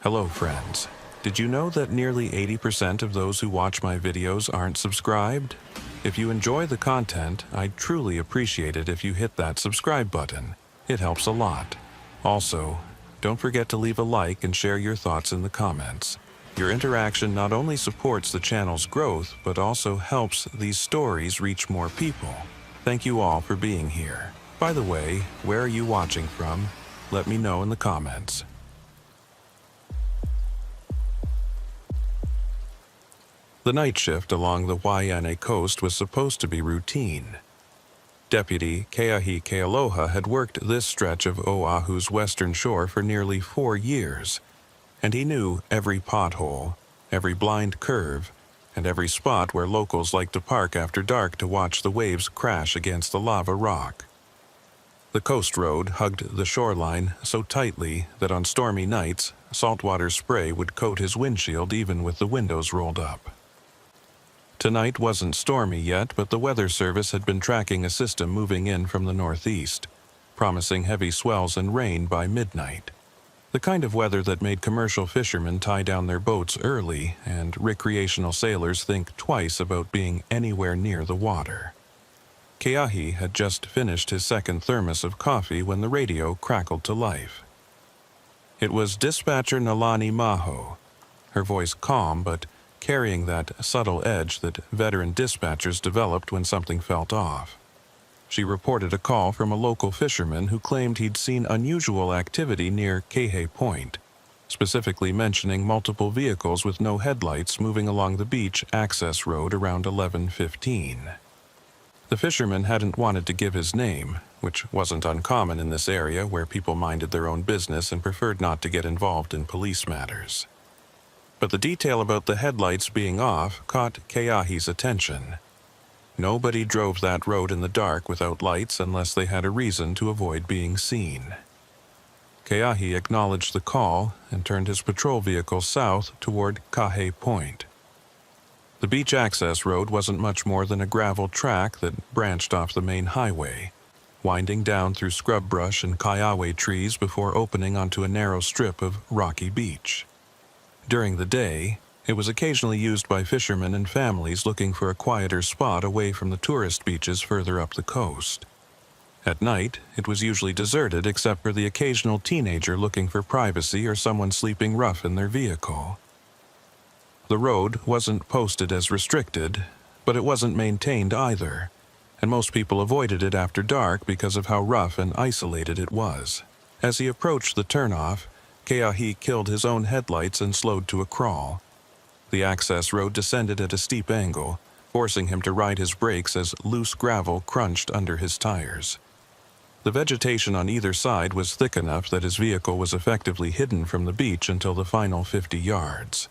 Hello friends. Did you know that nearly 80% of those who watch my videos aren't subscribed? If you enjoy the content, I'd truly appreciate it if you hit that subscribe button. It helps a lot. Also, don't forget to leave a like and share your thoughts in the comments. Your interaction not only supports the channel's growth, but also helps these stories reach more people. Thank you all for being here. By the way, where are you watching from? Let me know in the comments. The night shift along the Waianae coast was supposed to be routine. Deputy Keahi Kealoha had worked this stretch of Oahu's western shore for nearly 4 years, and he knew every pothole, every blind curve, and every spot where locals like to park after dark to watch the waves crash against the lava rock. The coast road hugged the shoreline so tightly that on stormy nights, saltwater spray would coat his windshield even with the windows rolled up. Tonight wasn't stormy yet, but the weather service had been tracking a system moving in from the northeast, promising heavy swells and rain by midnight. The kind of weather that made commercial fishermen tie down their boats early and recreational sailors think twice about being anywhere near the water. Keahi had just finished his second thermos of coffee when the radio crackled to life. It was Dispatcher Nalani Maho, her voice calm but carrying that subtle edge that veteran dispatchers developed when something felt off. She reported a call from a local fisherman who claimed he'd seen unusual activity near Kehe Point, specifically mentioning multiple vehicles with no headlights moving along the beach access road around 11:15. The fisherman hadn't wanted to give his name, which wasn't uncommon in this area where people minded their own business and preferred not to get involved in police matters. But the detail about the headlights being off caught Keahi's attention. Nobody drove that road in the dark without lights unless they had a reason to avoid being seen. Keahi acknowledged the call and turned his patrol vehicle south toward Kahe Point. The beach access road wasn't much more than a gravel track that branched off the main highway, winding down through scrub brush and kaiawe trees before opening onto a narrow strip of rocky beach. During the day, it was occasionally used by fishermen and families looking for a quieter spot away from the tourist beaches further up the coast. At night, it was usually deserted except for the occasional teenager looking for privacy or someone sleeping rough in their vehicle. The road wasn't posted as restricted, but it wasn't maintained either, and most people avoided it after dark because of how rough and isolated it was. As he approached the turnoff, Keahi killed his own headlights and slowed to a crawl. The access road descended at a steep angle, forcing him to ride his brakes as loose gravel crunched under his tires. The vegetation on either side was thick enough that his vehicle was effectively hidden from the beach until the final 50 yards,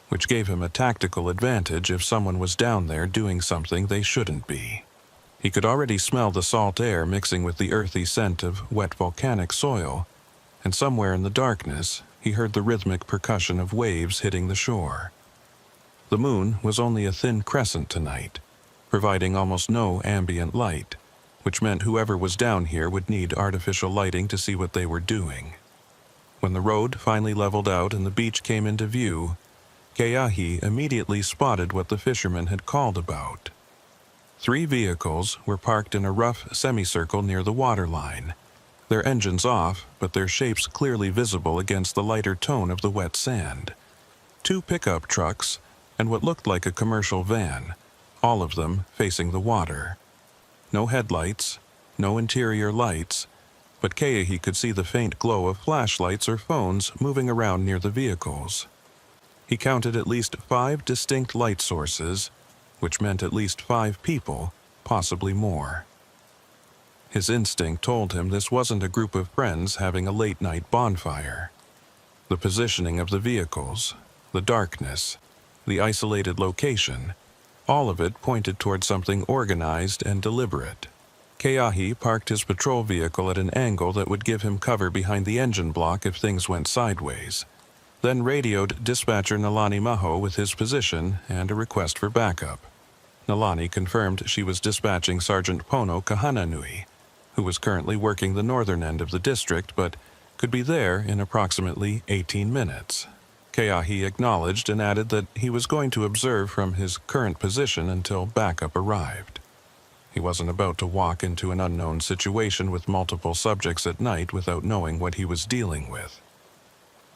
which gave him a tactical advantage if someone was down there doing something they shouldn't be. He could already smell the salt air mixing with the earthy scent of wet volcanic soil, and somewhere in the darkness, he heard the rhythmic percussion of waves hitting the shore. The moon was only a thin crescent tonight, providing almost no ambient light, which meant whoever was down here would need artificial lighting to see what they were doing. When the road finally leveled out and the beach came into view, Keahi immediately spotted what the fisherman had called about. 3 vehicles were parked in a rough semicircle near the waterline, their engines off, but their shapes clearly visible against the lighter tone of the wet sand. 2 pickup trucks and what looked like a commercial van, all of them facing the water. No headlights, no interior lights, but Keahi could see the faint glow of flashlights or phones moving around near the vehicles. He counted at least 5 distinct light sources, which meant at least 5 people, possibly more. His instinct told him this wasn't a group of friends having a late-night bonfire. The positioning of the vehicles, the darkness, the isolated location, all of it pointed toward something organized and deliberate. Keahi parked his patrol vehicle at an angle that would give him cover behind the engine block if things went sideways, then radioed Dispatcher Nalani Maho with his position and a request for backup. Nalani confirmed she was dispatching Sergeant Pono Kahananui, who was currently working the northern end of the district but could be there in approximately 18 minutes. Keahi acknowledged and added that he was going to observe from his current position until backup arrived. He wasn't about to walk into an unknown situation with multiple subjects at night without knowing what he was dealing with.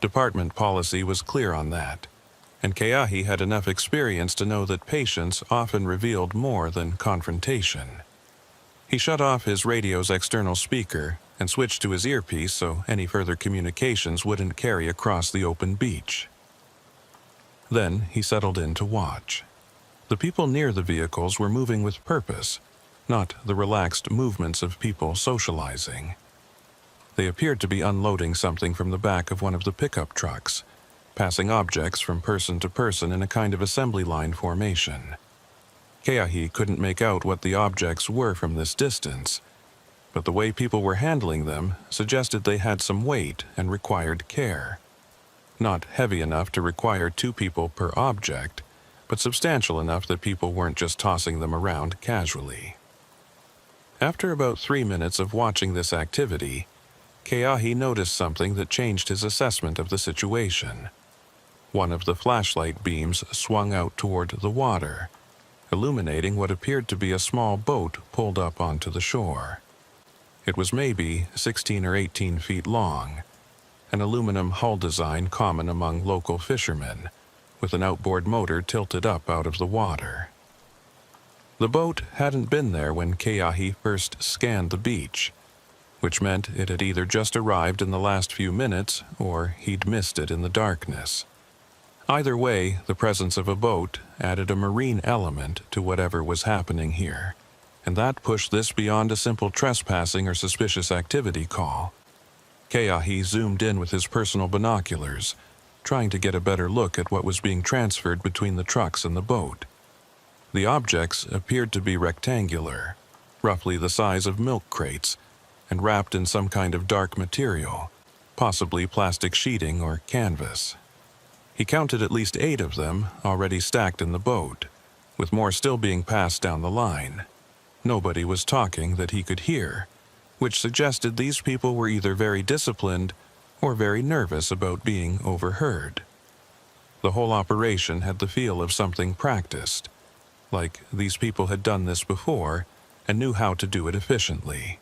Department policy was clear on that, and Keahi had enough experience to know that patience often revealed more than confrontation. He shut off his radio's external speaker and switched to his earpiece so any further communications wouldn't carry across the open beach. Then he settled in to watch. The people near the vehicles were moving with purpose, not the relaxed movements of people socializing. They appeared to be unloading something from the back of one of the pickup trucks, passing objects from person to person in a kind of assembly line formation. Keahi couldn't make out what the objects were from this distance, but the way people were handling them suggested they had some weight and required care. Not heavy enough to require 2 people per object, but substantial enough that people weren't just tossing them around casually. After about 3 minutes of watching this activity, Keahi noticed something that changed his assessment of the situation. One of the flashlight beams swung out toward the water, illuminating what appeared to be a small boat pulled up onto the shore. It was maybe 16 or 18 feet long, an aluminum hull design common among local fishermen, with an outboard motor tilted up out of the water. The boat hadn't been there when Keahi first scanned the beach, which meant it had either just arrived in the last few minutes or he'd missed it in the darkness. Either way, the presence of a boat added a marine element to whatever was happening here, and that pushed this beyond a simple trespassing or suspicious activity call. Keahi zoomed in with his personal binoculars, trying to get a better look at what was being transferred between the trucks and the boat. The objects appeared to be rectangular, roughly the size of milk crates, and wrapped in some kind of dark material, possibly plastic sheeting or canvas. He counted at least 8 of them already stacked in the boat, with more still being passed down the line. Nobody was talking that he could hear, which suggested these people were either very disciplined or very nervous about being overheard. The whole operation had the feel of something practiced, like these people had done this before and knew how to do it efficiently.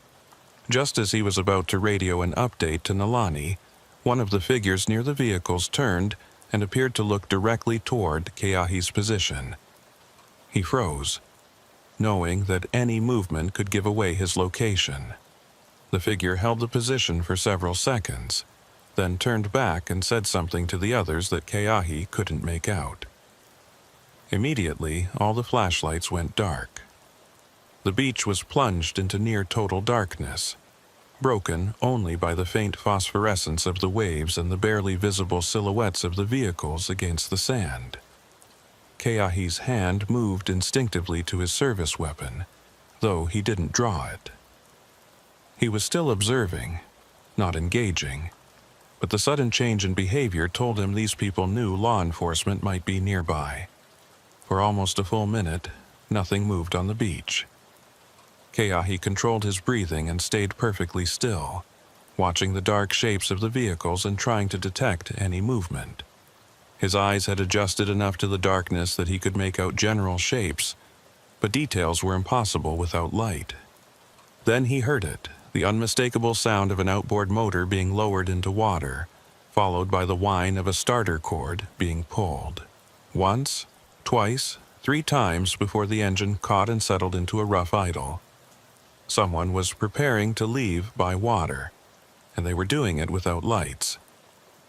Just as he was about to radio an update to Nalani, one of the figures near the vehicles turned and appeared to look directly toward Keahi's position. He froze, knowing that any movement could give away his location. The figure held the position for several seconds, then turned back and said something to the others that Keahi couldn't make out. Immediately, all the flashlights went dark. The beach was plunged into near total darkness, broken only by the faint phosphorescence of the waves and the barely visible silhouettes of the vehicles against the sand. Keahi's hand moved instinctively to his service weapon, though he didn't draw it. He was still observing, not engaging, but the sudden change in behavior told him these people knew law enforcement might be nearby. For almost a full minute, nothing moved on the beach. Keahi controlled his breathing and stayed perfectly still, watching the dark shapes of the vehicles and trying to detect any movement. His eyes had adjusted enough to the darkness that he could make out general shapes, but details were impossible without light. Then he heard it, the unmistakable sound of an outboard motor being lowered into water, followed by the whine of a starter cord being pulled. Once, twice, 3 times before the engine caught and settled into a rough idle. Someone was preparing to leave by water, and they were doing it without lights,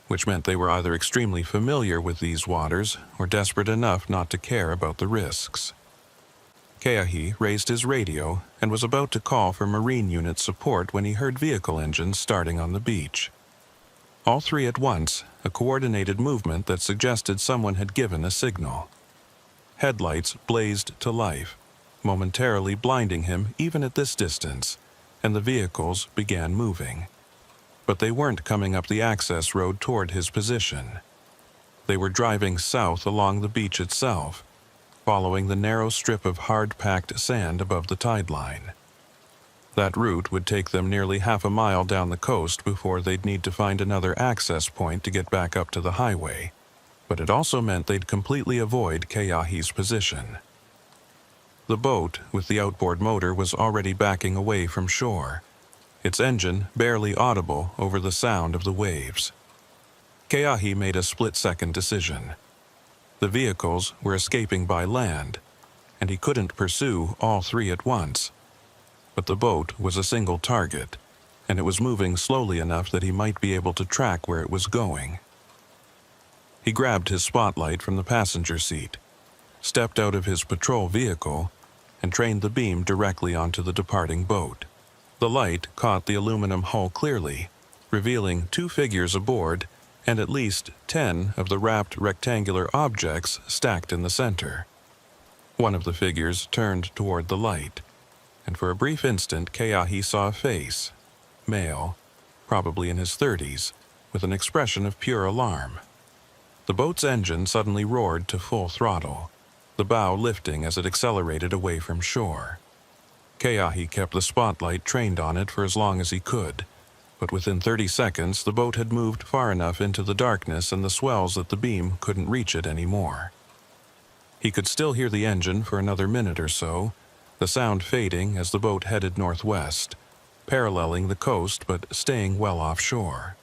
which meant they were either extremely familiar with these waters or desperate enough not to care about the risks. Keahi raised his radio and was about to call for Marine Unit support when he heard vehicle engines starting on the beach. All 3 at once, a coordinated movement that suggested someone had given a signal. Headlights blazed to life, momentarily blinding him even at this distance, and the vehicles began moving. But they weren't coming up the access road toward his position. They were driving south along the beach itself, following the narrow strip of hard-packed sand above the tide line. That route would take them nearly half a mile down the coast before they'd need to find another access point to get back up to the highway, but it also meant they'd completely avoid Keahi's position. The boat, with the outboard motor, was already backing away from shore, its engine barely audible over the sound of the waves. Keahi made a split-second decision. The vehicles were escaping by land, and he couldn't pursue all three at once. But the boat was a single target, and it was moving slowly enough that he might be able to track where it was going. He grabbed his spotlight from the passenger seat, stepped out of his patrol vehicle, and trained the beam directly onto the departing boat. The light caught the aluminum hull clearly, revealing two figures aboard and at least 10 of the wrapped rectangular objects stacked in the center. One of the figures turned toward the light, and for a brief instant Keahi saw a face, male, probably in his 30s, with an expression of pure alarm. The boat's engine suddenly roared to full throttle, the bow lifting as it accelerated away from shore. Keahi kept the spotlight trained on it for as long as he could, but within 30 seconds the boat had moved far enough into the darkness and the swells that the beam couldn't reach it anymore. He could still hear the engine for another minute or so, the sound fading as the boat headed northwest, paralleling the coast but staying well offshore.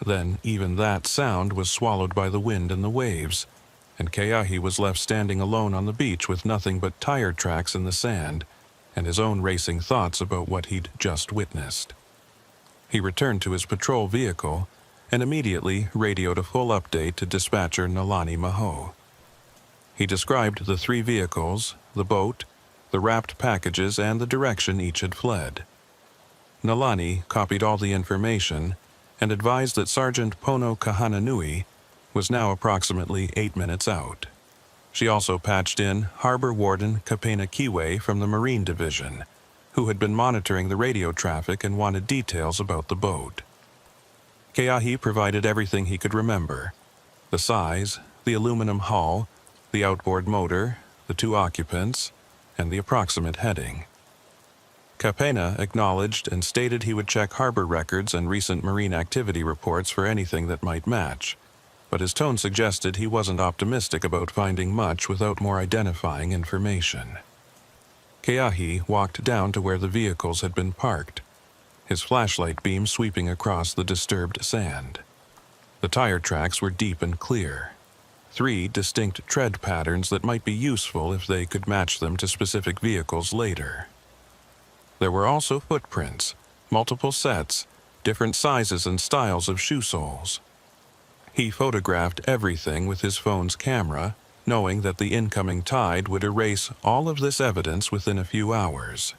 Then even that sound was swallowed by the wind and the waves, and Keahi was left standing alone on the beach with nothing but tire tracks in the sand and his own racing thoughts about what he'd just witnessed. He returned to his patrol vehicle and immediately radioed a full update to dispatcher Nalani Maho. He described the three vehicles, the boat, the wrapped packages, and the direction each had fled. Nalani copied all the information and advised that Sergeant Pono Kahananui was now approximately 8 minutes out. She also patched in Harbor Warden Kapena Kiwe from the Marine Division, who had been monitoring the radio traffic and wanted details about the boat. Keahi provided everything he could remember: the size, the aluminum hull, the outboard motor, the two occupants, and the approximate heading. Kapena acknowledged and stated he would check harbor records and recent marine activity reports for anything that might match, but his tone suggested he wasn't optimistic about finding much without more identifying information. Keahi walked down to where the vehicles had been parked, his flashlight beam sweeping across the disturbed sand. The tire tracks were deep and clear, 3 distinct tread patterns that might be useful if they could match them to specific vehicles later. There were also footprints, multiple sets, different sizes and styles of shoe soles. He photographed everything with his phone's camera, knowing that the incoming tide would erase all of this evidence within a few hours.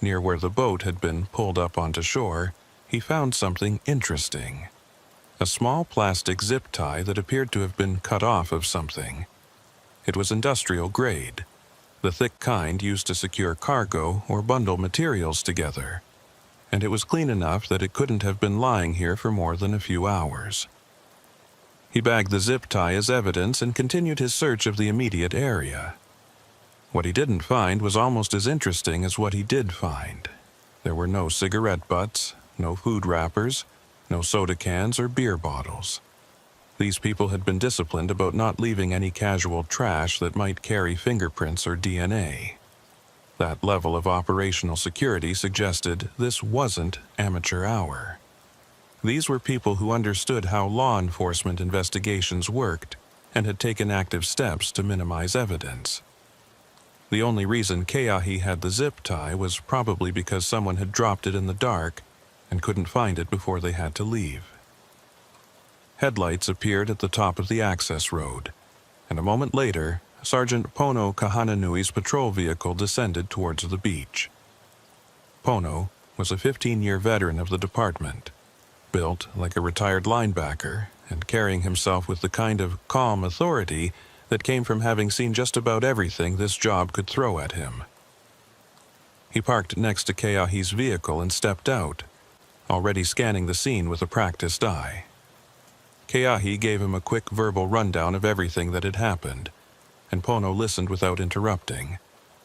Near where the boat had been pulled up onto shore, he found something interesting: a small plastic zip tie that appeared to have been cut off of something. It was industrial grade, the thick kind used to secure cargo or bundle materials together, and it was clean enough that it couldn't have been lying here for more than a few hours. He bagged the zip tie as evidence and continued his search of the immediate area. What he didn't find was almost as interesting as what he did find. There were no cigarette butts, no food wrappers, no soda cans or beer bottles. These people had been disciplined about not leaving any casual trash that might carry fingerprints or DNA. That level of operational security suggested this wasn't amateur hour. These were people who understood how law enforcement investigations worked and had taken active steps to minimize evidence. The only reason Keahi had the zip tie was probably because someone had dropped it in the dark and couldn't find it before they had to leave. Headlights appeared at the top of the access road, and a moment later, Sergeant Pono Kahananui's patrol vehicle descended towards the beach. Pono was a 15-year veteran of the department, built like a retired linebacker and carrying himself with the kind of calm authority that came from having seen just about everything this job could throw at him. He parked next to Keahi's vehicle and stepped out, already scanning the scene with a practiced eye. Keahi gave him a quick verbal rundown of everything that had happened, and Pono listened without interrupting,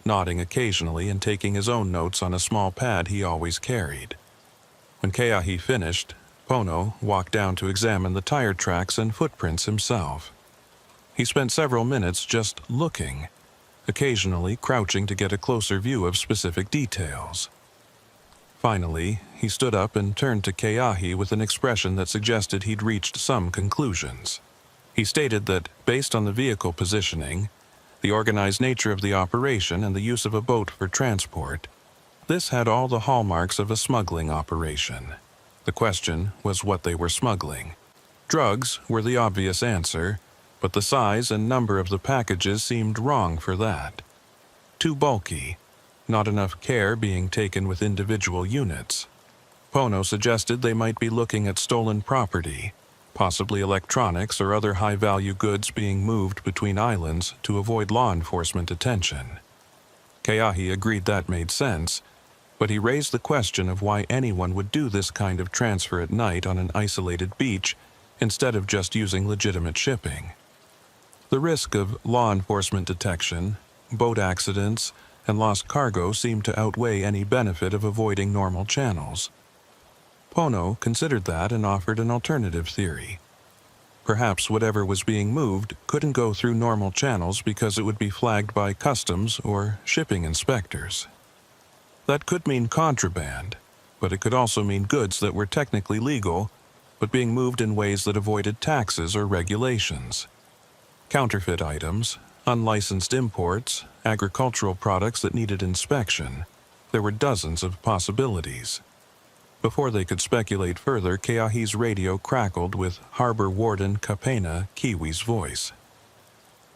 nodding occasionally and taking his own notes on a small pad he always carried. When Keahi finished, Pono walked down to examine the tire tracks and footprints himself. He spent several minutes just looking, occasionally crouching to get a closer view of specific details. Finally, he stood up and turned to Keahi with an expression that suggested he'd reached some conclusions. He stated that, based on the vehicle positioning, the organized nature of the operation and the use of a boat for transport, this had all the hallmarks of a smuggling operation. The question was what they were smuggling. Drugs were the obvious answer, but the size and number of the packages seemed wrong for that. Too bulky, not enough care being taken with individual units. Pono suggested they might be looking at stolen property, possibly electronics or other high-value goods being moved between islands to avoid law enforcement attention. Keahi agreed that made sense, but he raised the question of why anyone would do this kind of transfer at night on an isolated beach instead of just using legitimate shipping. The risk of law enforcement detection, boat accidents, and lost cargo seemed to outweigh any benefit of avoiding normal channels. Pono considered that and offered an alternative theory. Perhaps whatever was being moved couldn't go through normal channels because it would be flagged by customs or shipping inspectors. That could mean contraband, but it could also mean goods that were technically legal, but being moved in ways that avoided taxes or regulations. Counterfeit items, unlicensed imports, agricultural products that needed inspection. There were dozens of possibilities. Before they could speculate further, Keahi's radio crackled with Harbor Warden Kapena Kiwi's voice.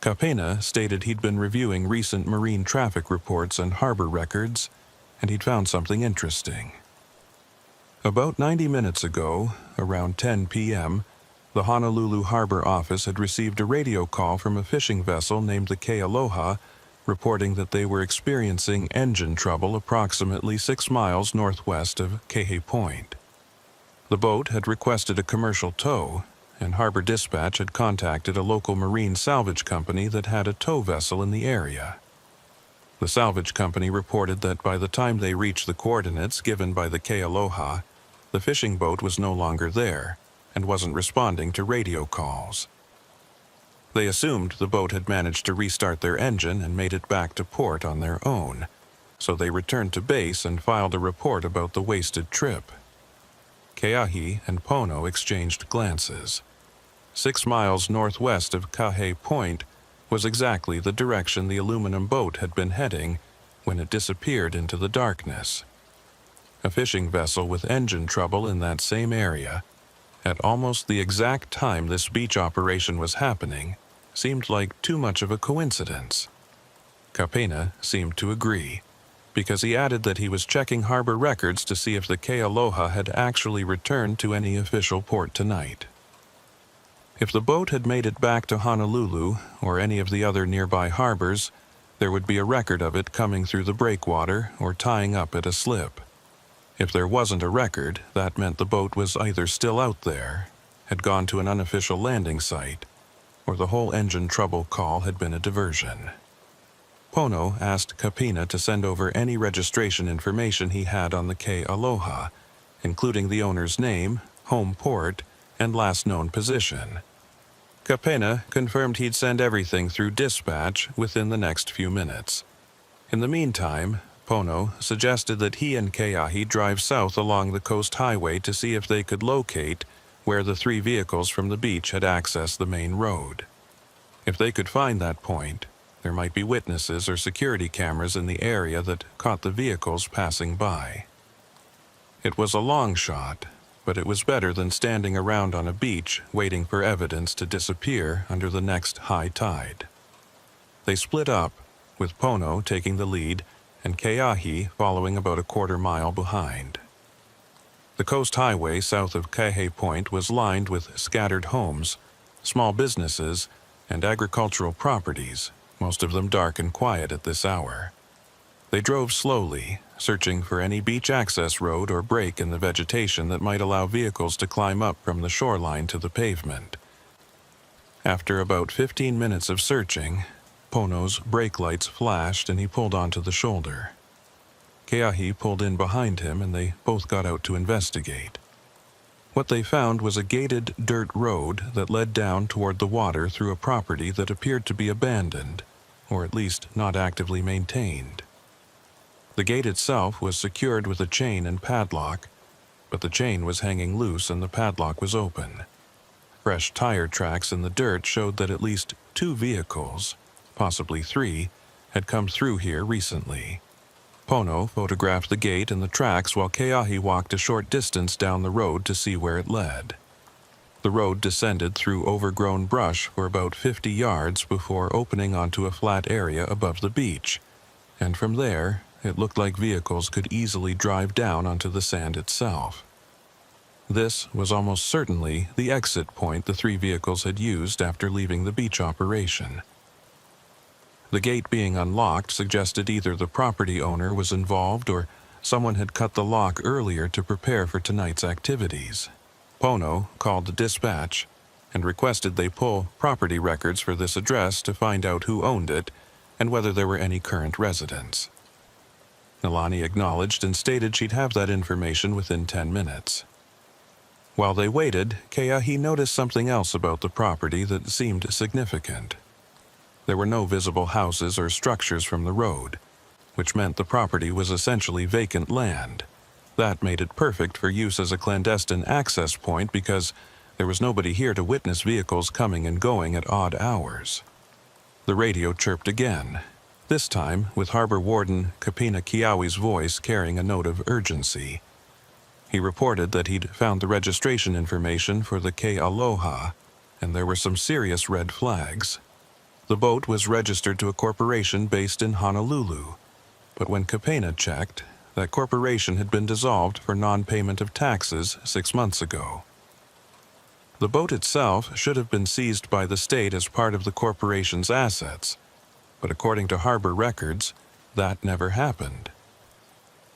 Kapena stated he'd been reviewing recent marine traffic reports and harbor records, and he'd found something interesting. About 90 minutes ago, around 10 p.m., the Honolulu Harbor office had received a radio call from a fishing vessel named the Kealoha, reporting that they were experiencing engine trouble approximately 6 miles northwest of Kehe Point. The boat had requested a commercial tow, and Harbor Dispatch had contacted a local marine salvage company that had a tow vessel in the area. The salvage company reported that by the time they reached the coordinates given by the Kealoha, the fishing boat was no longer there and wasn't responding to radio calls. They assumed the boat had managed to restart their engine and made it back to port on their own, so they returned to base and filed a report about the wasted trip. Keahi and Pono exchanged glances. 6 miles northwest of Kahe Point was exactly the direction the aluminum boat had been heading when it disappeared into the darkness. A fishing vessel with engine trouble in that same area, at almost the exact time this beach operation was happening, seemed like too much of a coincidence. Kapena seemed to agree, because he added that he was checking harbor records to see if the Kealoha had actually returned to any official port tonight. If the boat had made it back to Honolulu or any of the other nearby harbors, there would be a record of it coming through the breakwater or tying up at a slip. If there wasn't a record, that meant the boat was either still out there, had gone to an unofficial landing site, or the whole engine trouble call had been a diversion. Pono asked Kapena to send over any registration information he had on the Kealoha, including the owner's name, home port, and last known position. Kapena confirmed he'd send everything through dispatch within the next few minutes. In the meantime, Pono suggested that he and Keahi drive south along the coast highway to see if they could locate where the 3 vehicles from the beach had accessed the main road. If they could find that point, there might be witnesses or security cameras in the area that caught the vehicles passing by. It was a long shot, but it was better than standing around on a beach waiting for evidence to disappear under the next high tide. They split up, with Pono taking the lead and Keahi following about a quarter mile behind. The coast highway south of Kahe Point was lined with scattered homes, small businesses, and agricultural properties, most of them dark and quiet at this hour. They drove slowly, searching for any beach access road or break in the vegetation that might allow vehicles to climb up from the shoreline to the pavement. After about 15 minutes of searching, Pono's brake lights flashed and he pulled onto the shoulder. Keahi pulled in behind him and they both got out to investigate. What they found was a gated dirt road that led down toward the water through a property that appeared to be abandoned, or at least not actively maintained. The gate itself was secured with a chain and padlock, but the chain was hanging loose and the padlock was open. Fresh tire tracks in the dirt showed that at least 2 vehicles, possibly 3, had come through here recently. Pono photographed the gate and the tracks while Keahi walked a short distance down the road to see where it led. The road descended through overgrown brush for about 50 yards before opening onto a flat area above the beach, and from there, it looked like vehicles could easily drive down onto the sand itself. This was almost certainly the exit point the 3 vehicles had used after leaving the beach operation. The gate being unlocked suggested either the property owner was involved or someone had cut the lock earlier to prepare for tonight's activities. Pono called the dispatch and requested they pull property records for this address to find out who owned it and whether there were any current residents. Nalani acknowledged and stated she'd have that information within 10 minutes. While they waited, Keahi noticed something else about the property that seemed significant. There were no visible houses or structures from the road, which meant the property was essentially vacant land. That made it perfect for use as a clandestine access point because there was nobody here to witness vehicles coming and going at odd hours. The radio chirped again, this time with Harbor Warden Kapina Kiawi's voice carrying a note of urgency. He reported that he'd found the registration information for the Ke Aloha, and there were some serious red flags. The boat was registered to a corporation based in Honolulu, but when Kapena checked, that corporation had been dissolved for non-payment of taxes 6 months ago. The boat itself should have been seized by the state as part of the corporation's assets, but according to harbor records, that never happened.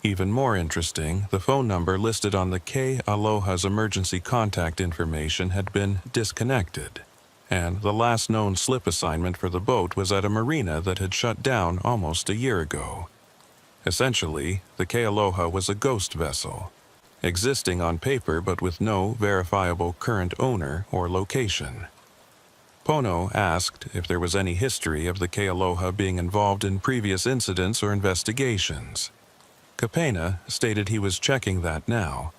Even more interesting, the phone number listed on the Ke Aloha's emergency contact information had been disconnected, and the last known slip assignment for the boat was at a marina that had shut down almost a year ago. Essentially, the Ke Aloha was a ghost vessel, existing on paper but with no verifiable current owner or location. Pono asked if there was any history of the Ke Aloha being involved in previous incidents or investigations. Kapena stated he was checking that now,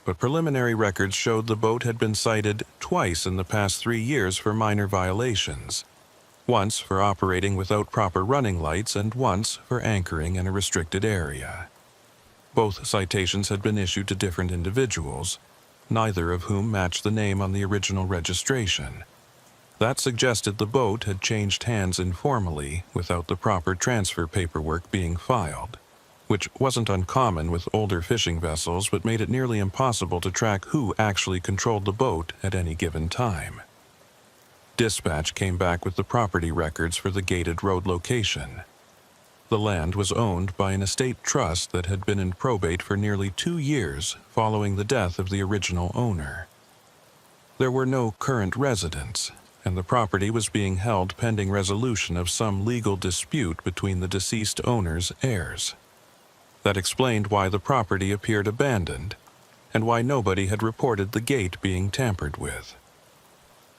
but preliminary records showed the boat had been cited twice in the past 3 years for minor violations, once for operating without proper running lights and once for anchoring in a restricted area. Both citations had been issued to different individuals, neither of whom matched the name on the original registration. That suggested the boat had changed hands informally without the proper transfer paperwork being filed, which wasn't uncommon with older fishing vessels but made it nearly impossible to track who actually controlled the boat at any given time. Dispatch came back with the property records for the gated road location. The land was owned by an estate trust that had been in probate for nearly 2 years following the death of the original owner. There were no current residents, and the property was being held pending resolution of some legal dispute between the deceased owner's heirs. That explained why the property appeared abandoned, and why nobody had reported the gate being tampered with.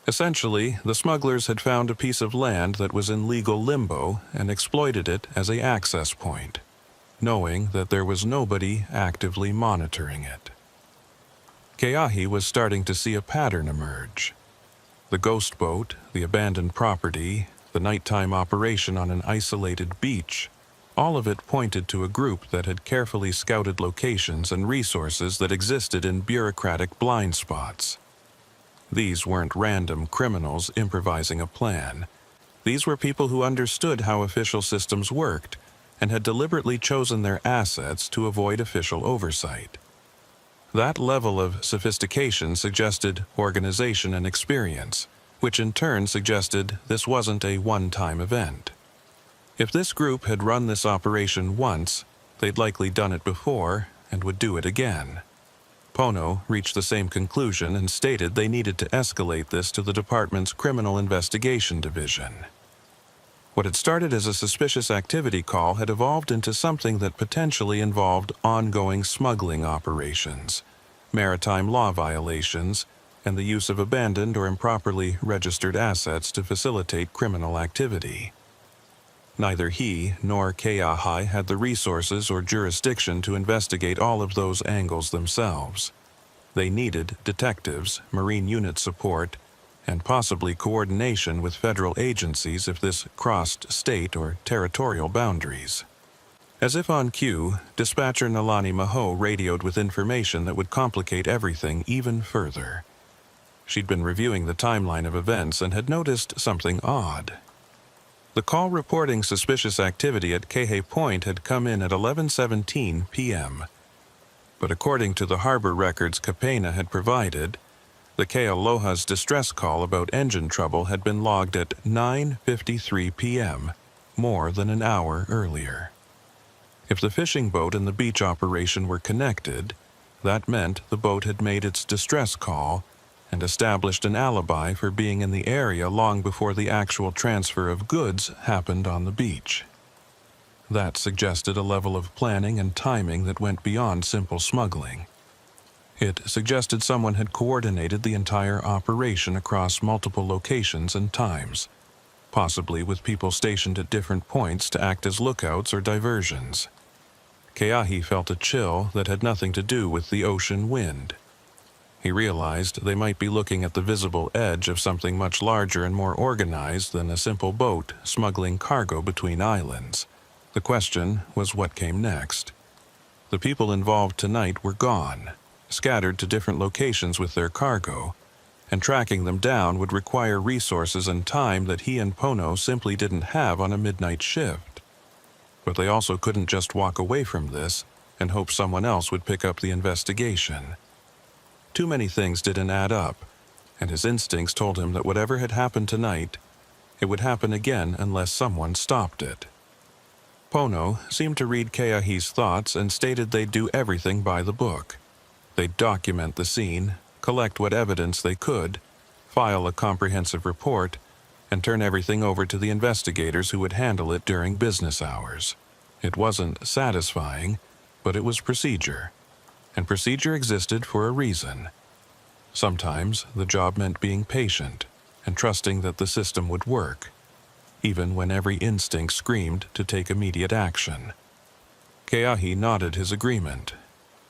Essentially, the smugglers had found a piece of land that was in legal limbo and exploited it as an access point, knowing that there was nobody actively monitoring it. Keahi was starting to see a pattern emerge. The ghost boat, the abandoned property, the nighttime operation on an isolated beach, all of it pointed to a group that had carefully scouted locations and resources that existed in bureaucratic blind spots. These weren't random criminals improvising a plan. These were people who understood how official systems worked and had deliberately chosen their assets to avoid official oversight. That level of sophistication suggested organization and experience, which in turn suggested this wasn't a one-time event. If this group had run this operation once, they'd likely done it before and would do it again. Pono reached the same conclusion and stated they needed to escalate this to the department's Criminal Investigation Division. What had started as a suspicious activity call had evolved into something that potentially involved ongoing smuggling operations, maritime law violations, and the use of abandoned or improperly registered assets to facilitate criminal activity. Neither he nor Keahi had the resources or jurisdiction to investigate all of those angles themselves. They needed detectives, Marine unit support, and possibly coordination with federal agencies if this crossed state or territorial boundaries. As if on cue, dispatcher Nalani Maho radioed with information that would complicate everything even further. She'd been reviewing the timeline of events and had noticed something odd. The call reporting suspicious activity at Kehe Point had come in at 11:17 p.m. But according to the harbor records Kapena had provided, the Kealoha's distress call about engine trouble had been logged at 9:53 p.m., more than an hour earlier. If the fishing boat and the beach operation were connected, that meant the boat had made its distress call and established an alibi for being in the area long before the actual transfer of goods happened on the beach. That suggested a level of planning and timing that went beyond simple smuggling. It suggested someone had coordinated the entire operation across multiple locations and times, possibly with people stationed at different points to act as lookouts or diversions. Keahi felt a chill that had nothing to do with the ocean wind. He realized they might be looking at the visible edge of something much larger and more organized than a simple boat smuggling cargo between islands. The question was what came next. The people involved tonight were gone, scattered to different locations with their cargo, and tracking them down would require resources and time that he and Pono simply didn't have on a midnight shift. But they also couldn't just walk away from this and hope someone else would pick up the investigation. Too many things didn't add up, and his instincts told him that whatever had happened tonight, it would happen again unless someone stopped it. Pono seemed to read Keahi's thoughts and stated they'd do everything by the book. They'd document the scene, collect what evidence they could, file a comprehensive report, and turn everything over to the investigators who would handle it during business hours. It wasn't satisfying, but it was procedure. And procedure existed for a reason. Sometimes the job meant being patient and trusting that the system would work, even when every instinct screamed to take immediate action. Keahi nodded his agreement,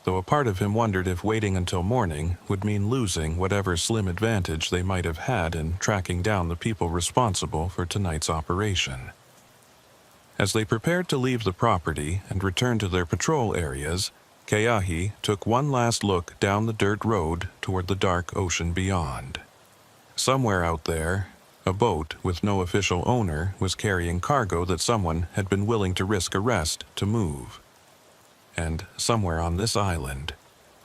though a part of him wondered if waiting until morning would mean losing whatever slim advantage they might have had in tracking down the people responsible for tonight's operation. As they prepared to leave the property and return to their patrol areas, Keahi took one last look down the dirt road toward the dark ocean beyond. Somewhere out there, a boat with no official owner was carrying cargo that someone had been willing to risk arrest to move. And somewhere on this island,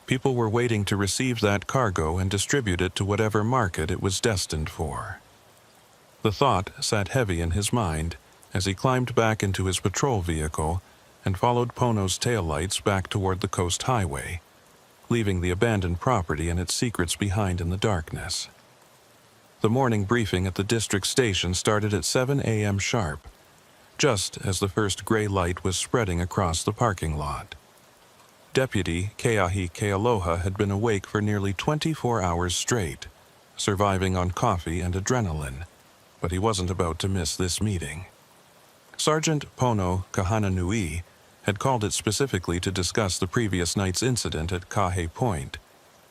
people were waiting to receive that cargo and distribute it to whatever market it was destined for. The thought sat heavy in his mind as he climbed back into his patrol vehicle and followed Pono's taillights back toward the coast highway, leaving the abandoned property and its secrets behind in the darkness. The morning briefing at the district station started at 7 a.m. sharp, just as the first gray light was spreading across the parking lot. Deputy Keahi Kealoha had been awake for nearly 24 hours straight, surviving on coffee and adrenaline, but he wasn't about to miss this meeting. Sergeant Pono Kahananui had called it specifically to discuss the previous night's incident at Kahe Point,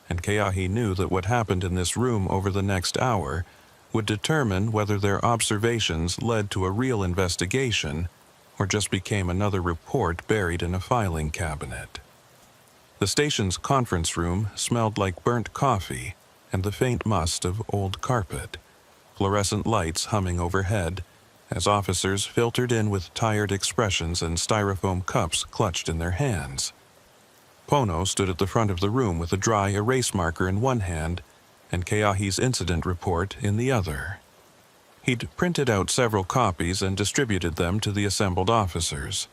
and Keahi knew that what happened in this room over the next hour would determine whether their observations led to a real investigation or just became another report buried in a filing cabinet. The station's conference room smelled like burnt coffee and the faint must of old carpet, fluorescent lights humming overhead, as officers filtered in with tired expressions and styrofoam cups clutched in their hands. Pono stood at the front of the room with a dry erase marker in one hand and Keahi's incident report in the other. He'd printed out several copies and distributed them to the assembled officers,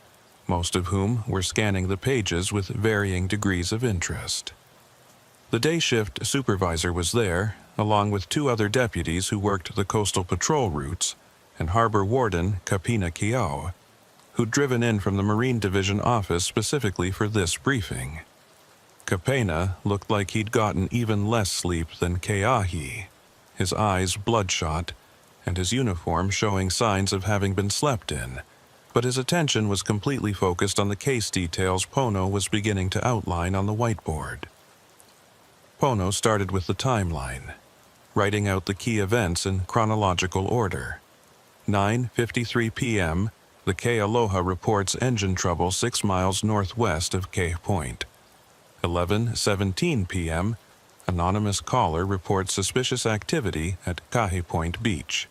most of whom were scanning the pages with varying degrees of interest. The day shift supervisor was there, along with two other deputies who worked the coastal patrol routes, and Harbor Warden Kapina Kiao, who'd driven in from the Marine Division office specifically for this briefing. Kapena looked like he'd gotten even less sleep than Keahi, his eyes bloodshot and his uniform showing signs of having been slept in, but his attention was completely focused on the case details Pono was beginning to outline on the whiteboard. Pono started with the timeline, writing out the key events in chronological order. 9:53 p.m., the K Aloha reports engine trouble 6 miles northwest of K Point. 11:17 p.m., anonymous caller reports suspicious activity at Kahi Point Beach.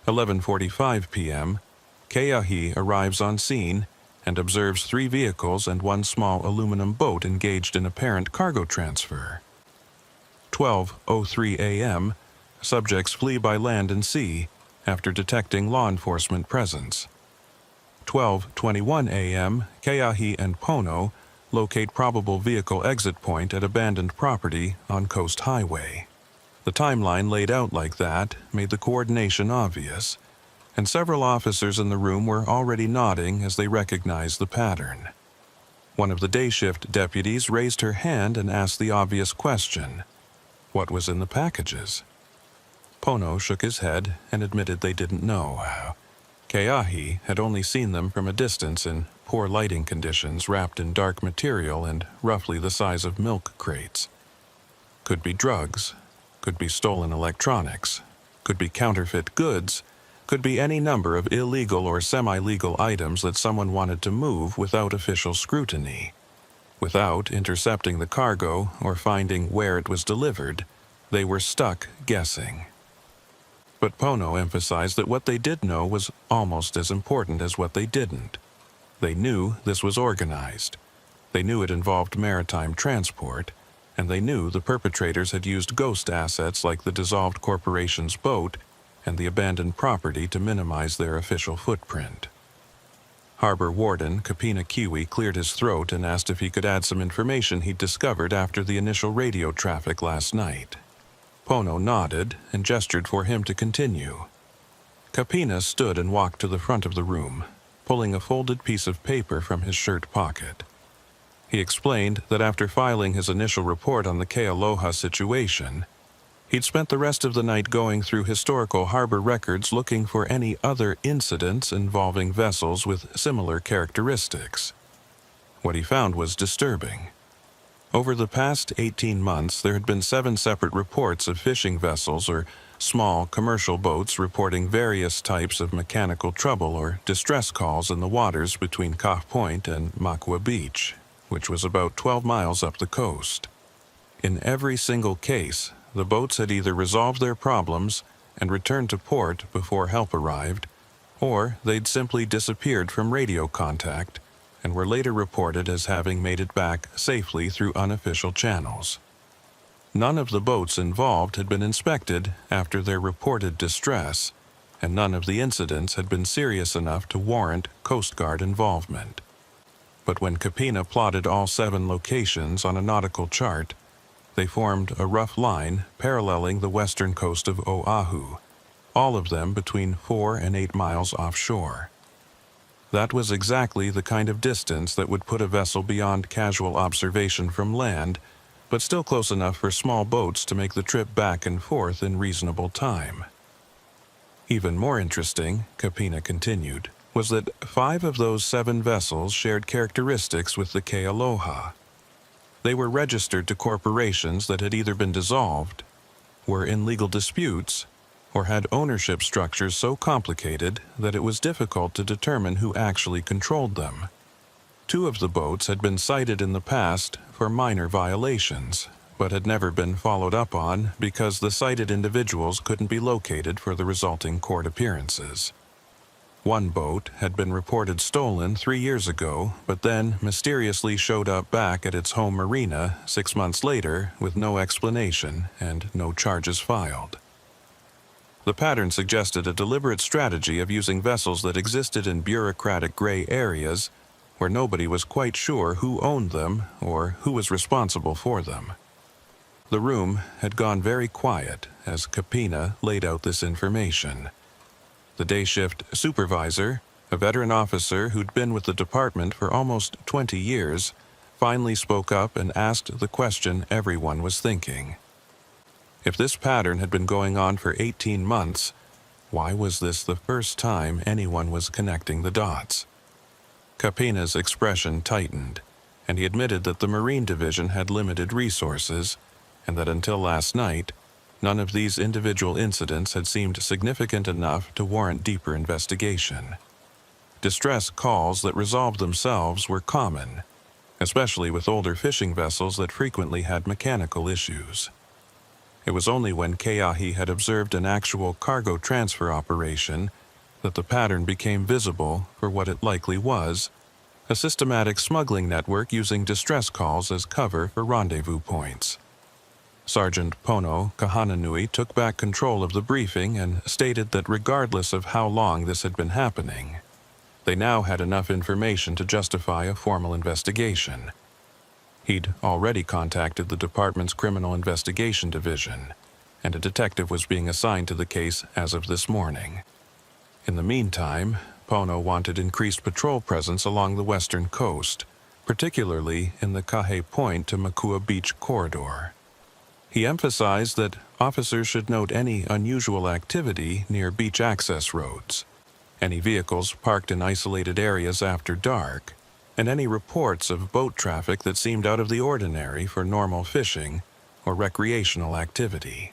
11:45 p.m., Keahi arrives on scene and observes 3 vehicles and 1 small aluminum boat engaged in apparent cargo transfer. 12:03 a.m., subjects flee by land and sea after detecting law enforcement presence. 12:21 a.m., Keahi and Pono locate probable vehicle exit point at abandoned property on Coast Highway. The timeline laid out like that made the coordination obvious, and several officers in the room were already nodding as they recognized the pattern. One of the day shift deputies raised her hand and asked the obvious question: what was in the packages? Pono shook his head and admitted they didn't know. Keahi had only seen them from a distance in poor lighting conditions, wrapped in dark material and roughly the size of milk crates. Could be drugs, could be stolen electronics, could be counterfeit goods, could be any number of illegal or semi-legal items that someone wanted to move without official scrutiny. Without intercepting the cargo or finding where it was delivered, they were stuck guessing. But Pono emphasized that what they did know was almost as important as what they didn't. They knew this was organized. They knew it involved maritime transport, and they knew the perpetrators had used ghost assets like the dissolved corporation's boat and the abandoned property to minimize their official footprint. Harbor Warden Kapina Kiwi cleared his throat and asked if he could add some information he'd discovered after the initial radio traffic last night. Pono nodded and gestured for him to continue. Kapina stood and walked to the front of the room, pulling a folded piece of paper from his shirt pocket. He explained that after filing his initial report on the K Aloha situation, he'd spent the rest of the night going through historical harbor records looking for any other incidents involving vessels with similar characteristics. What he found was disturbing. Over the past 18 months, there had been 7 separate reports of fishing vessels or small commercial boats reporting various types of mechanical trouble or distress calls in the waters between Kah Point and Makua Beach, which was about 12 miles up the coast. In every single case, the boats had either resolved their problems and returned to port before help arrived, or they'd simply disappeared from radio contact and were later reported as having made it back safely through unofficial channels. None of the boats involved had been inspected after their reported distress, and none of the incidents had been serious enough to warrant Coast Guard involvement. But when Kapina plotted all 7 locations on a nautical chart, they formed a rough line paralleling the western coast of Oahu, all of them between 4 and 8 miles offshore. That was exactly the kind of distance that would put a vessel beyond casual observation from land, but still close enough for small boats to make the trip back and forth in reasonable time. Even more interesting, Kapina continued, was that 5 of those 7 vessels shared characteristics with the K Aloha. They were registered to corporations that had either been dissolved, were in legal disputes, or had ownership structures so complicated that it was difficult to determine who actually controlled them. 2 of the boats had been cited in the past for minor violations, but had never been followed up on because the cited individuals couldn't be located for the resulting court appearances. 1 boat had been reported stolen 3 years ago, but then mysteriously showed up back at its home marina 6 months later with no explanation and no charges filed. The pattern suggested a deliberate strategy of using vessels that existed in bureaucratic gray areas where nobody was quite sure who owned them or who was responsible for them. The room had gone very quiet as Kapina laid out this information. The day shift supervisor, a veteran officer who'd been with the department for almost 20 years, finally spoke up and asked the question everyone was thinking. If this pattern had been going on for 18 months, why was this the first time anyone was connecting the dots? Capena's expression tightened, and he admitted that the Marine Division had limited resources, and that until last night, none of these individual incidents had seemed significant enough to warrant deeper investigation. Distress calls that resolved themselves were common, especially with older fishing vessels that frequently had mechanical issues. It was only when Keahi had observed an actual cargo transfer operation that the pattern became visible for what it likely was, a systematic smuggling network using distress calls as cover for rendezvous points. Sergeant Pono Kahananui took back control of the briefing and stated that regardless of how long this had been happening, they now had enough information to justify a formal investigation. He'd already contacted the department's Criminal Investigation Division, and a detective was being assigned to the case as of this morning. In the meantime, Pono wanted increased patrol presence along the western coast, particularly in the Kahe Point to Makua Beach corridor. He emphasized that officers should note any unusual activity near beach access roads, any vehicles parked in isolated areas after dark, and any reports of boat traffic that seemed out of the ordinary for normal fishing or recreational activity.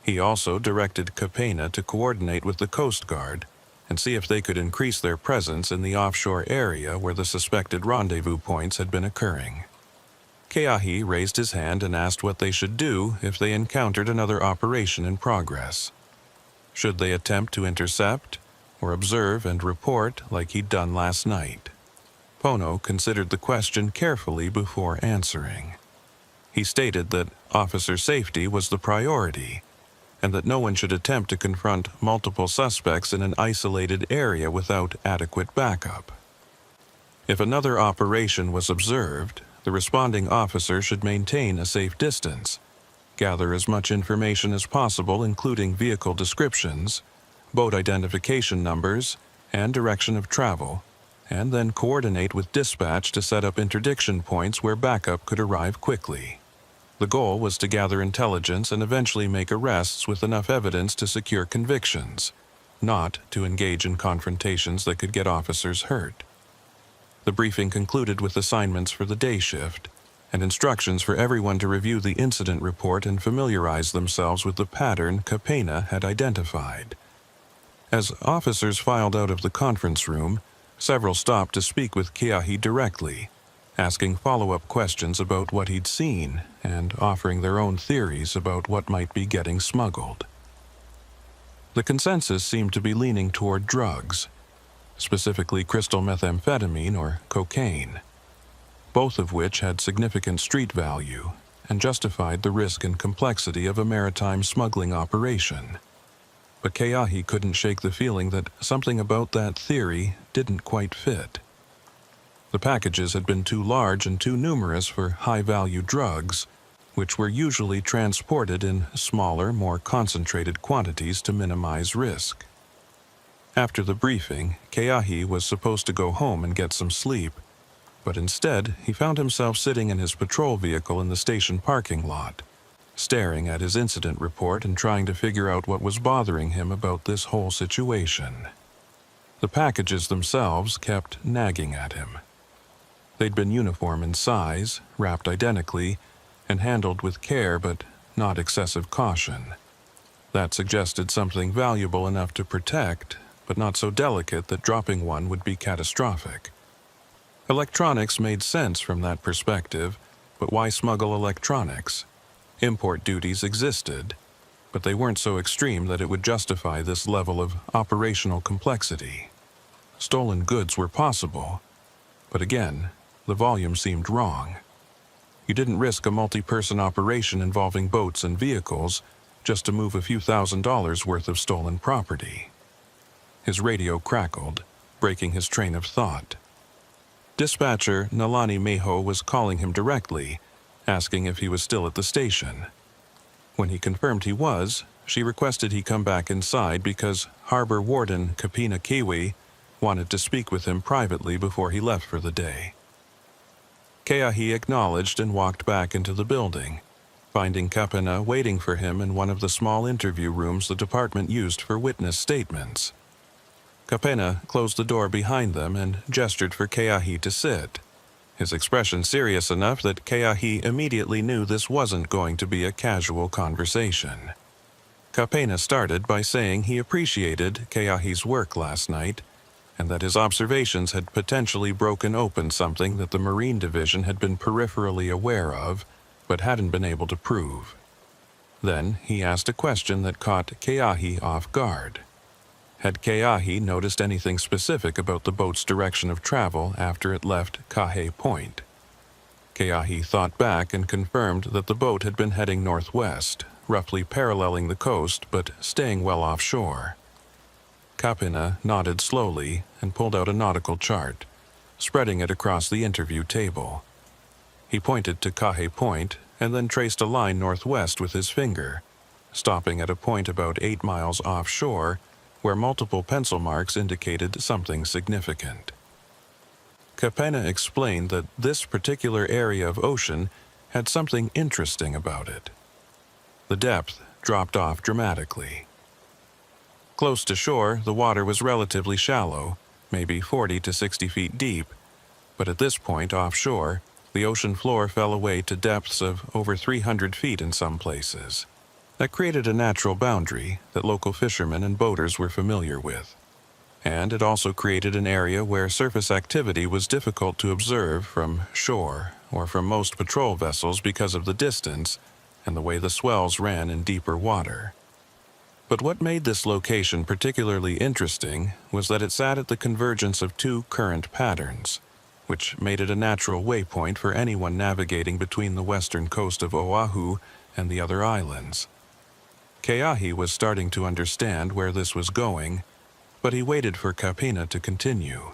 He also directed Capena to coordinate with the Coast Guard and see if they could increase their presence in the offshore area where the suspected rendezvous points had been occurring. Keahi raised his hand and asked what they should do if they encountered another operation in progress. Should they attempt to intercept or observe and report like he'd done last night? Pono considered the question carefully before answering. He stated that officer safety was the priority, and that no one should attempt to confront multiple suspects in an isolated area without adequate backup. If another operation was observed, the responding officer should maintain a safe distance, gather as much information as possible including vehicle descriptions, boat identification numbers, and direction of travel, and then coordinate with dispatch to set up interdiction points where backup could arrive quickly. The goal was to gather intelligence and eventually make arrests with enough evidence to secure convictions, not to engage in confrontations that could get officers hurt. The briefing concluded with assignments for the day shift and instructions for everyone to review the incident report and familiarize themselves with the pattern Capena had identified. As officers filed out of the conference room, several stopped to speak with Keahi directly, asking follow-up questions about what he'd seen and offering their own theories about what might be getting smuggled. The consensus seemed to be leaning toward drugs, specifically crystal methamphetamine or cocaine, both of which had significant street value and justified the risk and complexity of a maritime smuggling operation. But Keahi couldn't shake the feeling that something about that theory didn't quite fit. The packages had been too large and too numerous for high-value drugs, which were usually transported in smaller, more concentrated quantities to minimize risk. After the briefing, Keahi was supposed to go home and get some sleep, but instead he found himself sitting in his patrol vehicle in the station parking lot, staring at his incident report and trying to figure out what was bothering him about this whole situation. The packages themselves kept nagging at him. They'd been uniform in size, wrapped identically, and handled with care but not excessive caution. That suggested something valuable enough to protect, but not so delicate that dropping one would be catastrophic. Electronics made sense from that perspective, but why smuggle electronics? Import duties existed, but they weren't so extreme that it would justify this level of operational complexity. Stolen goods were possible, but again, the volume seemed wrong. You didn't risk a multi-person operation involving boats and vehicles just to move a few $1,000s worth of stolen property. His radio crackled, breaking his train of thought. Dispatcher Nalani Meho was calling him directly, asking if he was still at the station. When he confirmed he was, she requested he come back inside because Harbor Warden Kapina Kiwi wanted to speak with him privately before he left for the day. Keahi acknowledged and walked back into the building, finding Kapena waiting for him in one of the small interview rooms the department used for witness statements. Kapena closed the door behind them and gestured for Keahi to sit, his expression serious enough that Keahi immediately knew this wasn't going to be a casual conversation. Kapena started by saying he appreciated Keahi's work last night, and that his observations had potentially broken open something that the Marine Division had been peripherally aware of, but hadn't been able to prove. Then he asked a question that caught Keahi off guard. Had Keahi noticed anything specific about the boat's direction of travel after it left Kahe Point? Keahi thought back and confirmed that the boat had been heading northwest, roughly paralleling the coast but staying well offshore. Kapena nodded slowly and pulled out a nautical chart, spreading it across the interview table. He pointed to Kahe Point and then traced a line northwest with his finger, stopping at a point about 8 miles offshore where multiple pencil marks indicated something significant. Kapena explained that this particular area of ocean had something interesting about it. The depth dropped off dramatically. Close to shore, the water was relatively shallow, maybe 40 to 60 feet deep, but at this point offshore, the ocean floor fell away to depths of over 300 feet in some places. That created a natural boundary that local fishermen and boaters were familiar with. And it also created an area where surface activity was difficult to observe from shore or from most patrol vessels because of the distance and the way the swells ran in deeper water. But what made this location particularly interesting was that it sat at the convergence of two current patterns, which made it a natural waypoint for anyone navigating between the western coast of Oahu and the other islands. Keahi was starting to understand where this was going, but he waited for Kapena to continue.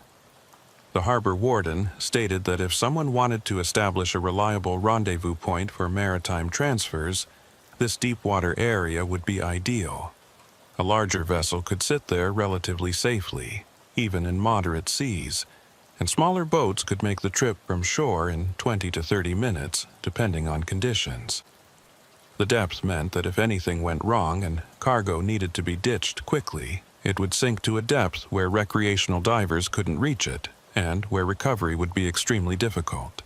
The harbor warden stated that if someone wanted to establish a reliable rendezvous point for maritime transfers, this deep water area would be ideal. A larger vessel could sit there relatively safely, even in moderate seas, and smaller boats could make the trip from shore in 20 to 30 minutes, depending on conditions. The depth meant that if anything went wrong and cargo needed to be ditched quickly, it would sink to a depth where recreational divers couldn't reach it, and where recovery would be extremely difficult.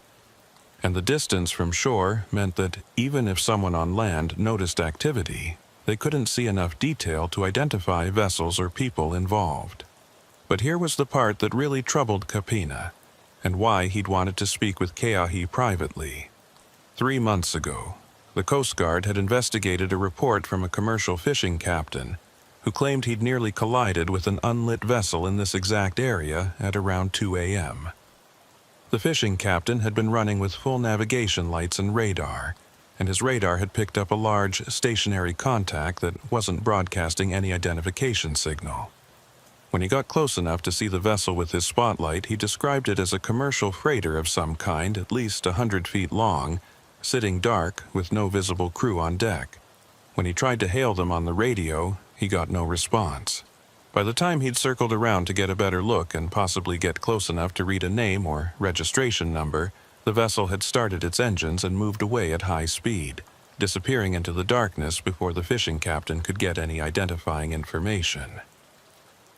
And the distance from shore meant that even if someone on land noticed activity, they couldn't see enough detail to identify vessels or people involved. But here was the part that really troubled Kapena, and why he'd wanted to speak with Keahi privately. 3 months ago, the Coast Guard had investigated a report from a commercial fishing captain who claimed he'd nearly collided with an unlit vessel in this exact area at around 2 a.m. The fishing captain had been running with full navigation lights and radar, and his radar had picked up a large stationary contact that wasn't broadcasting any identification signal. When he got close enough to see the vessel with his spotlight, he described it as a commercial freighter of some kind, at least 100 feet long, sitting dark with no visible crew on deck. When he tried to hail them on the radio, he got no response. By the time he'd circled around to get a better look and possibly get close enough to read a name or registration number, the vessel had started its engines and moved away at high speed, disappearing into the darkness before the fishing captain could get any identifying information.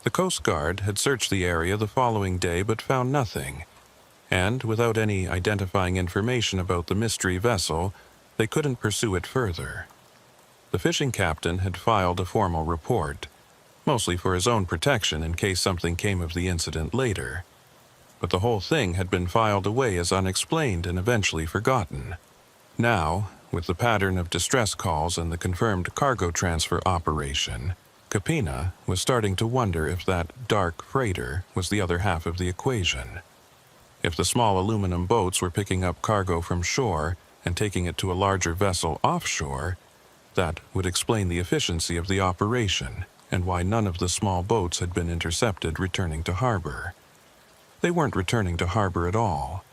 The Coast Guard had searched the area the following day but found nothing, and without any identifying information about the mystery vessel, they couldn't pursue it further. The fishing captain had filed a formal report, mostly for his own protection in case something came of the incident later. But the whole thing had been filed away as unexplained and eventually forgotten. Now, with the pattern of distress calls and the confirmed cargo transfer operation, Kapena was starting to wonder if that dark freighter was the other half of the equation. If the small aluminum boats were picking up cargo from shore and taking it to a larger vessel offshore, that would explain the efficiency of the operation and why none of the small boats had been intercepted returning to harbor. They weren't returning to harbor at all.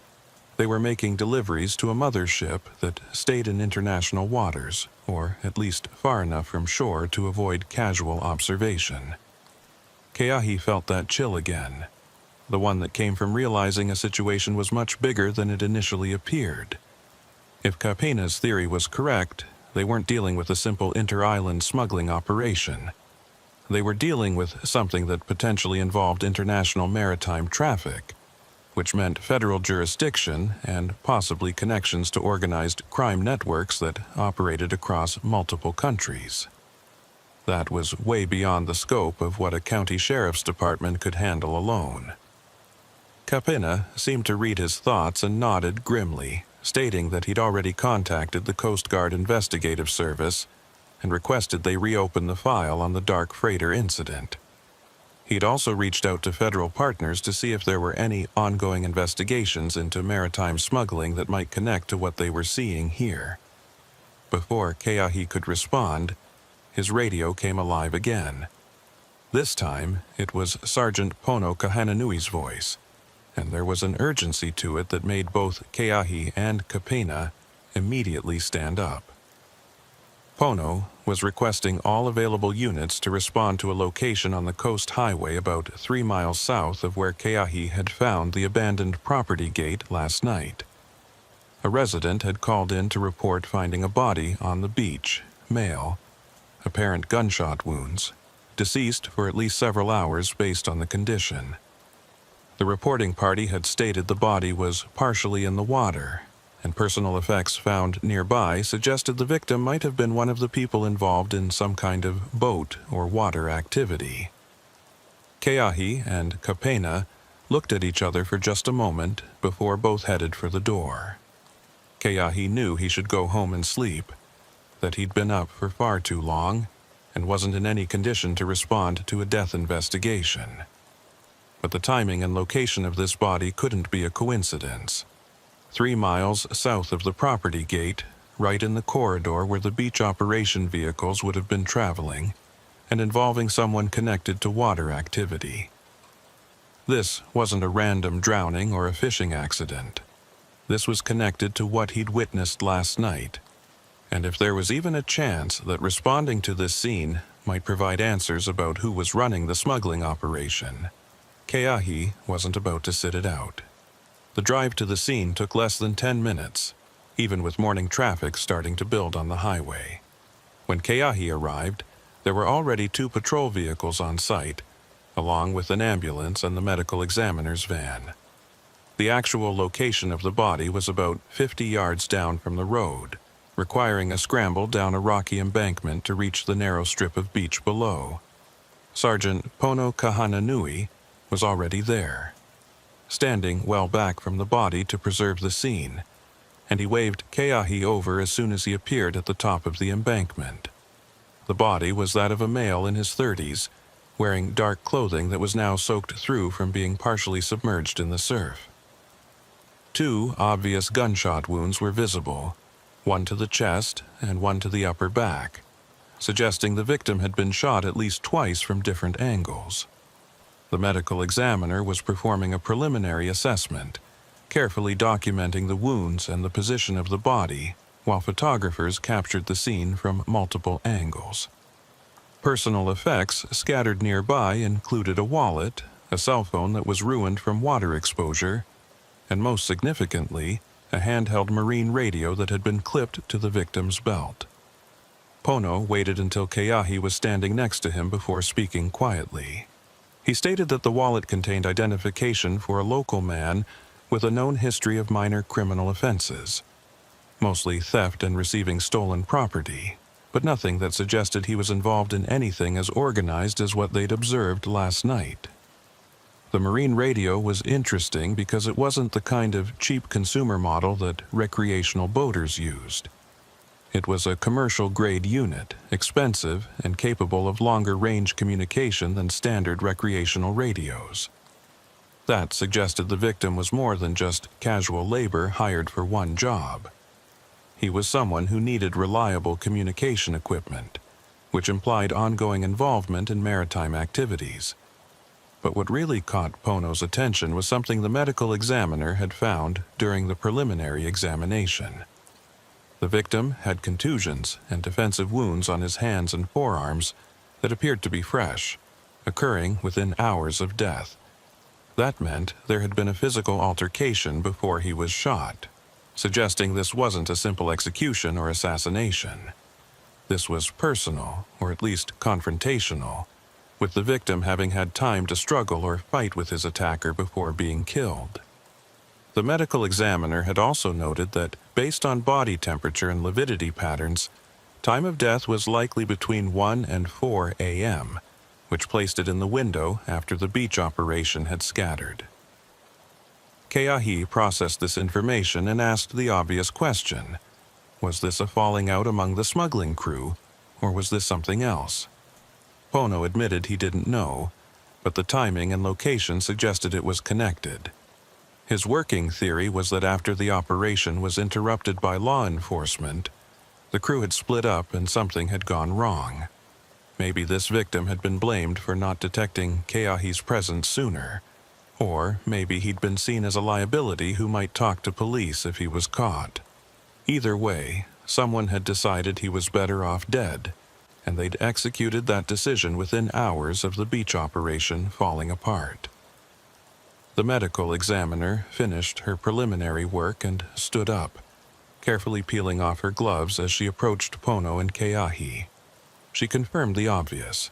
They were making deliveries to a mother ship that stayed in international waters, or at least far enough from shore to avoid casual observation. Keahi felt that chill again. the one that came from realizing a situation was much bigger than it initially appeared. If Capena's theory was correct, they weren't dealing with a simple inter-island smuggling operation. They were dealing with something that potentially involved international maritime traffic, which meant federal jurisdiction and possibly connections to organized crime networks that operated across multiple countries. That was way beyond the scope of what a county sheriff's department could handle alone. Capena seemed to read his thoughts and nodded grimly, stating that he'd already contacted the Coast Guard Investigative Service and requested they reopen the file on the dark freighter incident. He'd also reached out to federal partners to see if there were any ongoing investigations into maritime smuggling that might connect to what they were seeing here. Before Keahi could respond, his radio came alive again. This time, it was Sergeant Pono Kahananui's voice, and there was an urgency to it that made both Keahi and Capena immediately stand up. Pono was requesting all available units to respond to a location on the coast highway about 3 miles south of where Keahi had found the abandoned property gate last night. A resident had called in to report finding a body on the beach, male, apparent gunshot wounds, deceased for at least several hours based on the condition. The reporting party had stated the body was partially in the water, and personal effects found nearby suggested the victim might have been one of the people involved in some kind of boat or water activity. Keahi and Capena looked at each other for just a moment before both headed for the door. Keahi knew he should go home and sleep, that he'd been up for far too long and wasn't in any condition to respond to a death investigation. But the timing and location of this body couldn't be a coincidence. 3 miles south of the property gate, right in the corridor where the beach operation vehicles would have been traveling, and involving someone connected to water activity. This wasn't a random drowning or a fishing accident. This was connected to what he'd witnessed last night, and if there was even a chance that responding to this scene might provide answers about who was running the smuggling operation, Keahi wasn't about to sit it out. The drive to the scene took less than 10 minutes, even with morning traffic starting to build on the highway. When Keahi arrived, there were already 2 patrol vehicles on site, along with an ambulance and the medical examiner's van. The actual location of the body was about 50 yards down from the road, requiring a scramble down a rocky embankment to reach the narrow strip of beach below. Sergeant Pono Kahananui was already there, standing well back from the body to preserve the scene, and he waved Keahi over as soon as he appeared at the top of the embankment. The body was that of a male in his 30s, wearing dark clothing that was now soaked through from being partially submerged in the surf. 2 obvious gunshot wounds were visible, one to the chest and one to the upper back, suggesting the victim had been shot at least twice from different angles. The medical examiner was performing a preliminary assessment, carefully documenting the wounds and the position of the body, while photographers captured the scene from multiple angles. Personal effects scattered nearby included a wallet, a cell phone that was ruined from water exposure, and most significantly, a handheld marine radio that had been clipped to the victim's belt. Pono waited until Keahi was standing next to him before speaking quietly. He stated that the wallet contained identification for a local man with a known history of minor criminal offenses, mostly theft and receiving stolen property, but nothing that suggested he was involved in anything as organized as what they'd observed last night. The marine radio was interesting because it wasn't the kind of cheap consumer model that recreational boaters used. It was a commercial-grade unit, expensive and capable of longer-range communication than standard recreational radios. That suggested the victim was more than just casual labor hired for one job. He was someone who needed reliable communication equipment, which implied ongoing involvement in maritime activities. But what really caught Pono's attention was something the medical examiner had found during the preliminary examination. The victim had contusions and defensive wounds on his hands and forearms that appeared to be fresh, occurring within hours of death. That meant there had been a physical altercation before he was shot, suggesting this wasn't a simple execution or assassination. This was personal, or at least confrontational, with the victim having had time to struggle or fight with his attacker before being killed. The medical examiner had also noted that, based on body temperature and lividity patterns, time of death was likely between 1 and 4 a.m., which placed it in the window after the beach operation had scattered. Keahi processed this information and asked the obvious question: was this a falling out among the smuggling crew, or was this something else? Pono admitted he didn't know, but the timing and location suggested it was connected. His working theory was that after the operation was interrupted by law enforcement, the crew had split up and something had gone wrong. Maybe this victim had been blamed for not detecting Keahi's presence sooner, or maybe he'd been seen as a liability who might talk to police if he was caught. Either way, someone had decided he was better off dead, and they'd executed that decision within hours of the beach operation falling apart. The medical examiner finished her preliminary work and stood up, carefully peeling off her gloves as she approached Pono and Keahi. She confirmed the obvious.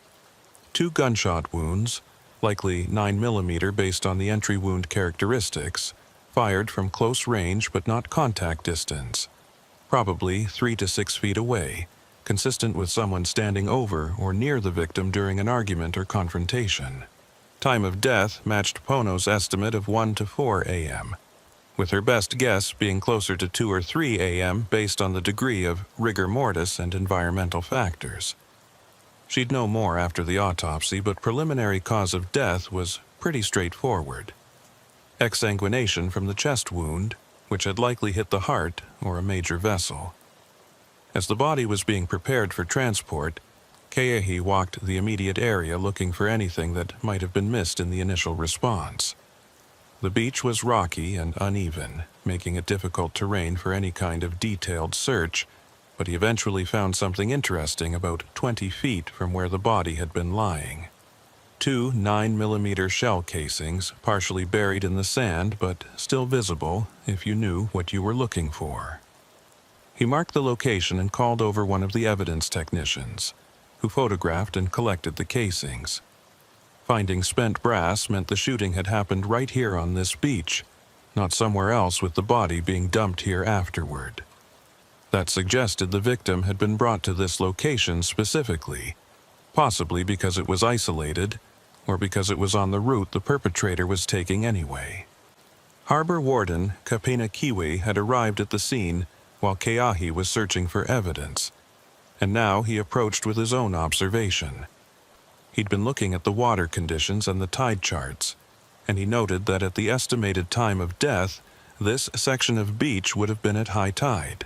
2 gunshot wounds, likely 9mm based on the entry wound characteristics, fired from close range but not contact distance, probably 3 to 6 feet away, consistent with someone standing over or near the victim during an argument or confrontation. Time of death matched Pono's estimate of 1 to 4 a.m., with her best guess being closer to 2 or 3 a.m. based on the degree of rigor mortis and environmental factors. She'd know more after the autopsy, but preliminary cause of death was pretty straightforward. Exsanguination from the chest wound, which had likely hit the heart or a major vessel. As the body was being prepared for transport, Keahi walked the immediate area looking for anything that might have been missed in the initial response. The beach was rocky and uneven, making it difficult terrain for any kind of detailed search, but he eventually found something interesting about 20 feet from where the body had been lying. 2 9mm shell casings, partially buried in the sand but still visible if you knew what you were looking for. He marked the location and called over one of the evidence technicians, who photographed and collected the casings. Finding spent brass meant the shooting had happened right here on this beach, not somewhere else with the body being dumped here afterward. That suggested the victim had been brought to this location specifically, possibly because it was isolated, or because it was on the route the perpetrator was taking anyway. Harbor Warden Kapena Kiwi had arrived at the scene while Keahi was searching for evidence, and now he approached with his own observation. He'd been looking at the water conditions and the tide charts, and he noted that at the estimated time of death, this section of beach would have been at high tide.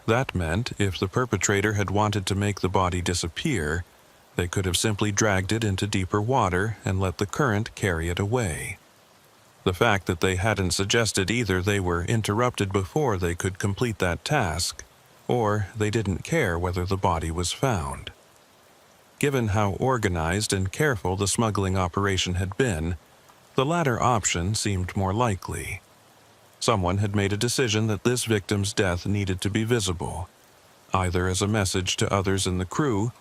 That meant if the perpetrator had wanted to make the body disappear, they could have simply dragged it into deeper water and let the current carry it away. The fact that they hadn't suggested either they were interrupted before they could complete that task, or they didn't care whether the body was found. Given how organized and careful the smuggling operation had been, the latter option seemed more likely. Someone had made a decision that this victim's death needed to be visible, either as a message to others in the crew,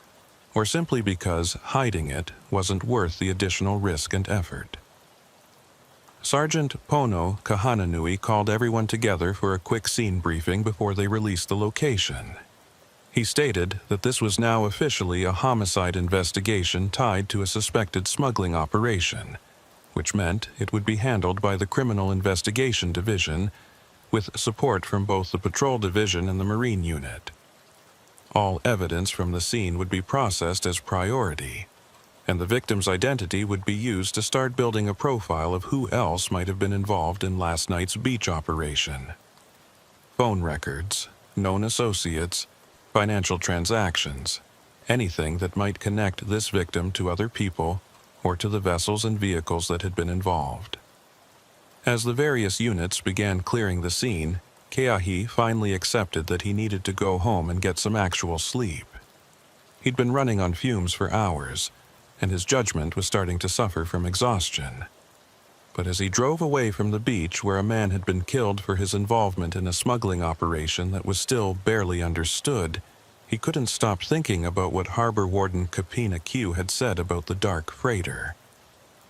or simply because hiding it wasn't worth the additional risk and effort. Sergeant Pono Kahananui called everyone together for a quick scene briefing before they released the location. He stated that this was now officially a homicide investigation tied to a suspected smuggling operation, which meant it would be handled by the Criminal Investigation Division, with support from both the Patrol Division and the Marine Unit. All evidence from the scene would be processed as priority, and the victim's identity would be used to start building a profile of who else might have been involved in last night's beach operation. Phone records, known associates, financial transactions, anything that might connect this victim to other people or to the vessels and vehicles that had been involved. As the various units began clearing the scene, Keahi finally accepted that he needed to go home and get some actual sleep. He'd been running on fumes for hours, and his judgment was starting to suffer from exhaustion. But as he drove away from the beach where a man had been killed for his involvement in a smuggling operation that was still barely understood, he couldn't stop thinking about what Harbor Warden Kapina Q had said about the dark freighter.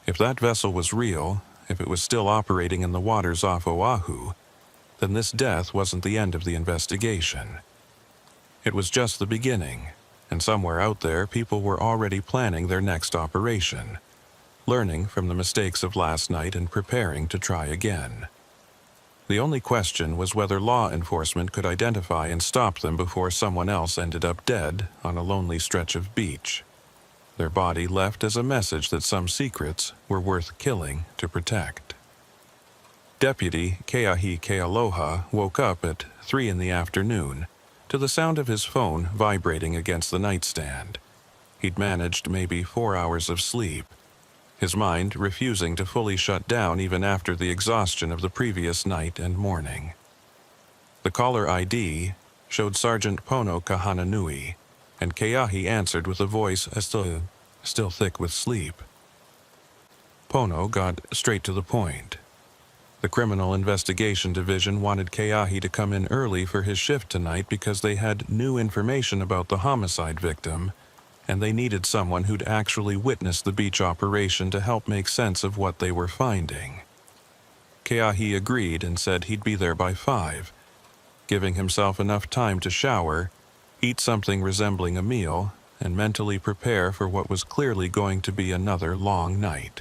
If that vessel was real, if it was still operating in the waters off Oahu, then this death wasn't the end of the investigation. It was just the beginning, and somewhere out there people were already planning their next operation, learning from the mistakes of last night and preparing to try again. The only question was whether law enforcement could identify and stop them before someone else ended up dead on a lonely stretch of beach, their body left as a message that some secrets were worth killing to protect. Deputy Keahi Kealoha woke up at 3 in the afternoon to the sound of his phone vibrating against the nightstand. He'd managed maybe 4 hours of sleep, his mind refusing to fully shut down even after the exhaustion of the previous night and morning. The caller ID showed Sergeant Pono Kahananui, and Keahi answered with a voice still thick with sleep. Pono got straight to the point. The Criminal Investigation Division wanted Keahi to come in early for his shift tonight because they had new information about the homicide victim, and they needed someone who'd actually witnessed the beach operation to help make sense of what they were finding. Keahi agreed and said he'd be there by 5, giving himself enough time to shower, eat something resembling a meal, and mentally prepare for what was clearly going to be another long night.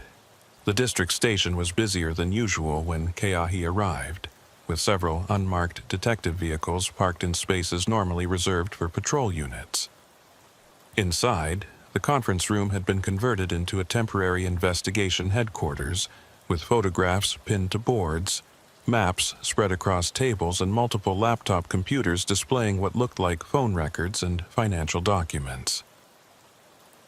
The district station was busier than usual when Keahi arrived, with several unmarked detective vehicles parked in spaces normally reserved for patrol units. Inside, the conference room had been converted into a temporary investigation headquarters, with photographs pinned to boards, maps spread across tables, and multiple laptop computers displaying what looked like phone records and financial documents.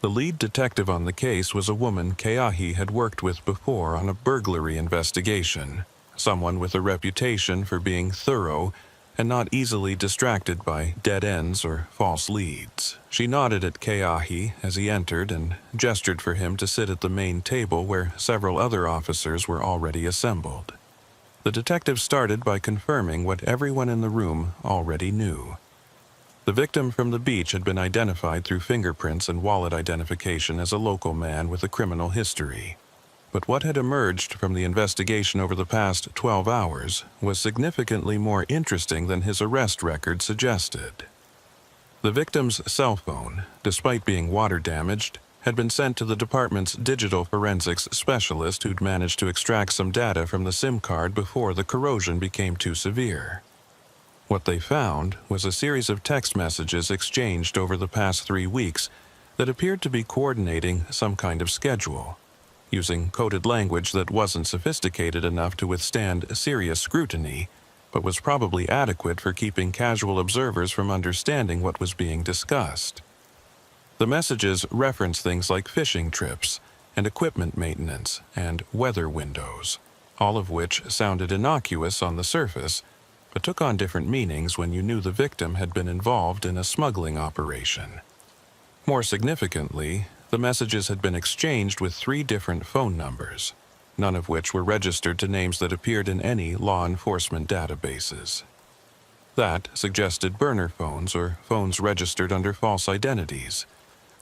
The lead detective on the case was a woman Keahi had worked with before on a burglary investigation, someone with a reputation for being thorough and not easily distracted by dead ends or false leads. She nodded at Keahi as he entered and gestured for him to sit at the main table where several other officers were already assembled. The detective started by confirming what everyone in the room already knew. The victim from the beach had been identified through fingerprints and wallet identification as a local man with a criminal history. But what had emerged from the investigation over the past 12 hours was significantly more interesting than his arrest record suggested. The victim's cell phone, despite being water damaged, had been sent to the department's digital forensics specialist who'd managed to extract some data from the SIM card before the corrosion became too severe. What they found was a series of text messages exchanged over the past 3 weeks that appeared to be coordinating some kind of schedule, using coded language that wasn't sophisticated enough to withstand serious scrutiny, but was probably adequate for keeping casual observers from understanding what was being discussed. The messages referenced things like fishing trips and equipment maintenance and weather windows, all of which sounded innocuous on the surface, but took on different meanings when you knew the victim had been involved in a smuggling operation. More significantly, the messages had been exchanged with 3 different phone numbers, none of which were registered to names that appeared in any law enforcement databases. That suggested burner phones or phones registered under false identities,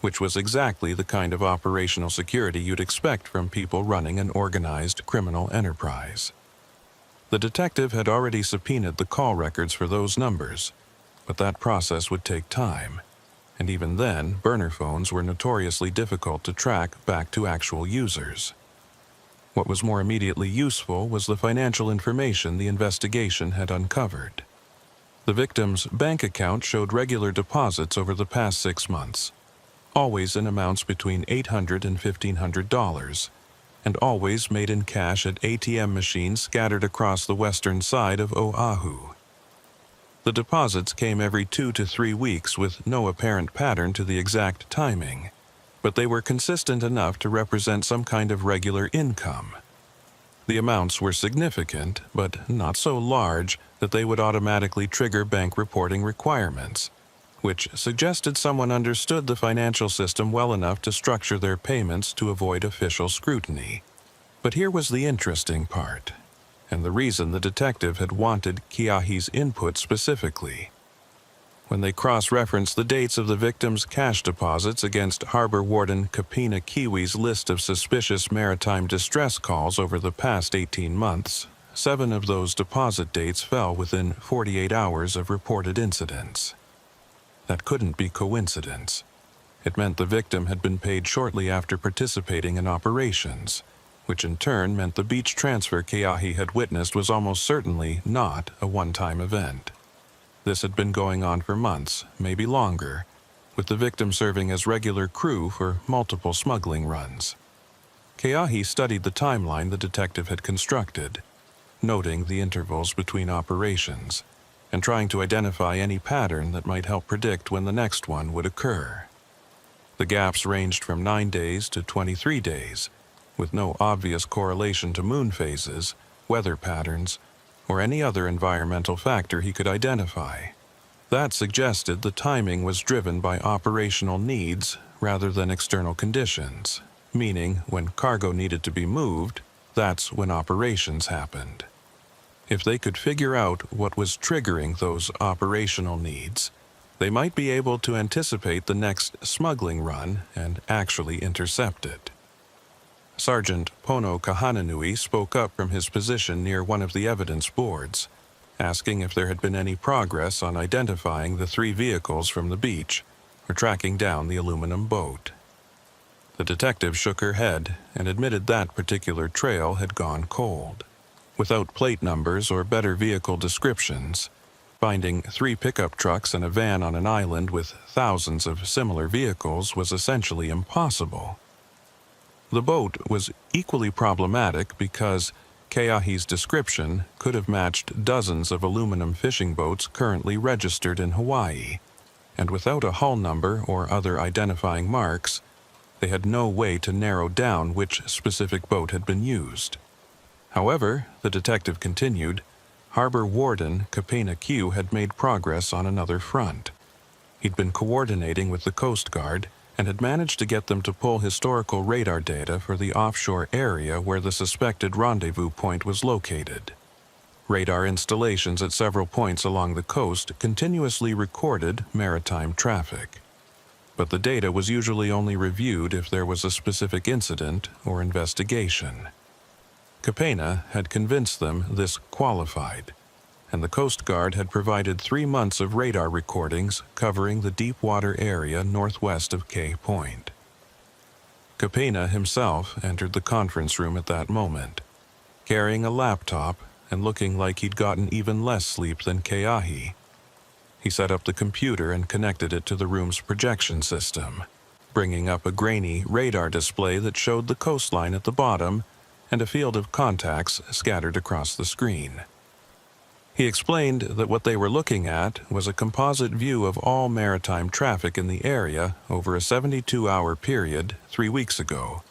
which was exactly the kind of operational security you'd expect from people running an organized criminal enterprise. The detective had already subpoenaed the call records for those numbers, but that process would take time, and even then, burner phones were notoriously difficult to track back to actual users. What was more immediately useful was the financial information the investigation had uncovered. The victim's bank account showed regular deposits over the past 6 months, always in amounts between $800 and $1,500, and always made in cash at ATM machines scattered across the western side of Oahu. The deposits came every 2 to 3 weeks with no apparent pattern to the exact timing, but they were consistent enough to represent some kind of regular income. The amounts were significant, but not so large that they would automatically trigger bank reporting requirements, which suggested someone understood the financial system well enough to structure their payments to avoid official scrutiny. But here was the interesting part, and the reason the detective had wanted Keahi's input specifically. When they cross-referenced the dates of the victims' cash deposits against Harbor Warden Kapina Kiwi's list of suspicious maritime distress calls over the past 18 months, 7 of those deposit dates fell within 48 hours of reported incidents. That couldn't be coincidence. It meant the victim had been paid shortly after participating in operations, which in turn meant the beach transfer Keahi had witnessed was almost certainly not a one-time event. This had been going on for months, maybe longer, with the victim serving as regular crew for multiple smuggling runs. Keahi studied the timeline the detective had constructed, noting the intervals between operations, and trying to identify any pattern that might help predict when the next one would occur. The gaps ranged from 9 days to 23 days, with no obvious correlation to moon phases, weather patterns, or any other environmental factor he could identify. That suggested the timing was driven by operational needs rather than external conditions, meaning when cargo needed to be moved, that's when operations happened. If they could figure out what was triggering those operational needs, they might be able to anticipate the next smuggling run and actually intercept it. Sergeant Pono Kahananui spoke up from his position near one of the evidence boards, asking if there had been any progress on identifying the 3 vehicles from the beach or tracking down the aluminum boat. The detective shook her head and admitted that particular trail had gone cold. Without plate numbers or better vehicle descriptions, finding 3 pickup trucks and a van on an island with thousands of similar vehicles was essentially impossible. The boat was equally problematic because Keahi's description could have matched dozens of aluminum fishing boats currently registered in Hawaii, and without a hull number or other identifying marks, they had no way to narrow down which specific boat had been used. However, the detective continued, Harbor Warden Kapena Q had made progress on another front. He'd been coordinating with the Coast Guard and had managed to get them to pull historical radar data for the offshore area where the suspected rendezvous point was located. Radar installations at several points along the coast continuously recorded maritime traffic. But the data was usually only reviewed if there was a specific incident or investigation. Kapena had convinced them this qualified, and the Coast Guard had provided 3 months of radar recordings covering the deep water area northwest of Key Point. Kapena himself entered the conference room at that moment, carrying a laptop and looking like he'd gotten even less sleep than Keahi. He set up the computer and connected it to the room's projection system, bringing up a grainy radar display that showed the coastline at the bottom and a field of contacts scattered across the screen. He explained that what they were looking at was a composite view of all maritime traffic in the area over a 72-hour period 3 weeks ago,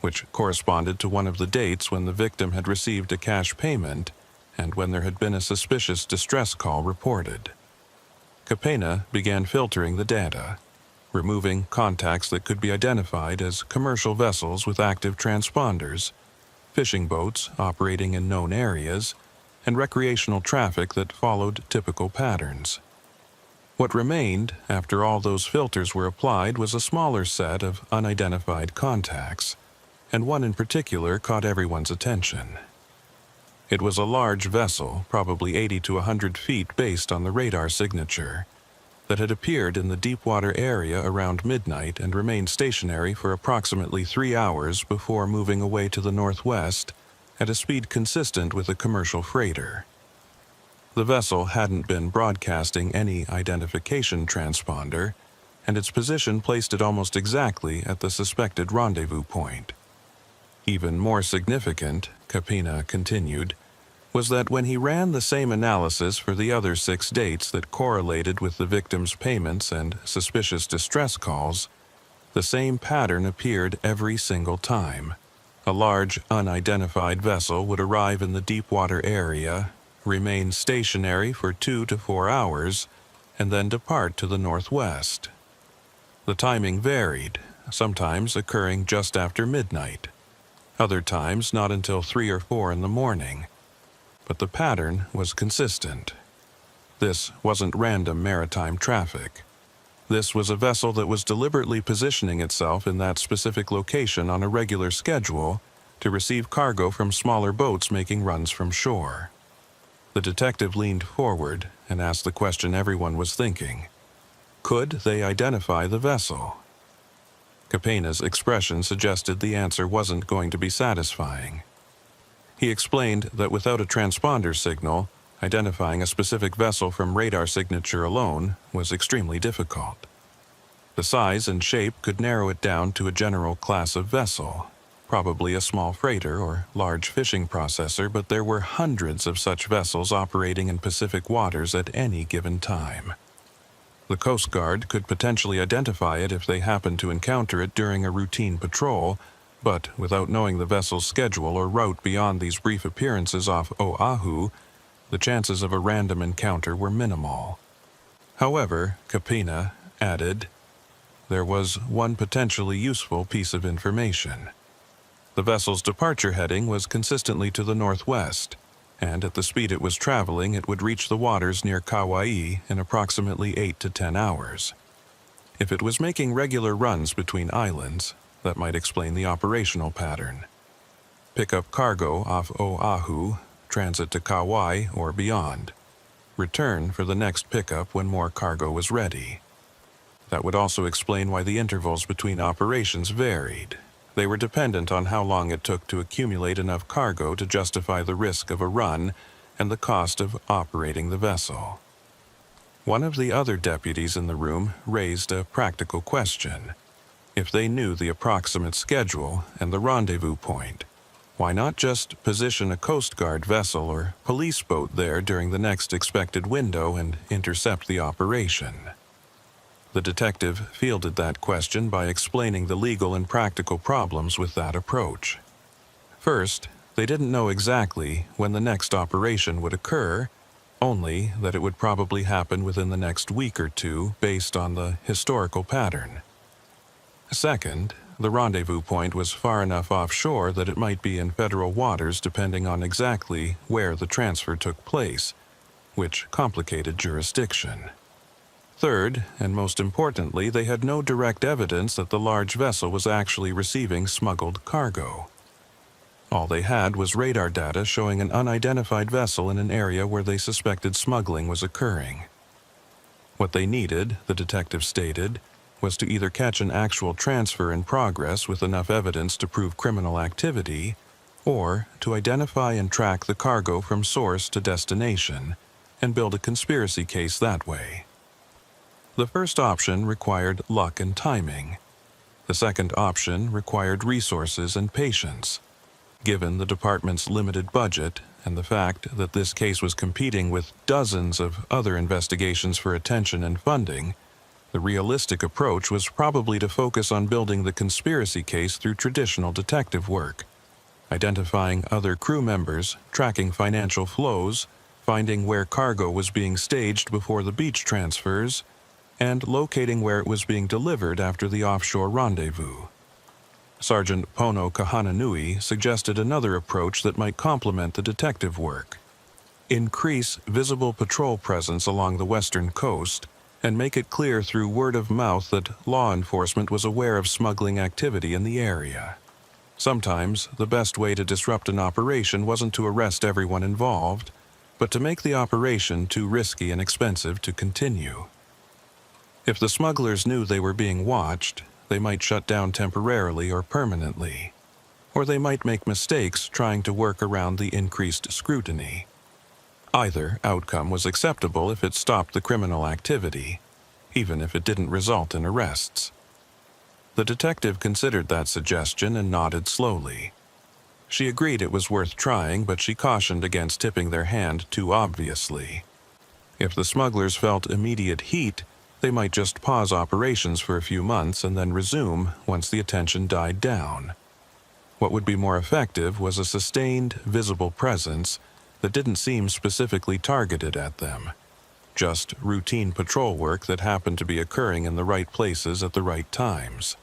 which corresponded to one of the dates when the victim had received a cash payment and when there had been a suspicious distress call reported. Kapena began filtering the data, removing contacts that could be identified as commercial vessels with active transponders, fishing boats operating in known areas, and recreational traffic that followed typical patterns. What remained, after all those filters were applied, was a smaller set of unidentified contacts, and one in particular caught everyone's attention. It was a large vessel, probably 80 to 100 feet based on the radar signature, that had appeared in the deep water area around midnight and remained stationary for approximately 3 hours before moving away to the northwest at a speed consistent with a commercial freighter. The vessel hadn't been broadcasting any identification transponder, and its position placed it almost exactly at the suspected rendezvous point. Even more significant, Kapena continued, was that when he ran the same analysis for the other 6 dates that correlated with the victim's payments and suspicious distress calls, the same pattern appeared every single time. A large, unidentified vessel would arrive in the deep water area, remain stationary for 2 to 4 hours, and then depart to the northwest. The timing varied, sometimes occurring just after midnight. other times not until 3 or 4 in the morning. But the pattern was consistent. This wasn't random maritime traffic. This was a vessel that was deliberately positioning itself in that specific location on a regular schedule to receive cargo from smaller boats making runs from shore. The detective leaned forward and asked the question everyone was thinking. Could they identify the vessel? Capena's expression suggested the answer wasn't going to be satisfying. He explained that without a transponder signal, identifying a specific vessel from radar signature alone was extremely difficult. The size and shape could narrow it down to a general class of vessel, probably a small freighter or large fishing processor, but there were hundreds of such vessels operating in Pacific waters at any given time. The Coast Guard could potentially identify it if they happened to encounter it during a routine patrol, but without knowing the vessel's schedule or route beyond these brief appearances off Oahu, the chances of a random encounter were minimal. However, Capena added, there was one potentially useful piece of information. The vessel's departure heading was consistently to the northwest, and at the speed it was traveling, it would reach the waters near Kauai in approximately 8 to 10 hours. If it was making regular runs between islands, that might explain the operational pattern. Pick up cargo off Oahu, transit to Kauai or beyond. Return for the next pickup when more cargo was ready. That would also explain why the intervals between operations varied. They were dependent on how long it took to accumulate enough cargo to justify the risk of a run and the cost of operating the vessel. One of the other deputies in the room raised a practical question. If they knew the approximate schedule and the rendezvous point, why not just position a Coast Guard vessel or police boat there during the next expected window and intercept the operation? The detective fielded that question by explaining the legal and practical problems with that approach. First, they didn't know exactly when the next operation would occur, only that it would probably happen within the next week or two based on the historical pattern. Second, the rendezvous point was far enough offshore that it might be in federal waters depending on exactly where the transfer took place, which complicated jurisdiction. Third, and most importantly, they had no direct evidence that the large vessel was actually receiving smuggled cargo. All they had was radar data showing an unidentified vessel in an area where they suspected smuggling was occurring. What they needed, the detective stated, was to either catch an actual transfer in progress with enough evidence to prove criminal activity, or to identify and track the cargo from source to destination and build a conspiracy case that way. The first option required luck and timing. The second option required resources and patience. Given the department's limited budget and the fact that this case was competing with dozens of other investigations for attention and funding, the realistic approach was probably to focus on building the conspiracy case through traditional detective work, identifying other crew members, tracking financial flows, finding where cargo was being staged before the beach transfers, and locating where it was being delivered after the offshore rendezvous. Sergeant Pono Kahananui suggested another approach that might complement the detective work. Increase visible patrol presence along the western coast and make it clear through word of mouth that law enforcement was aware of smuggling activity in the area. Sometimes, the best way to disrupt an operation wasn't to arrest everyone involved, but to make the operation too risky and expensive to continue. If the smugglers knew they were being watched, they might shut down temporarily or permanently, or they might make mistakes trying to work around the increased scrutiny. Either outcome was acceptable if it stopped the criminal activity, even if it didn't result in arrests. The detective considered that suggestion and nodded slowly. She agreed it was worth trying, but she cautioned against tipping their hand too obviously. If the smugglers felt immediate heat, they might just pause operations for a few months and then resume once the attention died down. What would be more effective was a sustained, visible presence that didn't seem specifically targeted at them, just routine patrol work that happened to be occurring in the right places at the right times.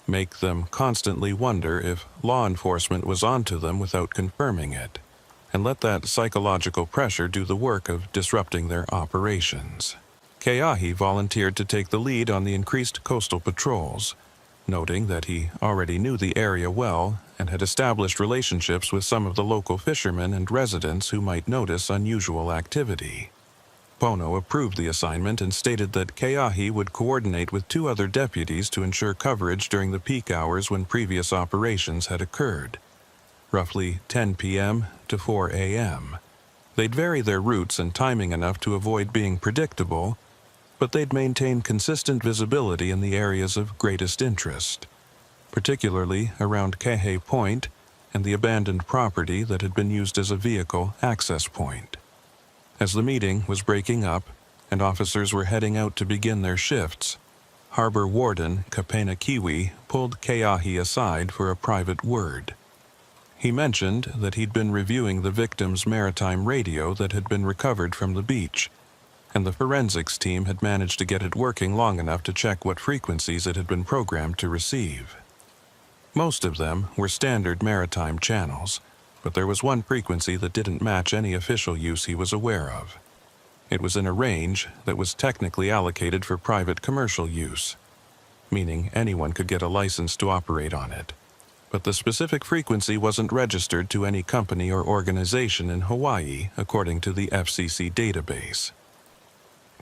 make them constantly wonder if law enforcement was onto them without confirming it, and let that psychological pressure do the work of disrupting their operations. Keahi volunteered to take the lead on the increased coastal patrols, noting that he already knew the area well and had established relationships with some of the local fishermen and residents who might notice unusual activity. Pono approved the assignment and stated that Keahi would coordinate with 2 other deputies to ensure coverage during the peak hours when previous operations had occurred, roughly 10 p.m. to 4 a.m. They'd vary their routes and timing enough to avoid being predictable, but they'd maintain consistent visibility in the areas of greatest interest, particularly around Kehe Point and the abandoned property that had been used as a vehicle access point. As the meeting was breaking up and officers were heading out to begin their shifts, Harbor Warden Kapena Kiwi pulled Keahi aside for a private word. He mentioned that he'd been reviewing the victim's maritime radio that had been recovered from the beach, and the forensics team had managed to get it working long enough to check what frequencies it had been programmed to receive. Most of them were standard maritime channels, but there was one frequency that didn't match any official use he was aware of. It was in a range that was technically allocated for private commercial use, meaning anyone could get a license to operate on it. But the specific frequency wasn't registered to any company or organization in Hawaii, according to the FCC database.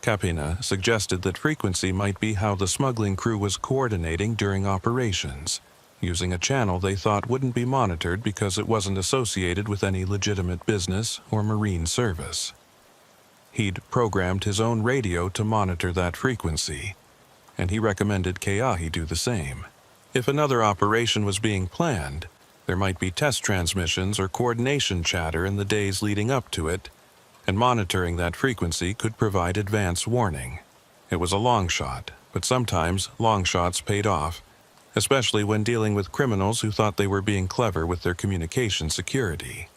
Kapena suggested that frequency might be how the smuggling crew was coordinating during operations, using a channel they thought wouldn't be monitored because it wasn't associated with any legitimate business or marine service. He'd programmed his own radio to monitor that frequency, and he recommended Keahi do the same. If another operation was being planned, there might be test transmissions or coordination chatter in the days leading up to it, and monitoring that frequency could provide advance warning. It was a long shot, but sometimes long shots paid off, especially when dealing with criminals who thought they were being clever with their communication security.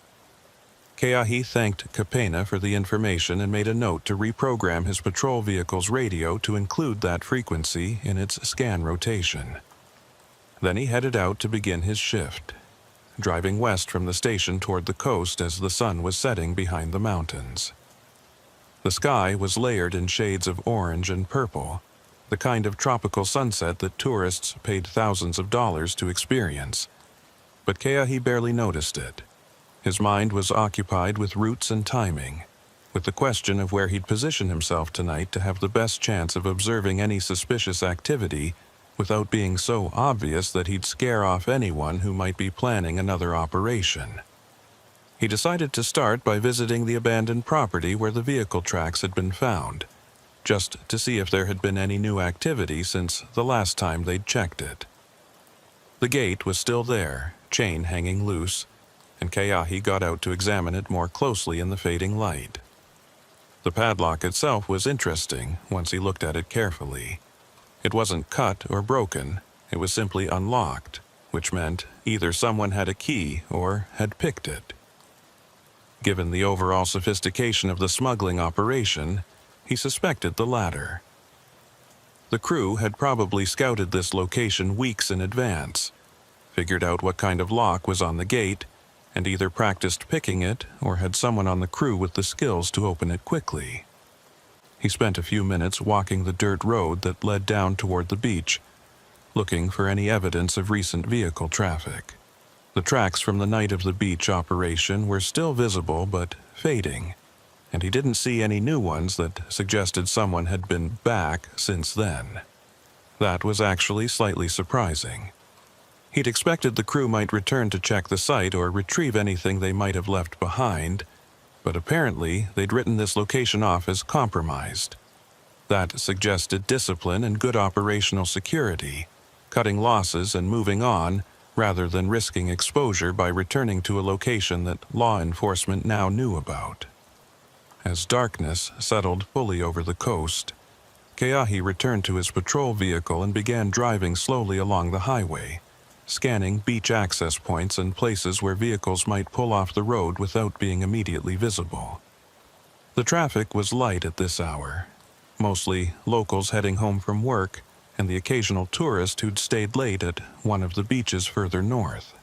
Keahi thanked Kapena for the information and made a note to reprogram his patrol vehicle's radio to include that frequency in its scan rotation. Then he headed out to begin his shift, driving west from the station toward the coast as the sun was setting behind the mountains. The sky was layered in shades of orange and purple, the kind of tropical sunset that tourists paid thousands of dollars to experience. But Keahi barely noticed it. His mind was occupied with routes and timing, with the question of where he'd position himself tonight to have the best chance of observing any suspicious activity without being so obvious that he'd scare off anyone who might be planning another operation. He decided to start by visiting the abandoned property where the vehicle tracks had been found, just to see if there had been any new activity since the last time they'd checked it. The gate was still there, chain hanging loose, and Keahi got out to examine it more closely in the fading light. The padlock itself was interesting once he looked at it carefully. It wasn't cut or broken, it was simply unlocked, which meant either someone had a key or had picked it. Given the overall sophistication of the smuggling operation, he suspected the latter. The crew had probably scouted this location weeks in advance, figured out what kind of lock was on the gate, and either practiced picking it or had someone on the crew with the skills to open it quickly. He spent a few minutes walking the dirt road that led down toward the beach, looking for any evidence of recent vehicle traffic. The tracks from the night of the beach operation were still visible but fading, and he didn't see any new ones that suggested someone had been back since then. That was actually slightly surprising. He'd expected the crew might return to check the site or retrieve anything they might have left behind, but apparently they'd written this location off as compromised. That suggested discipline and good operational security, cutting losses and moving on, rather than risking exposure by returning to a location that law enforcement now knew about. As darkness settled fully over the coast, Keahi returned to his patrol vehicle and began driving slowly along the highway, scanning beach access points and places where vehicles might pull off the road without being immediately visible. The traffic was light at this hour, mostly locals heading home from work, and the occasional tourist who'd stayed late at one of the beaches further north.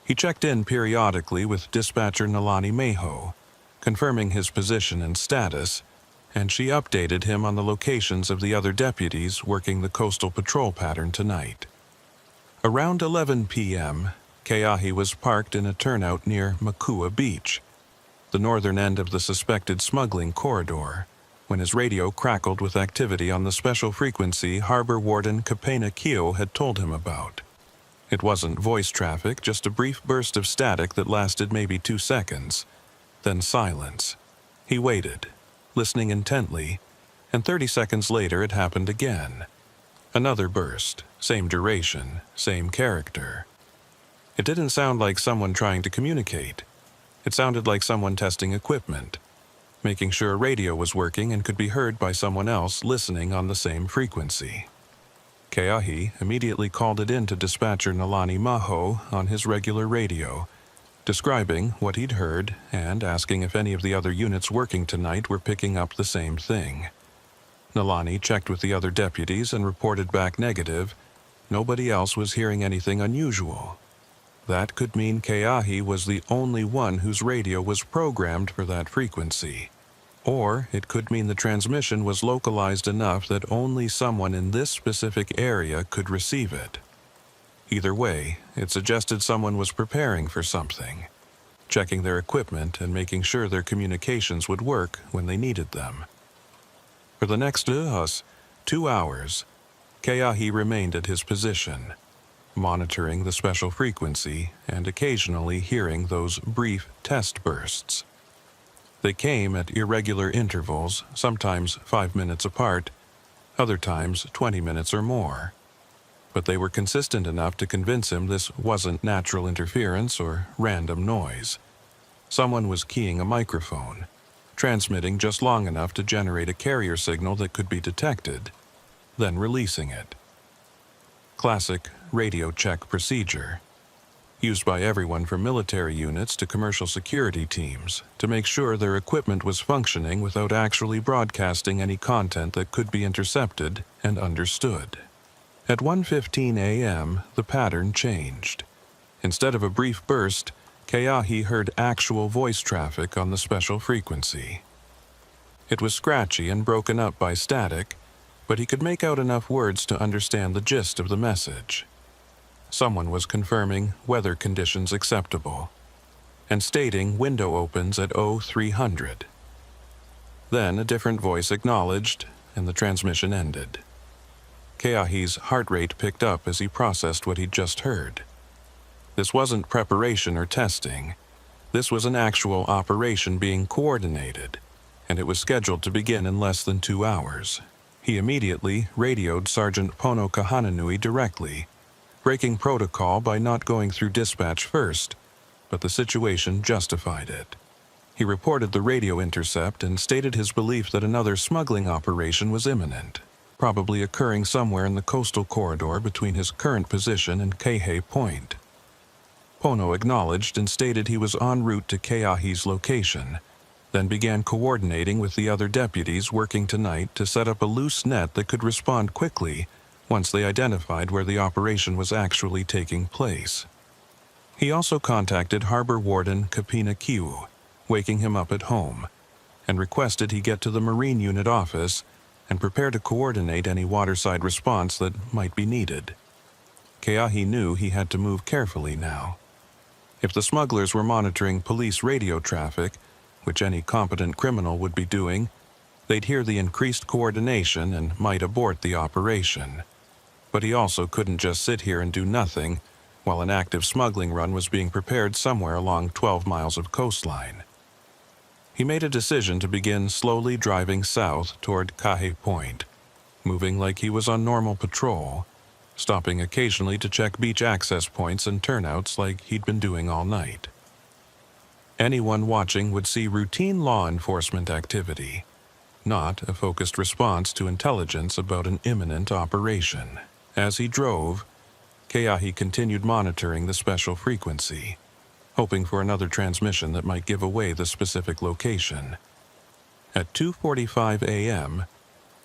He checked in periodically with dispatcher Nalani Meho, confirming his position and status, and she updated him on the locations of the other deputies working the coastal patrol pattern tonight. Around 11 p.m., Keahi was parked in a turnout near Makua Beach, the northern end of the suspected smuggling corridor, when his radio crackled with activity on the special frequency Harbor Warden Kapena Kio had told him about. It wasn't voice traffic, just a brief burst of static that lasted maybe 2 seconds. Then silence. He waited, listening intently, and 30 seconds later it happened again. Another burst, same duration, same character. It didn't sound like someone trying to communicate. It sounded like someone testing equipment, making sure a radio was working and could be heard by someone else listening on the same frequency. Keahi immediately called it in to dispatcher Nalani Maho on his regular radio, describing what he'd heard and asking if any of the other units working tonight were picking up the same thing. Nalani checked with the other deputies and reported back negative. Nobody else was hearing anything unusual. That could mean Keahi was the only one whose radio was programmed for that frequency. Or it could mean the transmission was localized enough that only someone in this specific area could receive it. Either way, it suggested someone was preparing for something, checking their equipment and making sure their communications would work when they needed them. For the next 2 hours, Keahi remained at his position, monitoring the special frequency and occasionally hearing those brief test bursts. They came at irregular intervals, sometimes 5 minutes apart, other times 20 minutes or more. But they were consistent enough to convince him this wasn't natural interference or random noise. Someone was keying a microphone, transmitting just long enough to generate a carrier signal that could be detected, then releasing it. Classic radio check procedure, used by everyone from military units to commercial security teams to make sure their equipment was functioning without actually broadcasting any content that could be intercepted and understood. At 1:15 a.m., the pattern changed. Instead of a brief burst, Keahi heard actual voice traffic on the special frequency. It was scratchy and broken up by static, but he could make out enough words to understand the gist of the message. Someone was confirming weather conditions acceptable and stating window opens at 0300. Then a different voice acknowledged, and the transmission ended. Keahi's heart rate picked up as he processed what he'd just heard. This wasn't preparation or testing. This was an actual operation being coordinated, and it was scheduled to begin in less than 2 hours. He immediately radioed Sergeant Pono Kahananui directly, breaking protocol by not going through dispatch first, but the situation justified it. He reported the radio intercept and stated his belief that another smuggling operation was imminent, probably occurring somewhere in the coastal corridor between his current position and Keihe Point. Pono acknowledged and stated he was en route to Keahi's location, then began coordinating with the other deputies working tonight to set up a loose net that could respond quickly once they identified where the operation was actually taking place. He also contacted Harbor Warden Kapena Kiu, waking him up at home, and requested he get to the Marine Unit office and prepare to coordinate any waterside response that might be needed. Keahi knew he had to move carefully now. If the smugglers were monitoring police radio traffic, which any competent criminal would be doing, they'd hear the increased coordination and might abort the operation. But he also couldn't just sit here and do nothing while an active smuggling run was being prepared somewhere along 12 miles of coastline. He made a decision to begin slowly driving south toward Keihe Point, moving like he was on normal patrol, stopping occasionally to check beach access points and turnouts like he'd been doing all night. Anyone watching would see routine law enforcement activity, not a focused response to intelligence about an imminent operation. As he drove, Keahi continued monitoring the special frequency, hoping for another transmission that might give away the specific location. At 2:45 a.m.,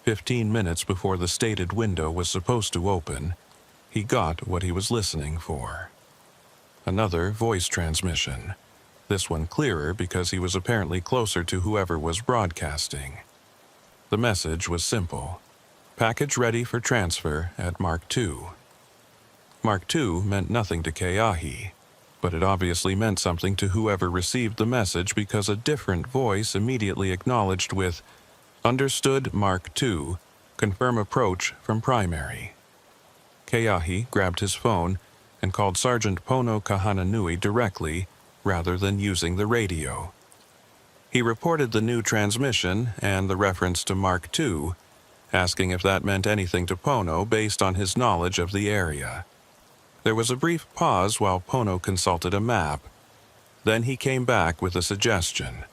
15 minutes before the stated window was supposed to open, he got what he was listening for. Another voice transmission, this one clearer because he was apparently closer to whoever was broadcasting. The message was simple: package ready for transfer at Mark II. Mark II meant nothing to Keahi, but it obviously meant something to whoever received the message because a different voice immediately acknowledged with, "Understood, Mark II. Confirm approach from primary." Keahi grabbed his phone and called Sergeant Pono Kahananui directly, rather than using the radio. He reported the new transmission and the reference to Mark II, asking if that meant anything to Pono based on his knowledge of the area. There was a brief pause while Pono consulted a map. Then he came back with a suggestion.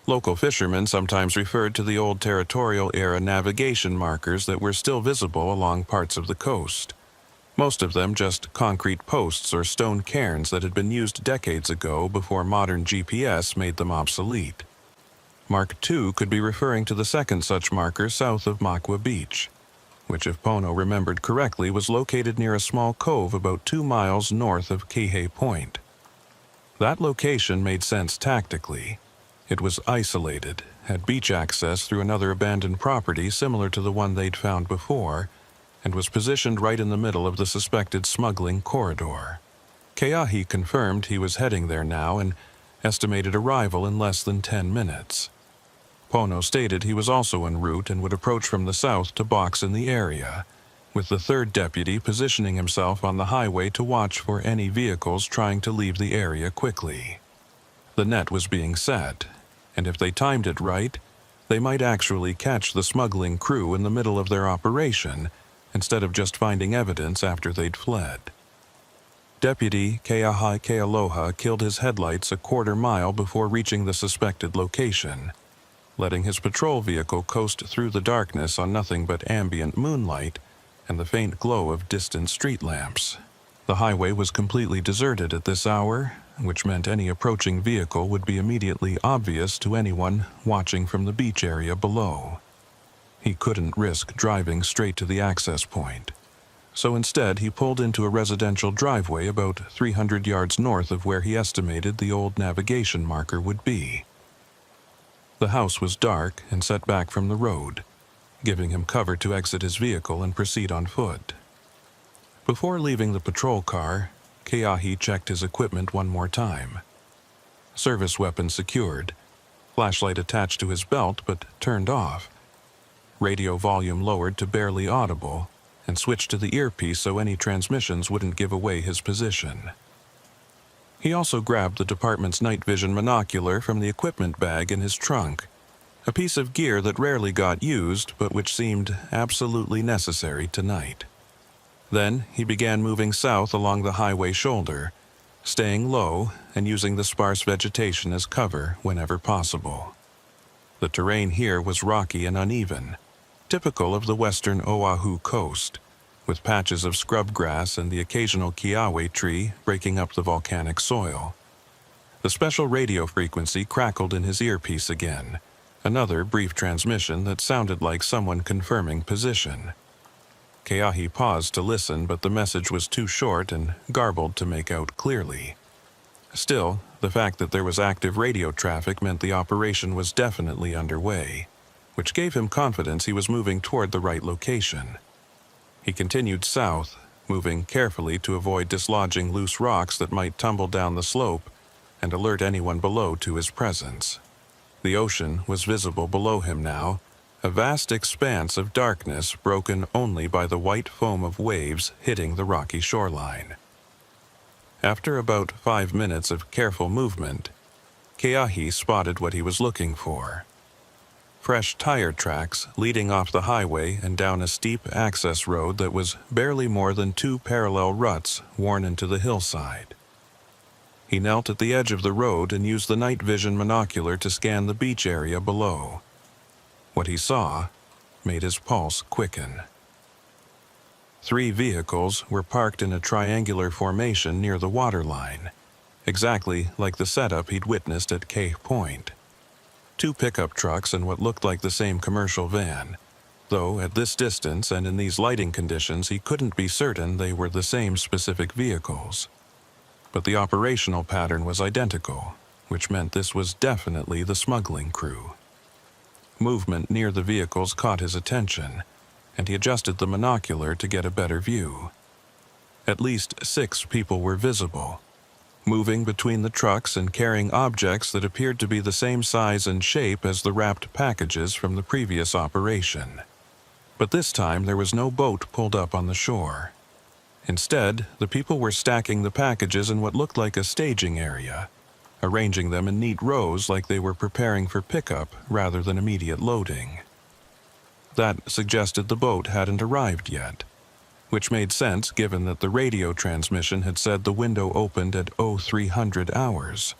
Local fishermen sometimes referred to the old territorial-era navigation markers that were still visible along parts of the coast. Most of them just concrete posts or stone cairns that had been used decades ago before modern GPS made them obsolete. Mark II could be referring to the second such marker south of Makwa Beach, which, if Pono remembered correctly, was located near a small cove about 2 miles north of Kihei Point. That location made sense tactically. It was isolated, had beach access through another abandoned property similar to the one they'd found before, and was positioned right in the middle of the suspected smuggling corridor. Keahi confirmed he was heading there now and estimated arrival in less than 10 minutes. Pono stated he was also en route and would approach from the south to box in the area, with the third deputy positioning himself on the highway to watch for any vehicles trying to leave the area quickly. The net was being set, and if they timed it right, they might actually catch the smuggling crew in the middle of their operation, instead of just finding evidence after they'd fled. Deputy Keahi Kealoha killed his headlights a quarter-mile before reaching the suspected location, letting his patrol vehicle coast through the darkness on nothing but ambient moonlight and the faint glow of distant street lamps. The highway was completely deserted at this hour, which meant any approaching vehicle would be immediately obvious to anyone watching from the beach area below. He couldn't risk driving straight to the access point, so instead he pulled into a residential driveway about 300 yards north of where he estimated the old navigation marker would be. The house was dark and set back from the road, giving him cover to exit his vehicle and proceed on foot. Before leaving the patrol car, Keahi checked his equipment one more time. Service weapon secured, flashlight attached to his belt but turned off, radio volume lowered to barely audible, and switched to the earpiece so any transmissions wouldn't give away his position. He also grabbed the department's night vision monocular from the equipment bag in his trunk, a piece of gear that rarely got used but which seemed absolutely necessary tonight. Then he began moving south along the highway shoulder, staying low and using the sparse vegetation as cover whenever possible. The terrain here was rocky and uneven, typical of the western Oahu coast, with patches of scrub grass and the occasional kiawe tree breaking up the volcanic soil. The special radio frequency crackled in his earpiece again, another brief transmission that sounded like someone confirming position. Keahi paused to listen, but the message was too short and garbled to make out clearly. Still, the fact that there was active radio traffic meant the operation was definitely underway, which gave him confidence he was moving toward the right location. He continued south, moving carefully to avoid dislodging loose rocks that might tumble down the slope and alert anyone below to his presence. The ocean was visible below him now, a vast expanse of darkness broken only by the white foam of waves hitting the rocky shoreline. After about 5 minutes of careful movement, Keahi spotted what he was looking for. Fresh tire tracks leading off the highway and down a steep access road that was barely more than 2 parallel ruts worn into the hillside. He knelt at the edge of the road and used the night vision monocular to scan the beach area below. What he saw made his pulse quicken. 3 vehicles were parked in a triangular formation near the waterline, exactly like the setup he'd witnessed at Kihei Point. 2 pickup trucks and what looked like the same commercial van, though at this distance and in these lighting conditions he couldn't be certain they were the same specific vehicles. But the operational pattern was identical, which meant this was definitely the smuggling crew. Movement near the vehicles caught his attention, and he adjusted the monocular to get a better view. At least 6 people were visible, moving between the trucks and carrying objects that appeared to be the same size and shape as the wrapped packages from the previous operation. But this time there was no boat pulled up on the shore. Instead, the people were stacking the packages in what looked like a staging area, arranging them in neat rows like they were preparing for pickup rather than immediate loading. That suggested the boat hadn't arrived yet, which made sense given that the radio transmission had said the window opened at 0300 hours.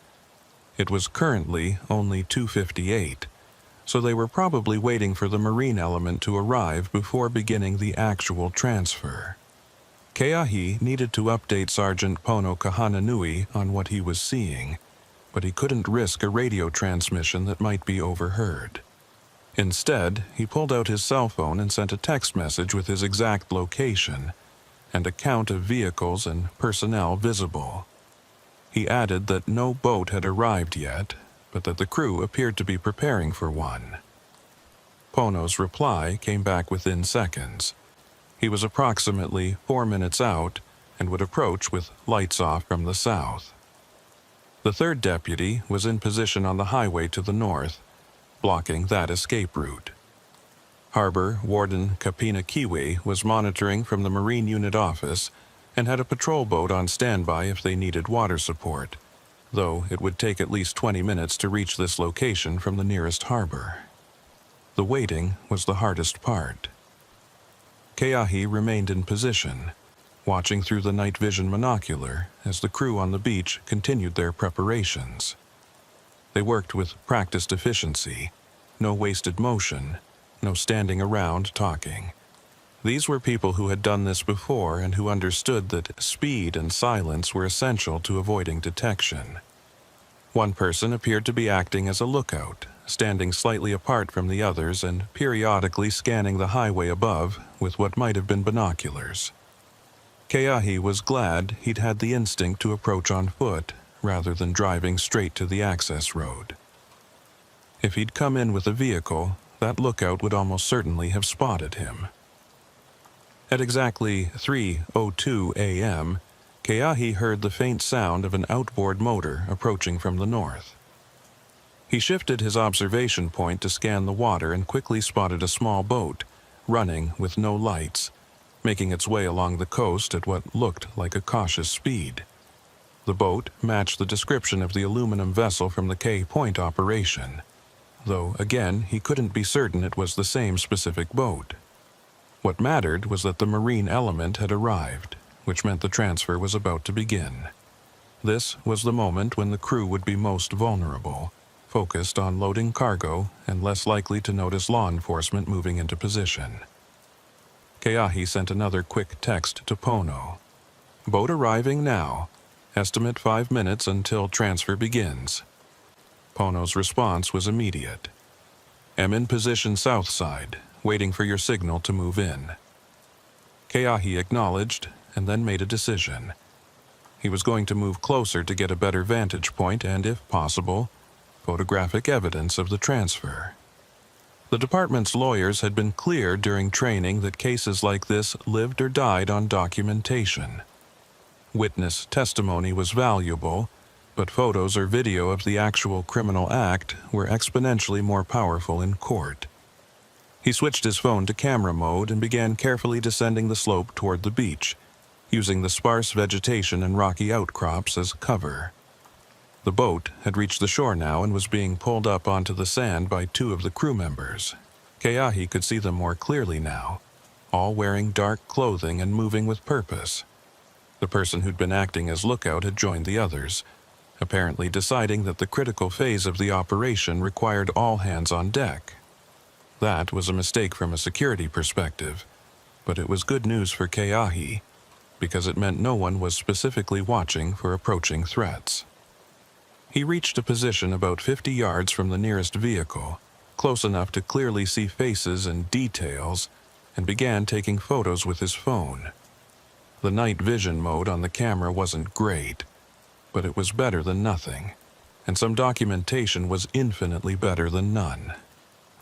It was currently only 2:58, so they were probably waiting for the marine element to arrive before beginning the actual transfer. Keahi needed to update Sergeant Pono Kahananui on what he was seeing, but he couldn't risk a radio transmission that might be overheard. Instead, he pulled out his cell phone and sent a text message with his exact location and a count of vehicles and personnel visible. He added that no boat had arrived yet, but that the crew appeared to be preparing for one. Pono's reply came back within seconds. He was approximately 4 minutes out and would approach with lights off from the south. The third deputy was in position on the highway to the north, blocking that escape route. Harbor Warden Kapina Kiwi was monitoring from the Marine Unit office and had a patrol boat on standby if they needed water support, though it would take at least 20 minutes to reach this location from the nearest harbor. The waiting was the hardest part. Keahi remained in position, watching through the night vision monocular as the crew on the beach continued their preparations. They worked with practiced efficiency, no wasted motion, no standing around talking. These were people who had done this before and who understood that speed and silence were essential to avoiding detection. One person appeared to be acting as a lookout, standing slightly apart from the others and periodically scanning the highway above with what might have been binoculars. Keahi was glad he'd had the instinct to approach on foot rather than driving straight to the access road. If he'd come in with a vehicle, that lookout would almost certainly have spotted him. At exactly 3:02 a.m., Keahi heard the faint sound of an outboard motor approaching from the north. He shifted his observation point to scan the water and quickly spotted a small boat, running with no lights, making its way along the coast at what looked like a cautious speed. The boat matched the description of the aluminum vessel from the K Point operation, though again he couldn't be certain it was the same specific boat. What mattered was that the marine element had arrived, which meant the transfer was about to begin. This was the moment when the crew would be most vulnerable, focused on loading cargo and less likely to notice law enforcement moving into position. Keahi sent another quick text to Pono. "Boat arriving now. Estimate 5 minutes until transfer begins." Pono's response was immediate. "Am in position south side, waiting for your signal to move in." Keahi acknowledged and then made a decision. He was going to move closer to get a better vantage point and, if possible, photographic evidence of the transfer. The department's lawyers had been clear during training that cases like this lived or died on documentation. Witness testimony was valuable, but photos or video of the actual criminal act were exponentially more powerful in court. He switched his phone to camera mode and began carefully descending the slope toward the beach, using the sparse vegetation and rocky outcrops as cover. The boat had reached the shore now and was being pulled up onto the sand by 2 of the crew members. Keahi could see them more clearly now, all wearing dark clothing and moving with purpose. The person who'd been acting as lookout had joined the others, apparently deciding that the critical phase of the operation required all hands on deck. That was a mistake from a security perspective, but it was good news for Keahi, because it meant no one was specifically watching for approaching threats. He reached a position about 50 yards from the nearest vehicle, close enough to clearly see faces and details, and began taking photos with his phone. The night vision mode on the camera wasn't great, but it was better than nothing, and some documentation was infinitely better than none.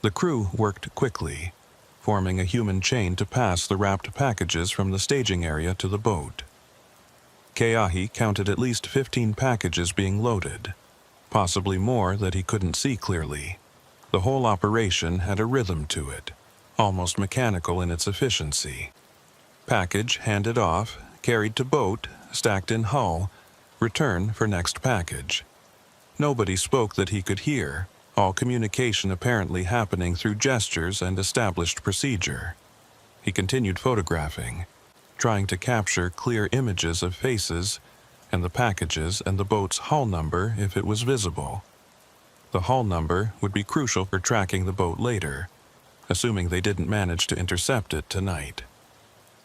The crew worked quickly, forming a human chain to pass the wrapped packages from the staging area to the boat. Keahi counted at least 15 packages being loaded, possibly more that he couldn't see clearly. The whole operation had a rhythm to it, almost mechanical in its efficiency. Package handed off, carried to boat, stacked in hull, return for next package. Nobody spoke that he could hear, all communication apparently happening through gestures and established procedure. He continued photographing, trying to capture clear images of faces and the packages and the boat's hull number if it was visible. The hull number would be crucial for tracking the boat later, assuming they didn't manage to intercept it tonight.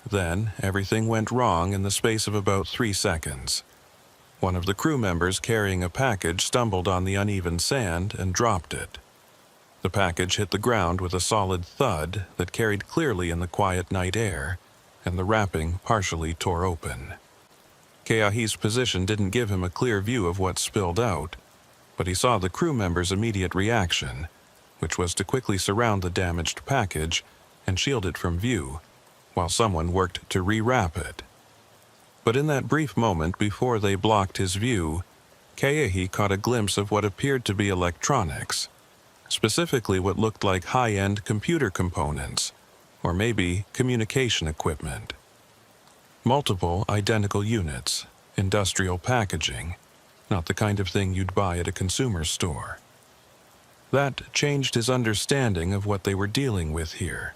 Then, everything went wrong in the space of about 3 seconds. One of the crew members carrying a package stumbled on the uneven sand and dropped it. The package hit the ground with a solid thud that carried clearly in the quiet night air, and the wrapping partially tore open. Keahi's position didn't give him a clear view of what spilled out, but he saw the crew member's immediate reaction, which was to quickly surround the damaged package and shield it from view, while someone worked to rewrap it. But in that brief moment before they blocked his view, Keahi caught a glimpse of what appeared to be electronics, specifically what looked like high-end computer components, or maybe communication equipment. Multiple identical units, industrial packaging, not the kind of thing you'd buy at a consumer store. That changed his understanding of what they were dealing with here.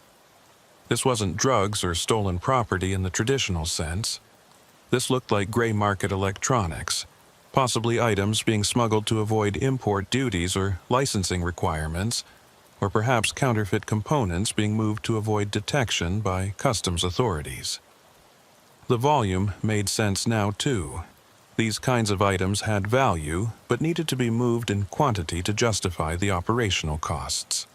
This wasn't drugs or stolen property in the traditional sense. This looked like gray market electronics, possibly items being smuggled to avoid import duties or licensing requirements, or perhaps counterfeit components being moved to avoid detection by customs authorities. The volume made sense now too. These kinds of items had value, but needed to be moved in quantity to justify the operational costs.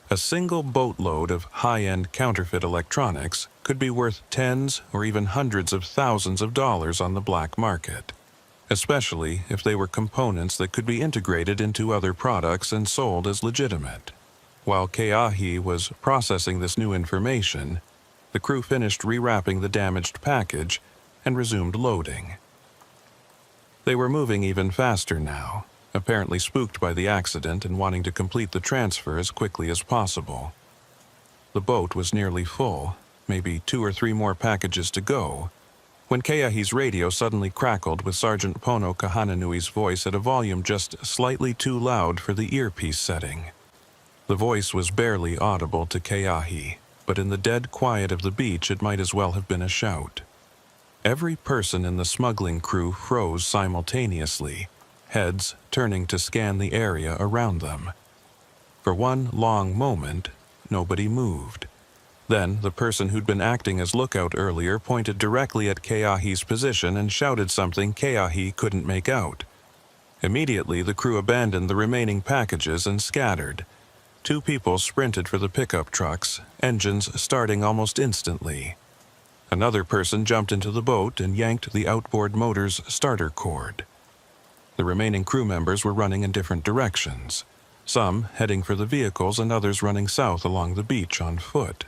A single boatload of high-end counterfeit electronics could be worth tens or even hundreds of thousands of dollars on the black market, especially if they were components that could be integrated into other products and sold as legitimate. While Keahi was processing this new information, the crew finished rewrapping the damaged package and resumed loading. They were moving even faster now, apparently spooked by the accident and wanting to complete the transfer as quickly as possible. The boat was nearly full, maybe 2 or 3 more packages to go, when Keahi's radio suddenly crackled with Sergeant Pono Kahananui's voice at a volume just slightly too loud for the earpiece setting. The voice was barely audible to Keahi, but in the dead quiet of the beach it might as well have been a shout. Every person in the smuggling crew froze simultaneously, heads turning to scan the area around them. For one long moment, nobody moved. Then the person who'd been acting as lookout earlier pointed directly at Keahi's position and shouted something Keahi couldn't make out. Immediately, the crew abandoned the remaining packages and scattered. 2 people sprinted for the pickup trucks, engines starting almost instantly. Another person jumped into the boat and yanked the outboard motor's starter cord. The remaining crew members were running in different directions, some heading for the vehicles and others running south along the beach on foot.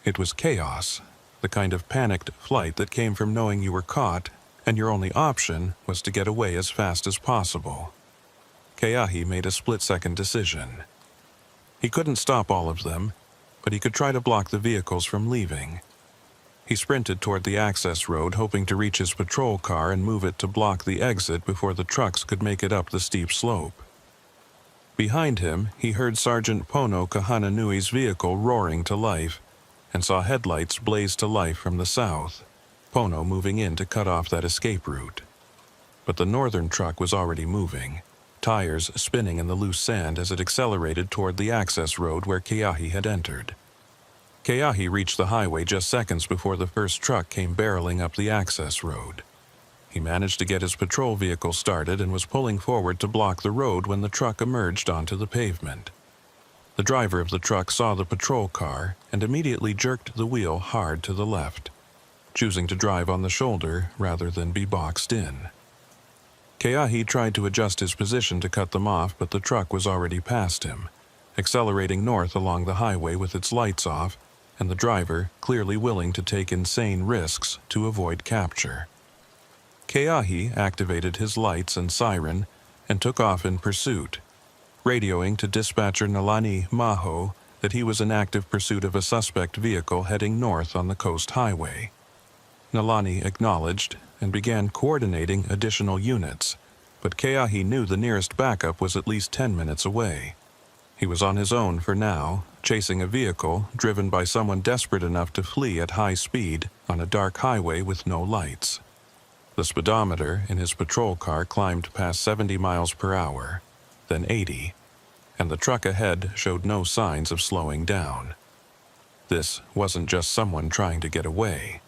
It was chaos, the kind of panicked flight that came from knowing you were caught and your only option was to get away as fast as possible. Keahi made a split-second decision. He couldn't stop all of them, but he could try to block the vehicles from leaving. He sprinted toward the access road, hoping to reach his patrol car and move it to block the exit before the trucks could make it up the steep slope. Behind him, he heard Sergeant Pono Kahananui's vehicle roaring to life and saw headlights blaze to life from the south, Pono moving in to cut off that escape route. But the northern truck was already moving, tires spinning in the loose sand as it accelerated toward the access road where Keahi had entered. Keahi reached the highway just seconds before the first truck came barreling up the access road. He managed to get his patrol vehicle started and was pulling forward to block the road when the truck emerged onto the pavement. The driver of the truck saw the patrol car and immediately jerked the wheel hard to the left, choosing to drive on the shoulder rather than be boxed in. Keahi tried to adjust his position to cut them off, but the truck was already past him, accelerating north along the highway with its lights off, and the driver clearly willing to take insane risks to avoid capture. Keahi activated his lights and siren and took off in pursuit, radioing to dispatcher Nalani Maho that he was in active pursuit of a suspect vehicle heading north on the coast highway. Nalani acknowledged and began coordinating additional units, but Keahi knew the nearest backup was at least 10 minutes away. He was on his own for now, chasing a vehicle driven by someone desperate enough to flee at high speed on a dark highway with no lights. The speedometer in his patrol car climbed past 70 miles per hour, then 80, and the truck ahead showed no signs of slowing down. This wasn't just someone trying to get away.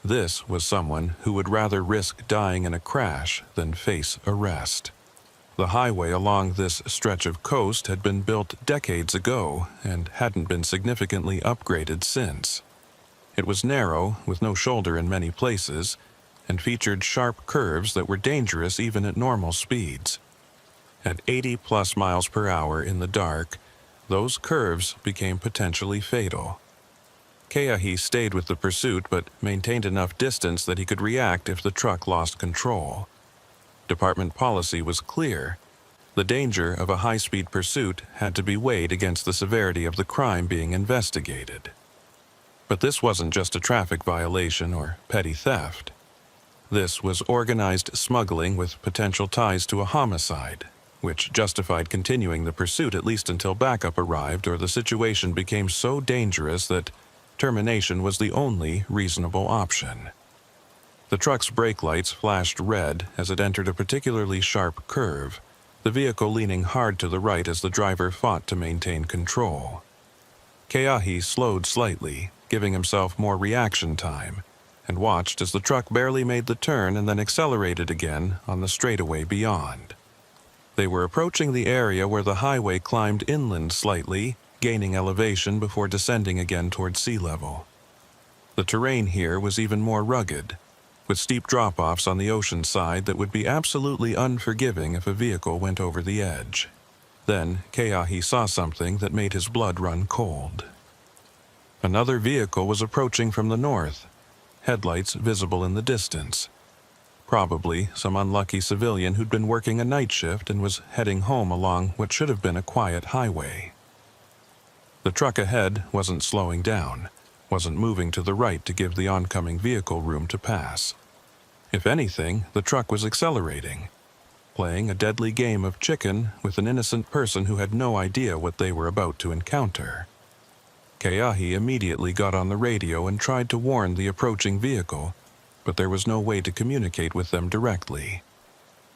This was someone who would rather risk dying in a crash than face arrest. The highway along this stretch of coast had been built decades ago and hadn't been significantly upgraded since. It was narrow, with no shoulder in many places, and featured sharp curves that were dangerous even at normal speeds. At 80+ miles per hour in the dark, those curves became potentially fatal. Keahi stayed with the pursuit but maintained enough distance that he could react if the truck lost control. Department policy was clear. The danger of a high-speed pursuit had to be weighed against the severity of the crime being investigated. But this wasn't just a traffic violation or petty theft. This was organized smuggling with potential ties to a homicide, which justified continuing the pursuit at least until backup arrived or the situation became so dangerous that termination was the only reasonable option. The truck's brake lights flashed red as it entered a particularly sharp curve, the vehicle leaning hard to the right as the driver fought to maintain control. Keahi slowed slightly, giving himself more reaction time, and watched as the truck barely made the turn and then accelerated again on the straightaway beyond. They were approaching the area where the highway climbed inland slightly, gaining elevation before descending again toward sea level. The terrain here was even more rugged, with steep drop-offs on the ocean side that would be absolutely unforgiving if a vehicle went over the edge. Then Keahi saw something that made his blood run cold. Another vehicle was approaching from the north, headlights visible in the distance. Probably some unlucky civilian who'd been working a night shift and was heading home along what should have been a quiet highway. The truck ahead wasn't slowing down, wasn't moving to the right to give the oncoming vehicle room to pass. If anything, the truck was accelerating, playing a deadly game of chicken with an innocent person who had no idea what they were about to encounter. Keahi immediately got on the radio and tried to warn the approaching vehicle, but there was no way to communicate with them directly.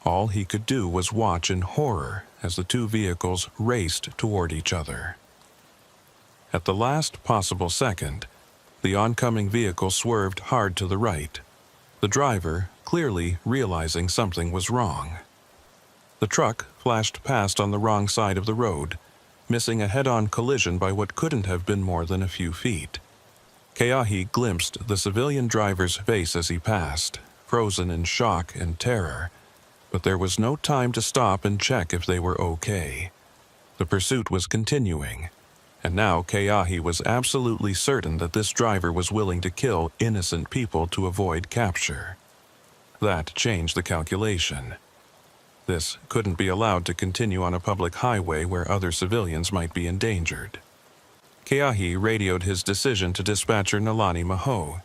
All he could do was watch in horror as the two vehicles raced toward each other. At the last possible second, the oncoming vehicle swerved hard to the right, the driver clearly realizing something was wrong. The truck flashed past on the wrong side of the road, missing a head-on collision by what couldn't have been more than a few feet. Keahi glimpsed the civilian driver's face as he passed, frozen in shock and terror, but there was no time to stop and check if they were okay. The pursuit was continuing, and now Keahi was absolutely certain that this driver was willing to kill innocent people to avoid capture. That changed the calculation. This couldn't be allowed to continue on a public highway where other civilians might be endangered. Keahi radioed his decision to dispatcher Nalani Maho.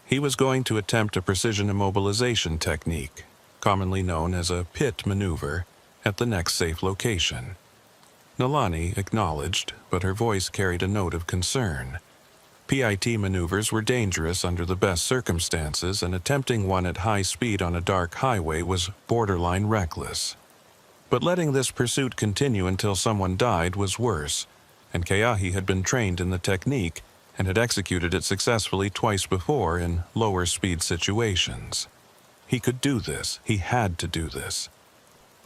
He was going to attempt a precision immobilization technique, commonly known as a pit maneuver, at the next safe location. Nalani acknowledged, but her voice carried a note of concern. PIT maneuvers were dangerous under the best circumstances, and attempting one at high speed on a dark highway was borderline reckless. But letting this pursuit continue until someone died was worse, and Keahi had been trained in the technique and had executed it successfully twice before in lower speed situations. He could do this. He had to do this.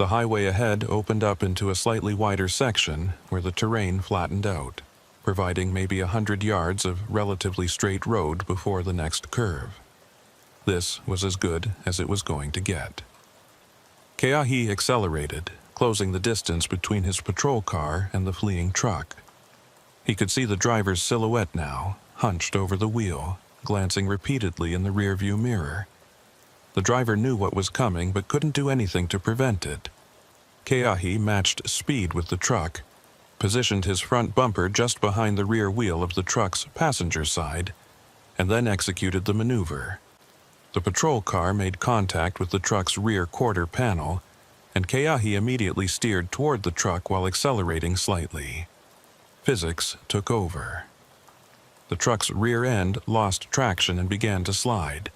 The highway ahead opened up into a slightly wider section where the terrain flattened out, providing maybe 100 yards of relatively straight road before the next curve. This was as good as it was going to get. Keahi accelerated, closing the distance between his patrol car and the fleeing truck. He could see the driver's silhouette now, hunched over the wheel, glancing repeatedly in the rearview mirror. The driver knew what was coming but couldn't do anything to prevent it. Keahi matched speed with the truck, positioned his front bumper just behind the rear wheel of the truck's passenger side, and then executed the maneuver. The patrol car made contact with the truck's rear quarter panel, and Keahi immediately steered toward the truck while accelerating slightly. Physics took over. The truck's rear end lost traction and began to slide,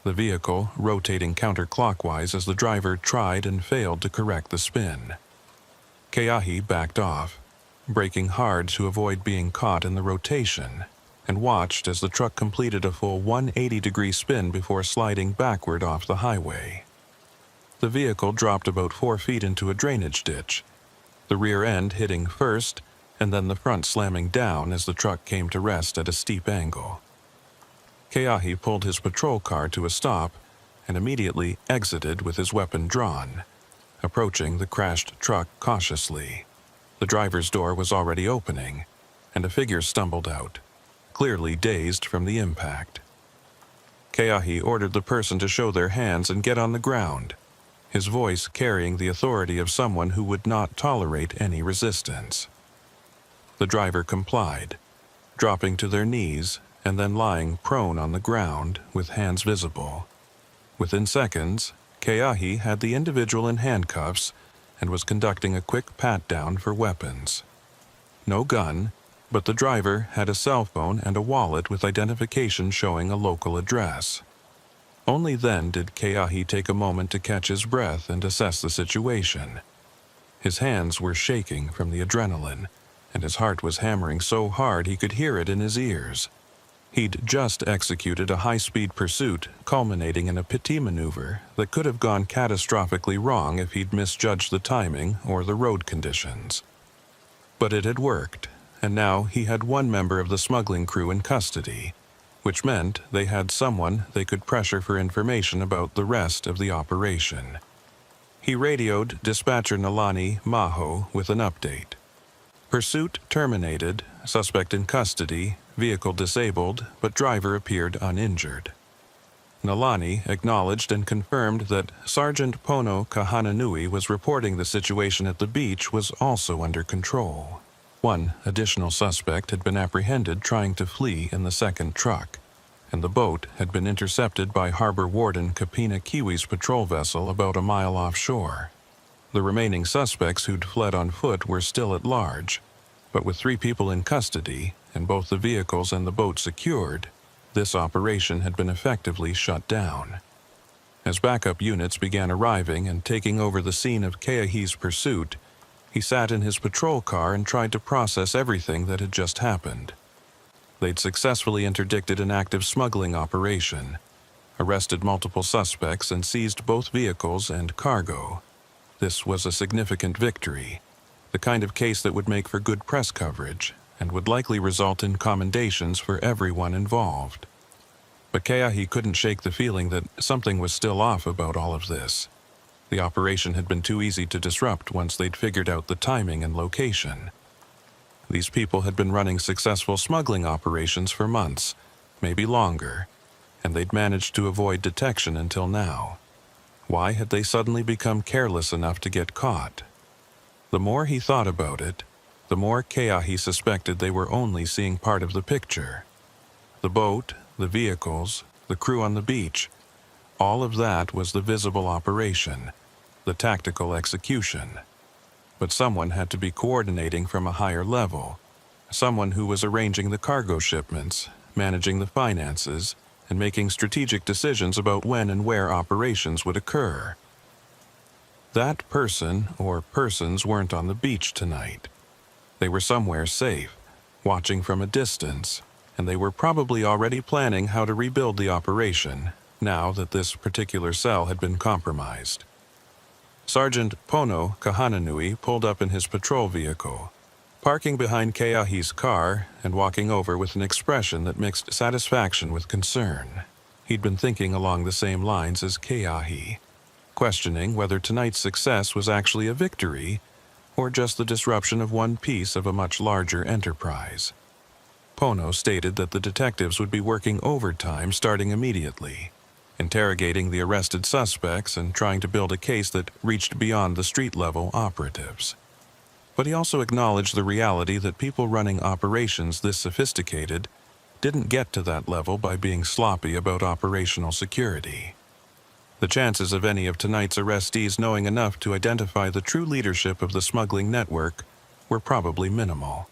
the vehicle rotating counterclockwise as the driver tried and failed to correct the spin. Keahi backed off, braking hard to avoid being caught in the rotation, and watched as the truck completed a full 180-degree spin before sliding backward off the highway. The vehicle dropped about 4 feet into a drainage ditch, the rear end hitting first and then the front slamming down as the truck came to rest at a steep angle. Keahi pulled his patrol car to a stop and immediately exited with his weapon drawn, approaching the crashed truck cautiously. The driver's door was already opening, and a figure stumbled out, clearly dazed from the impact. Keahi ordered the person to show their hands and get on the ground, his voice carrying the authority of someone who would not tolerate any resistance. The driver complied, dropping to their knees and then lying prone on the ground with hands visible. Within seconds, Keahi had the individual in handcuffs and was conducting a quick pat-down for weapons. No gun, but the driver had a cell phone and a wallet with identification showing a local address. Only then did Keahi take a moment to catch his breath and assess the situation. His hands were shaking from the adrenaline, and his heart was hammering so hard he could hear it in his ears. He'd just executed a high-speed pursuit, culminating in a pity maneuver that could have gone catastrophically wrong if he'd misjudged the timing or the road conditions. But it had worked, and now he had one member of the smuggling crew in custody, which meant they had someone they could pressure for information about the rest of the operation. He radioed dispatcher Nalani Maho with an update. Pursuit terminated, suspect in custody, vehicle disabled, but driver appeared uninjured. Nalani acknowledged and confirmed that Sergeant Pono Kahananui was reporting the situation at the beach was also under control. One additional suspect had been apprehended trying to flee in the second truck, and the boat had been intercepted by Harbor Warden Kapina Kiwi's patrol vessel about a mile offshore. The remaining suspects who'd fled on foot were still at large, but with 3 people in custody and both the vehicles and the boat secured, this operation had been effectively shut down. As backup units began arriving and taking over the scene of Keahi's pursuit, he sat in his patrol car and tried to process everything that had just happened. They'd successfully interdicted an active smuggling operation, arrested multiple suspects, and seized both vehicles and cargo. This was a significant victory, the kind of case that would make for good press coverage and would likely result in commendations for everyone involved. But Keahi couldn't shake the feeling that something was still off about all of this. The operation had been too easy to disrupt once they'd figured out the timing and location. These people had been running successful smuggling operations for months, maybe longer, and they'd managed to avoid detection until now. Why had they suddenly become careless enough to get caught? The more he thought about it, the more Keahi suspected they were only seeing part of the picture. The boat, the vehicles, the crew on the beach, all of that was the visible operation, the tactical execution. But someone had to be coordinating from a higher level, someone who was arranging the cargo shipments, managing the finances, and making strategic decisions about when and where operations would occur. That person or persons weren't on the beach tonight. They were somewhere safe, watching from a distance, and they were probably already planning how to rebuild the operation now that this particular cell had been compromised. Sergeant Pono Kahananui pulled up in his patrol vehicle, parking behind Keahi's car and walking over with an expression that mixed satisfaction with concern. He'd been thinking along the same lines as Keahi, questioning whether tonight's success was actually a victory or just the disruption of one piece of a much larger enterprise. Pono stated that the detectives would be working overtime starting immediately, interrogating the arrested suspects and trying to build a case that reached beyond the street-level operatives. But he also acknowledged the reality that people running operations this sophisticated didn't get to that level by being sloppy about operational security. The chances of any of tonight's arrestees knowing enough to identify the true leadership of the smuggling network were probably minimal.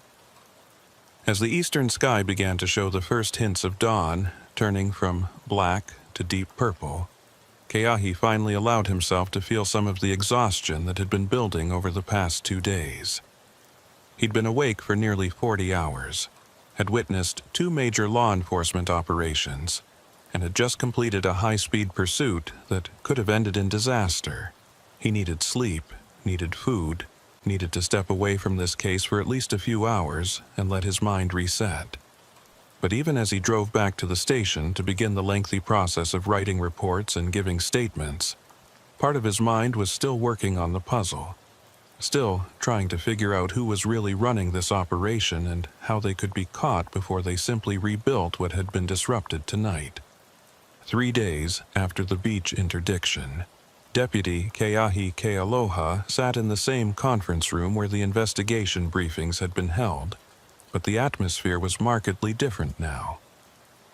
As the eastern sky began to show the first hints of dawn, turning from black to deep purple, Keahi finally allowed himself to feel some of the exhaustion that had been building over the past 2 days. He'd been awake for nearly 40 hours, had witnessed 2 major law enforcement operations, and had just completed a high-speed pursuit that could have ended in disaster. He needed sleep, needed food, needed to step away from this case for at least a few hours and let his mind reset. But even as he drove back to the station to begin the lengthy process of writing reports and giving statements, part of his mind was still working on the puzzle, still trying to figure out who was really running this operation and how they could be caught before they simply rebuilt what had been disrupted tonight. 3 days after the beach interdiction, Deputy Keahi Kealoha sat in the same conference room where the investigation briefings had been held, but the atmosphere was markedly different now.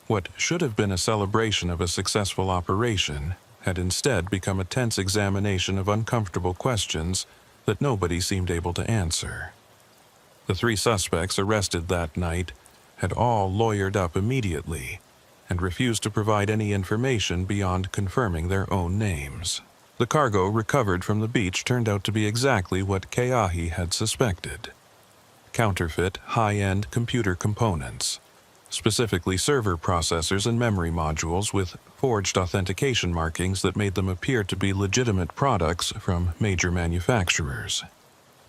What should have been a celebration of a successful operation had instead become a tense examination of uncomfortable questions that nobody seemed able to answer. The 3 suspects arrested that night had all lawyered up immediately and refused to provide any information beyond confirming their own names. The cargo recovered from the beach turned out to be exactly what Keahi had suspected: counterfeit, high-end computer components, specifically server processors and memory modules with forged authentication markings that made them appear to be legitimate products from major manufacturers.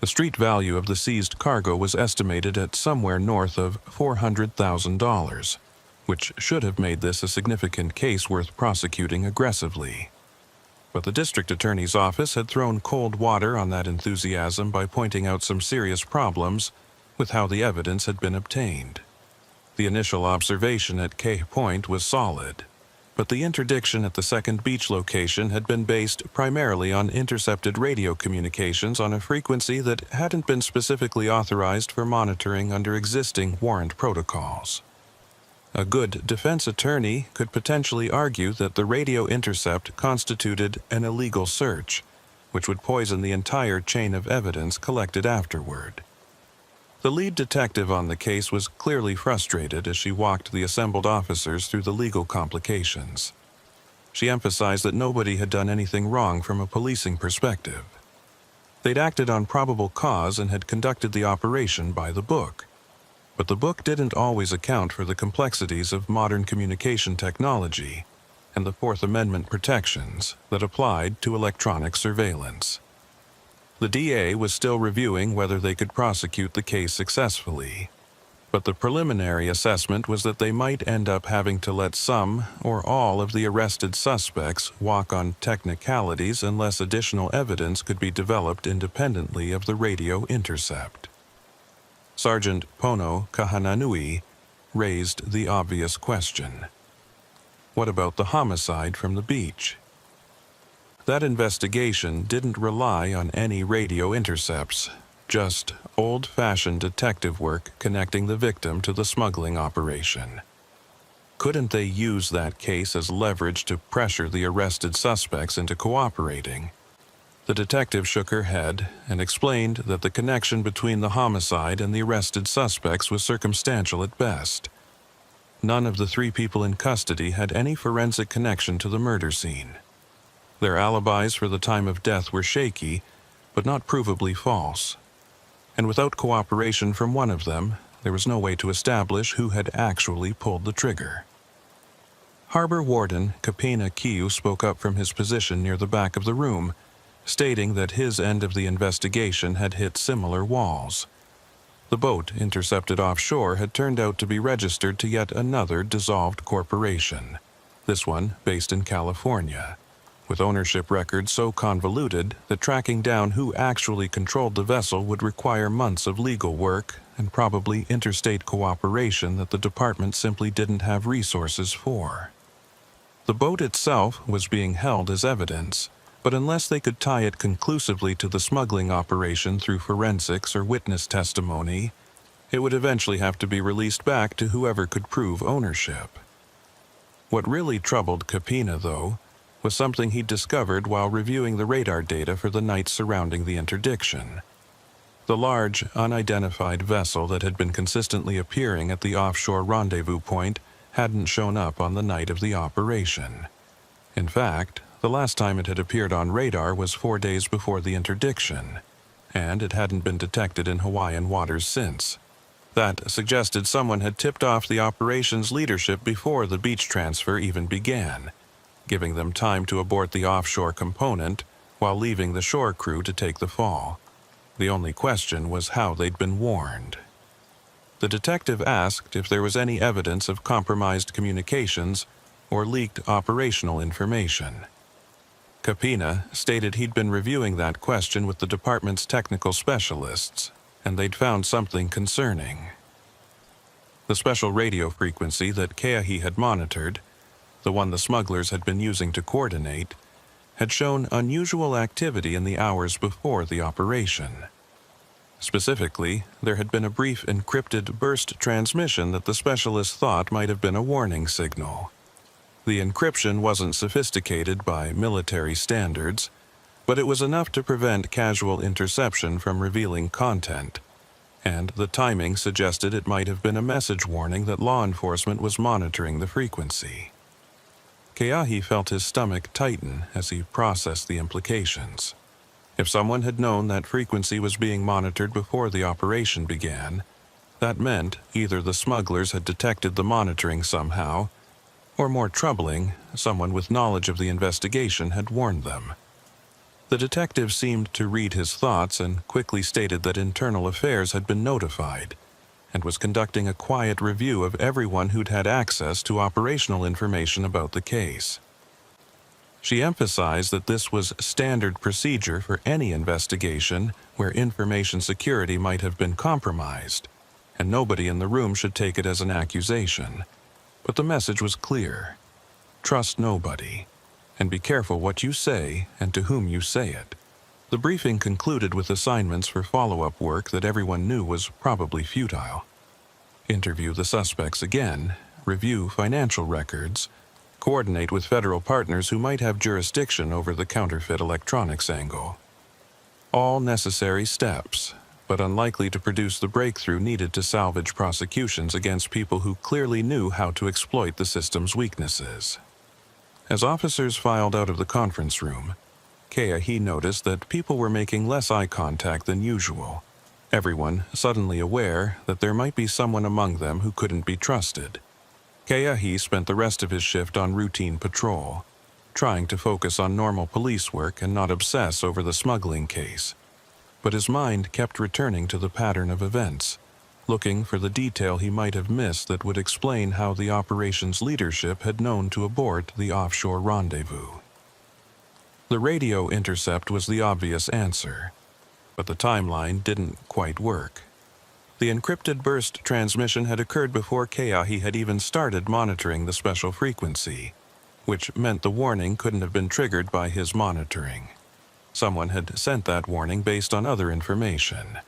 The street value of the seized cargo was estimated at somewhere north of $400,000, which should have made this a significant case worth prosecuting aggressively. But the district attorney's office had thrown cold water on that enthusiasm by pointing out some serious problems with how the evidence had been obtained. The initial observation at Cay Point was solid, but the interdiction at the second beach location had been based primarily on intercepted radio communications on a frequency that hadn't been specifically authorized for monitoring under existing warrant protocols. A good defense attorney could potentially argue that the radio intercept constituted an illegal search, which would poison the entire chain of evidence collected afterward. The lead detective on the case was clearly frustrated as she walked the assembled officers through the legal complications. She emphasized that nobody had done anything wrong from a policing perspective. They'd acted on probable cause and had conducted the operation by the book. But the book didn't always account for the complexities of modern communication technology and the Fourth Amendment protections that applied to electronic surveillance. The DA was still reviewing whether they could prosecute the case successfully, but the preliminary assessment was that they might end up having to let some or all of the arrested suspects walk on technicalities unless additional evidence could be developed independently of the radio intercept. Sergeant Pono Kahananui raised the obvious question. What about the homicide from the beach? That investigation didn't rely on any radio intercepts, just old-fashioned detective work connecting the victim to the smuggling operation. Couldn't they use that case as leverage to pressure the arrested suspects into cooperating? The detective shook her head and explained that the connection between the homicide and the arrested suspects was circumstantial at best. None of the 3 people in custody had any forensic connection to the murder scene. Their alibis for the time of death were shaky, but not provably false. And without cooperation from one of them, there was no way to establish who had actually pulled the trigger. Harbor Warden Kapena Kiu spoke up from his position near the back of the room stating that his end of the investigation had hit similar walls. The boat intercepted offshore had turned out to be registered to yet another dissolved corporation, this one based in California, with ownership records so convoluted that tracking down who actually controlled the vessel would require months of legal work and probably interstate cooperation that the department simply didn't have resources for. The boat itself was being held as evidence, but unless they could tie it conclusively to the smuggling operation through forensics or witness testimony, it would eventually have to be released back to whoever could prove ownership. What really troubled Capina, though, was something he discovered while reviewing the radar data for the night surrounding the interdiction. The large, unidentified vessel that had been consistently appearing at the offshore rendezvous point hadn't shown up on the night of the operation. In fact, the last time it had appeared on radar was 4 days before the interdiction, and it hadn't been detected in Hawaiian waters since. That suggested someone had tipped off the operation's leadership before the beach transfer even began, giving them time to abort the offshore component while leaving the shore crew to take the fall. The only question was how they'd been warned. The detective asked if there was any evidence of compromised communications or leaked operational information. Capina stated he'd been reviewing that question with the department's technical specialists, and they'd found something concerning. The special radio frequency that Keahi had monitored, the one the smugglers had been using to coordinate, had shown unusual activity in the hours before the operation. Specifically, there had been a brief encrypted burst transmission that the specialists thought might have been a warning signal. The encryption wasn't sophisticated by military standards, but it was enough to prevent casual interception from revealing content, and the timing suggested it might have been a message warning that law enforcement was monitoring the frequency. Keahi felt his stomach tighten as he processed the implications. If someone had known that frequency was being monitored before the operation began, that meant either the smugglers had detected the monitoring somehow, or more troubling, someone with knowledge of the investigation had warned them. The detective seemed to read his thoughts and quickly stated that Internal Affairs had been notified and was conducting a quiet review of everyone who'd had access to operational information about the case. She emphasized that this was standard procedure for any investigation where information security might have been compromised, and nobody in the room should take it as an accusation. But the message was clear. Trust nobody, and be careful what you say and to whom you say it. The briefing concluded with assignments for follow-up work that everyone knew was probably futile. Interview the suspects again, review financial records, coordinate with federal partners who might have jurisdiction over the counterfeit electronics angle. All necessary steps, but unlikely to produce the breakthrough needed to salvage prosecutions against people who clearly knew how to exploit the system's weaknesses. As officers filed out of the conference room, Keahi noticed that people were making less eye contact than usual, everyone suddenly aware that there might be someone among them who couldn't be trusted. Keahi spent the rest of his shift on routine patrol, trying to focus on normal police work and not obsess over the smuggling case. But his mind kept returning to the pattern of events, looking for the detail he might have missed that would explain how the operation's leadership had known to abort the offshore rendezvous. The radio intercept was the obvious answer, but the timeline didn't quite work. The encrypted burst transmission had occurred before Keahi had even started monitoring the special frequency, which meant the warning couldn't have been triggered by his monitoring. Someone had sent that warning based on other information,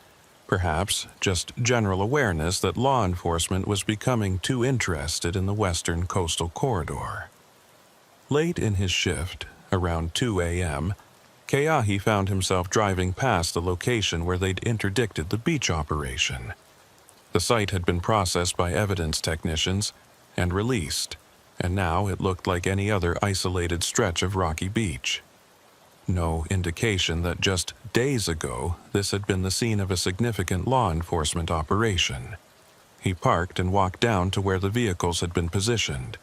perhaps just general awareness that law enforcement was becoming too interested in the western coastal corridor. Late in his shift, around 2 a.m., Keahi found himself driving past the location where they'd interdicted the beach operation. The site had been processed by evidence technicians and released, and now it looked like any other isolated stretch of rocky beach. No indication that just days ago this had been the scene of a significant law enforcement operation. He parked and walked down to where the vehicles had been positioned,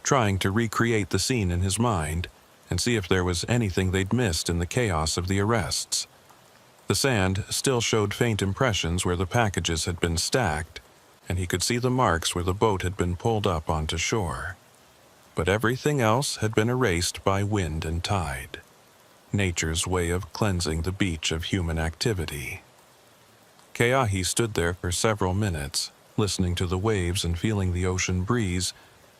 trying to recreate the scene in his mind and see if there was anything they'd missed in the chaos of the arrests. The sand still showed faint impressions where the packages had been stacked, and he could see the marks where the boat had been pulled up onto shore. But everything else had been erased by wind and tide. Nature's way of cleansing the beach of human activity. Keahi stood there for several minutes, listening to the waves and feeling the ocean breeze,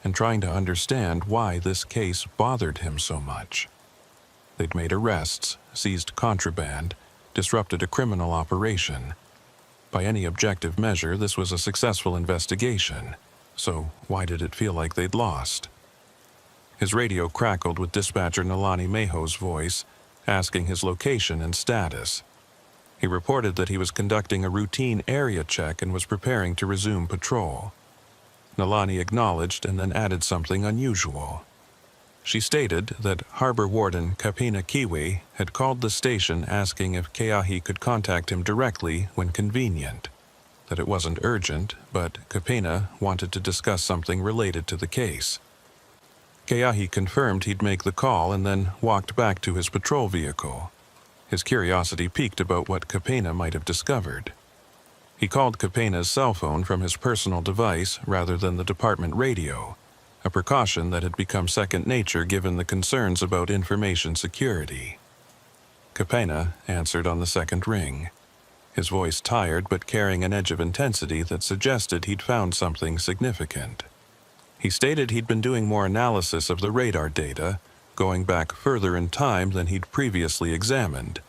and trying to understand why this case bothered him so much. They'd made arrests, seized contraband, disrupted a criminal operation. By any objective measure, this was a successful investigation, so why did it feel like they'd lost? His radio crackled with dispatcher Nalani Meho's voice, asking his location and status. He reported that he was conducting a routine area check and was preparing to resume patrol. Nalani acknowledged and then added something unusual. She stated that Harbor Warden Kapina Kiwi had called the station asking if Keahi could contact him directly when convenient, that it wasn't urgent, but Kapina wanted to discuss something related to the case. Keahi confirmed he'd make the call and then walked back to his patrol vehicle. His curiosity piqued about what Kapina might have discovered. He called Kapina's cell phone from his personal device rather than the department radio, a precaution that had become second nature given the concerns about information security. Kapina answered on the second ring, his voice tired but carrying an edge of intensity that suggested he'd found something significant. He stated he'd been doing more analysis of the radar data, going back further in time than he'd previously examined,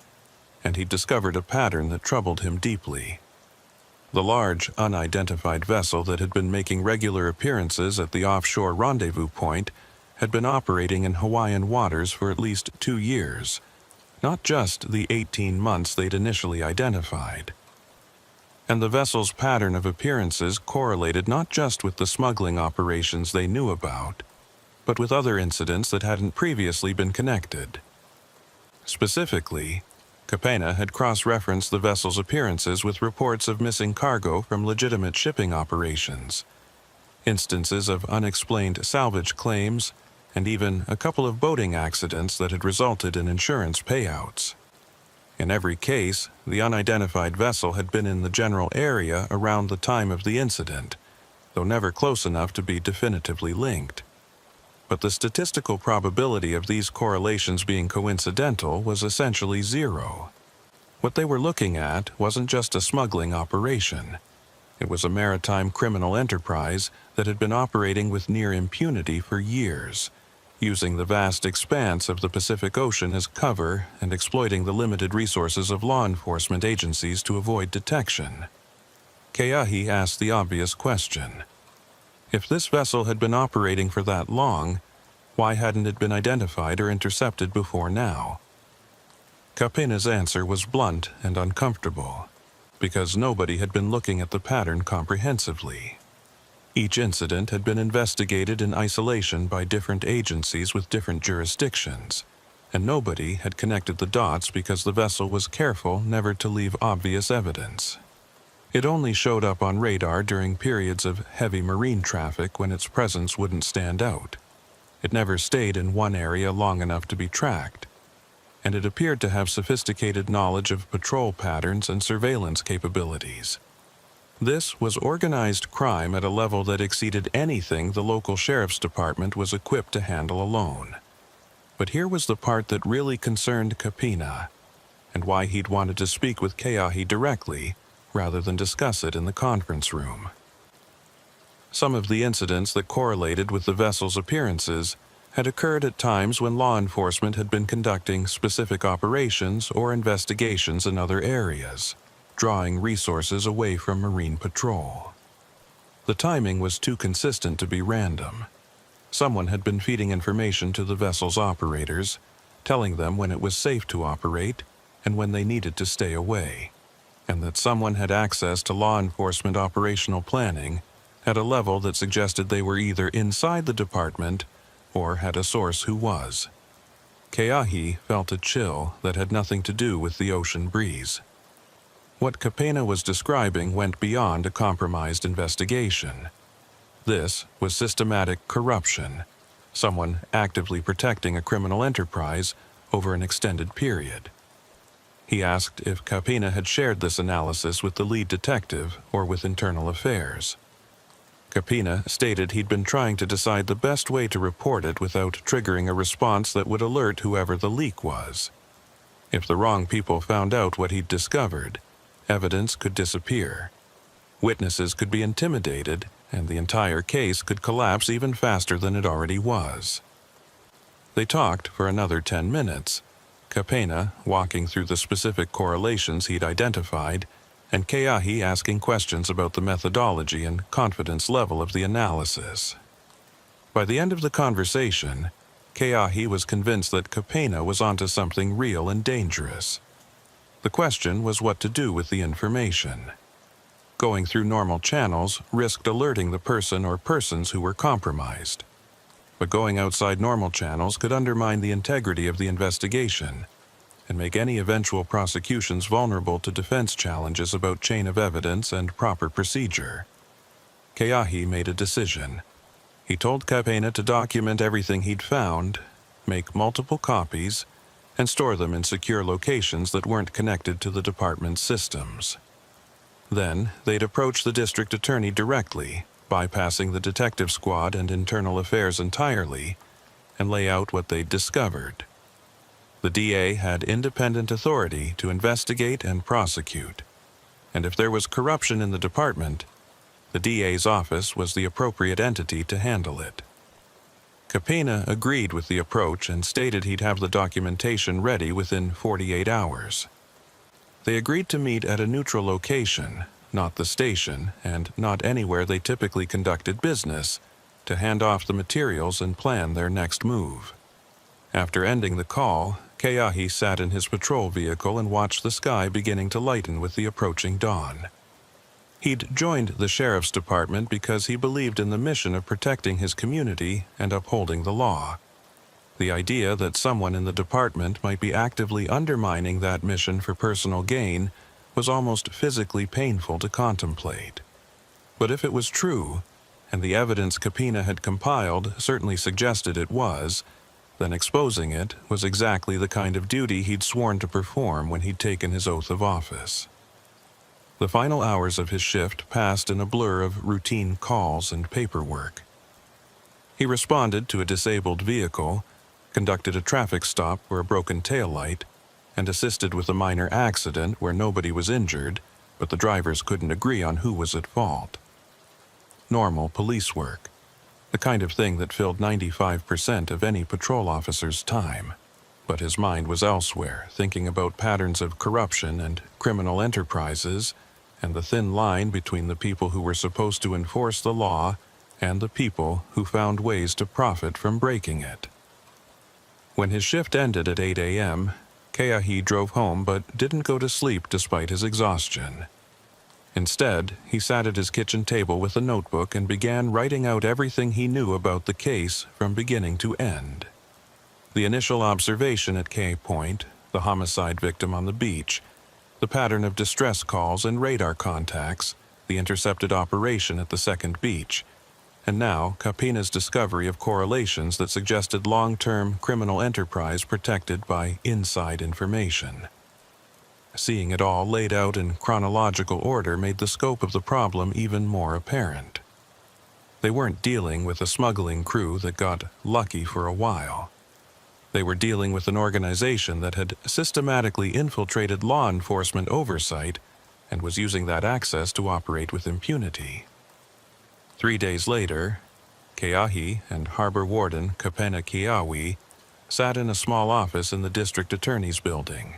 and he'd discovered a pattern that troubled him deeply. The large, unidentified vessel that had been making regular appearances at the offshore rendezvous point had been operating in Hawaiian waters for at least 2 years, not just the 18 months they'd initially identified. And the vessel's pattern of appearances correlated not just with the smuggling operations they knew about, but with other incidents that hadn't previously been connected. Specifically, Kapena had cross-referenced the vessel's appearances with reports of missing cargo from legitimate shipping operations, instances of unexplained salvage claims, and even a couple of boating accidents that had resulted in insurance payouts. In every case, the unidentified vessel had been in the general area around the time of the incident, though never close enough to be definitively linked. But the statistical probability of these correlations being coincidental was essentially zero. What they were looking at wasn't just a smuggling operation. It was a maritime criminal enterprise that had been operating with near impunity for years, using the vast expanse of the Pacific Ocean as cover and exploiting the limited resources of law enforcement agencies to avoid detection. Keahi asked the obvious question. If this vessel had been operating for that long, why hadn't it been identified or intercepted before now? Kapena's answer was blunt and uncomfortable, because nobody had been looking at the pattern comprehensively. Each incident had been investigated in isolation by different agencies with different jurisdictions, and nobody had connected the dots because the vessel was careful never to leave obvious evidence. It only showed up on radar during periods of heavy marine traffic when its presence wouldn't stand out. It never stayed in one area long enough to be tracked, and it appeared to have sophisticated knowledge of patrol patterns and surveillance capabilities. This was organized crime at a level that exceeded anything the local sheriff's department was equipped to handle alone. But here was the part that really concerned Kapina, and why he'd wanted to speak with Keahi directly, rather than discuss it in the conference room. Some of the incidents that correlated with the vessel's appearances had occurred at times when law enforcement had been conducting specific operations or investigations in other areas, drawing resources away from marine patrol. The timing was too consistent to be random. Someone had been feeding information to the vessel's operators, telling them when it was safe to operate and when they needed to stay away, and that someone had access to law enforcement operational planning at a level that suggested they were either inside the department or had a source who was. Keahi felt a chill that had nothing to do with the ocean breeze. What Kapena was describing went beyond a compromised investigation. This was systematic corruption, someone actively protecting a criminal enterprise over an extended period. He asked if Kapina had shared this analysis with the lead detective or with Internal Affairs. Kapina stated he'd been trying to decide the best way to report it without triggering a response that would alert whoever the leak was. If the wrong people found out what he'd discovered, evidence could disappear. Witnesses could be intimidated, and the entire case could collapse even faster than it already was. They talked for another 10 minutes, Kapena walking through the specific correlations he'd identified, and Keahi asking questions about the methodology and confidence level of the analysis. By the end of the conversation, Keahi was convinced that Kapena was onto something real and dangerous. The question was what to do with the information. Going through normal channels risked alerting the person or persons who were compromised. But going outside normal channels could undermine the integrity of the investigation and make any eventual prosecutions vulnerable to defense challenges about chain of evidence and proper procedure. Keahi made a decision. He told Kapena to document everything he'd found, make multiple copies, and store them in secure locations that weren't connected to the department's systems. Then, they'd approach the district attorney directly, bypassing the detective squad and Internal Affairs entirely, and lay out what they'd discovered. The DA had independent authority to investigate and prosecute, and if there was corruption in the department, the DA's office was the appropriate entity to handle it. Kapena agreed with the approach and stated he'd have the documentation ready within 48 hours. They agreed to meet at a neutral location, not the station, and not anywhere they typically conducted business, to hand off the materials and plan their next move. After ending the call, Keahi sat in his patrol vehicle and watched the sky beginning to lighten with the approaching dawn. He'd joined the sheriff's department because he believed in the mission of protecting his community and upholding the law. The idea that someone in the department might be actively undermining that mission for personal gain was almost physically painful to contemplate. But if it was true, and the evidence Kapena had compiled certainly suggested it was, then exposing it was exactly the kind of duty he'd sworn to perform when he'd taken his oath of office. The final hours of his shift passed in a blur of routine calls and paperwork. He responded to a disabled vehicle, conducted a traffic stop for a broken taillight, and assisted with a minor accident where nobody was injured, but the drivers couldn't agree on who was at fault. Normal police work, the kind of thing that filled 95% of any patrol officer's time. But his mind was elsewhere, thinking about patterns of corruption and criminal enterprises, and the thin line between the people who were supposed to enforce the law and the people who found ways to profit from breaking it. When his shift ended at 8 a.m., Keahi drove home but didn't go to sleep despite his exhaustion. Instead, he sat at his kitchen table with a notebook and began writing out everything he knew about the case from beginning to end. The initial observation at K Point, the homicide victim on the beach, the pattern of distress calls and radar contacts, the intercepted operation at the second beach, and now Kapena's discovery of correlations that suggested long-term criminal enterprise protected by inside information. Seeing it all laid out in chronological order made the scope of the problem even more apparent. They weren't dealing with a smuggling crew that got lucky for a while. They were dealing with an organization that had systematically infiltrated law enforcement oversight and was using that access to operate with impunity. 3 days later, Keahi and Harbor Warden Kapena Kiawi sat in a small office in the district attorney's building,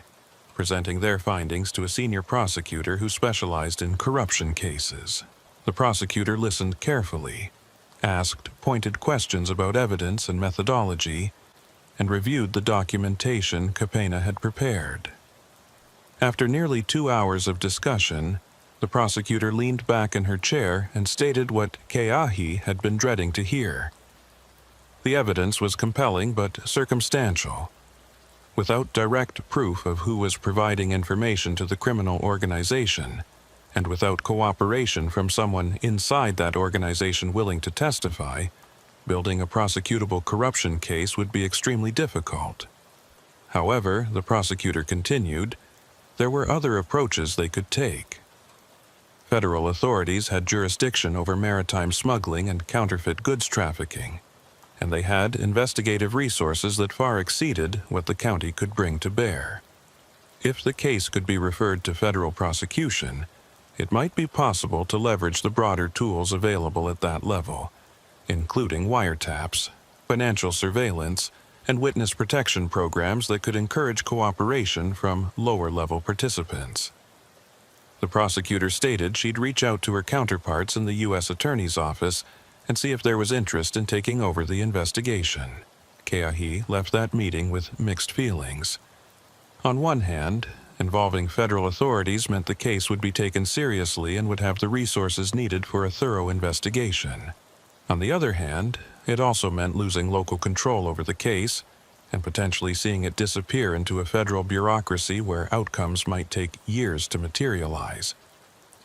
presenting their findings to a senior prosecutor who specialized in corruption cases. The prosecutor listened carefully, asked pointed questions about evidence and methodology, and reviewed the documentation Kapena had prepared. After nearly 2 hours of discussion, the prosecutor leaned back in her chair and stated what Keahi had been dreading to hear. The evidence was compelling but circumstantial. Without direct proof of who was providing information to the criminal organization, and without cooperation from someone inside that organization willing to testify, building a prosecutable corruption case would be extremely difficult. However, the prosecutor continued, there were other approaches they could take. Federal authorities had jurisdiction over maritime smuggling and counterfeit goods trafficking, and they had investigative resources that far exceeded what the county could bring to bear. If the case could be referred to federal prosecution, it might be possible to leverage the broader tools available at that level, including wiretaps, financial surveillance, and witness protection programs that could encourage cooperation from lower-level participants. The prosecutor stated she'd reach out to her counterparts in the U.S. Attorney's Office and see if there was interest in taking over the investigation. Keahi left that meeting with mixed feelings. On one hand, involving federal authorities meant the case would be taken seriously and would have the resources needed for a thorough investigation. On the other hand, it also meant losing local control over the case and potentially seeing it disappear into a federal bureaucracy where outcomes might take years to materialize.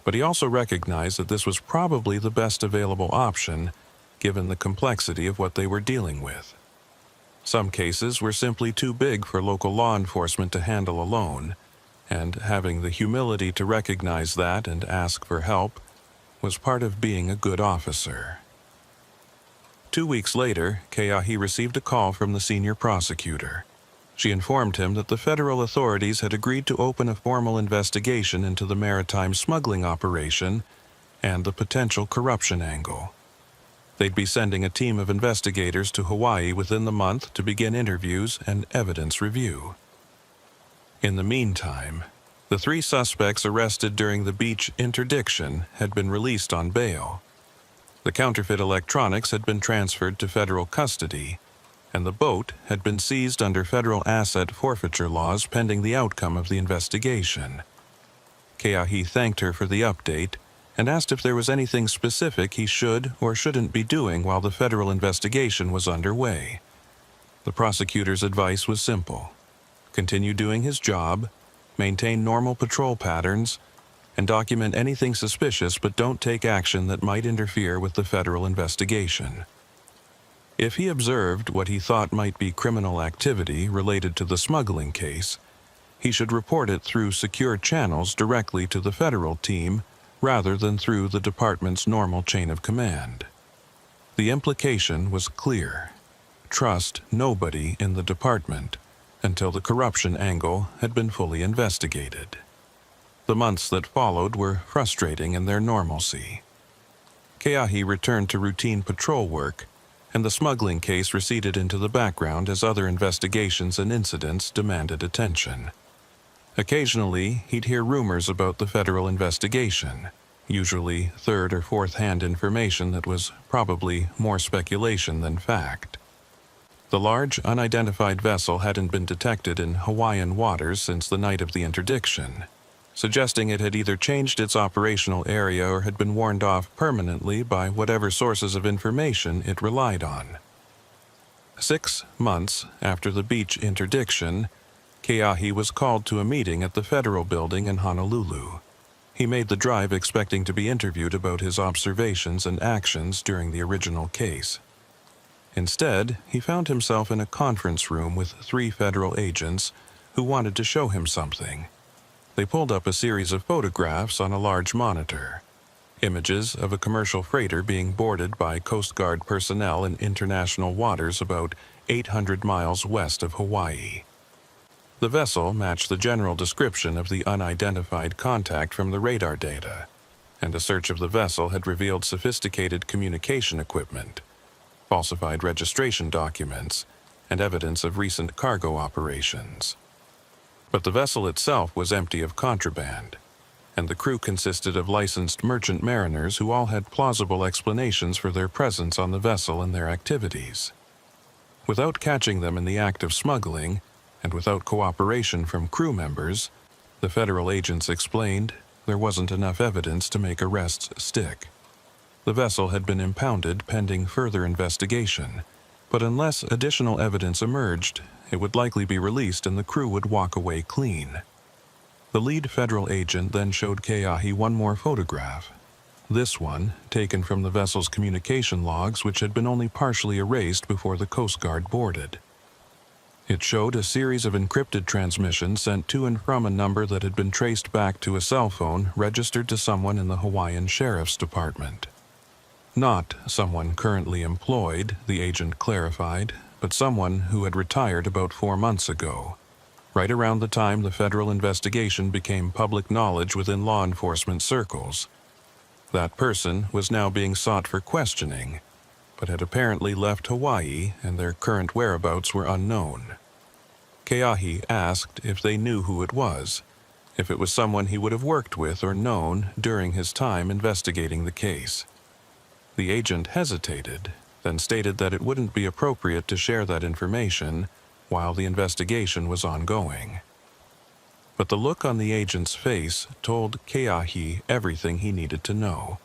But he also recognized that this was probably the best available option, given the complexity of what they were dealing with. Some cases were simply too big for local law enforcement to handle alone, and having the humility to recognize that and ask for help was part of being a good officer. 2 weeks later, Keahi received a call from the senior prosecutor. She informed him that the federal authorities had agreed to open a formal investigation into the maritime smuggling operation and the potential corruption angle. They'd be sending a team of investigators to Hawaii within the month to begin interviews and evidence review. In the meantime, the 3 suspects arrested during the beach interdiction had been released on bail. The counterfeit electronics had been transferred to federal custody, and the boat had been seized under federal asset forfeiture laws pending the outcome of the investigation. Keahi thanked her for the update and asked if there was anything specific he should or shouldn't be doing while the federal investigation was underway. The prosecutor's advice was simple: continue doing his job, maintain normal patrol patterns, and document anything suspicious, but don't take action that might interfere with the federal investigation. If he observed what he thought might be criminal activity related to the smuggling case, he should report it through secure channels directly to the federal team rather than through the department's normal chain of command. The implication was clear: trust nobody in the department until the corruption angle had been fully investigated. The months that followed were frustrating in their normalcy. Keahi returned to routine patrol work, and the smuggling case receded into the background as other investigations and incidents demanded attention. Occasionally, he'd hear rumors about the federal investigation, usually third or fourth-hand information that was probably more speculation than fact. The large, unidentified vessel hadn't been detected in Hawaiian waters since the night of the interdiction, suggesting it had either changed its operational area or had been warned off permanently by whatever sources of information it relied on. 6 months after the beach interdiction, Keahi was called to a meeting at the federal building in Honolulu. He made the drive expecting to be interviewed about his observations and actions during the original case. Instead, he found himself in a conference room with 3 federal agents who wanted to show him something. They pulled up a series of photographs on a large monitor. Images of a commercial freighter being boarded by Coast Guard personnel in international waters about 800 miles west of Hawaii. The vessel matched the general description of the unidentified contact from the radar data, and a search of the vessel had revealed sophisticated communication equipment, falsified registration documents, and evidence of recent cargo operations. But the vessel itself was empty of contraband, and the crew consisted of licensed merchant mariners who all had plausible explanations for their presence on the vessel and their activities. Without catching them in the act of smuggling, and without cooperation from crew members, the federal agents explained, there wasn't enough evidence to make arrests stick. The vessel had been impounded pending further investigation, but unless additional evidence emerged, it would likely be released and the crew would walk away clean. The lead federal agent then showed Keahi one more photograph. This one taken from the vessel's communication logs, which had been only partially erased before the Coast Guard boarded. It showed a series of encrypted transmissions sent to and from a number that had been traced back to a cell phone registered to someone in the Hawaiian Sheriff's Department. Not someone currently employed, the agent clarified, but someone who had retired about 4 months ago, right around the time the federal investigation became public knowledge within law enforcement circles. That person was now being sought for questioning, but had apparently left Hawaii and their current whereabouts were unknown. Keahi asked if they knew who it was, if it was someone he would have worked with or known during his time investigating the case. The agent hesitated, then stated that it wouldn't be appropriate to share that information while the investigation was ongoing. But the look on the agent's face told Keahi everything he needed to know.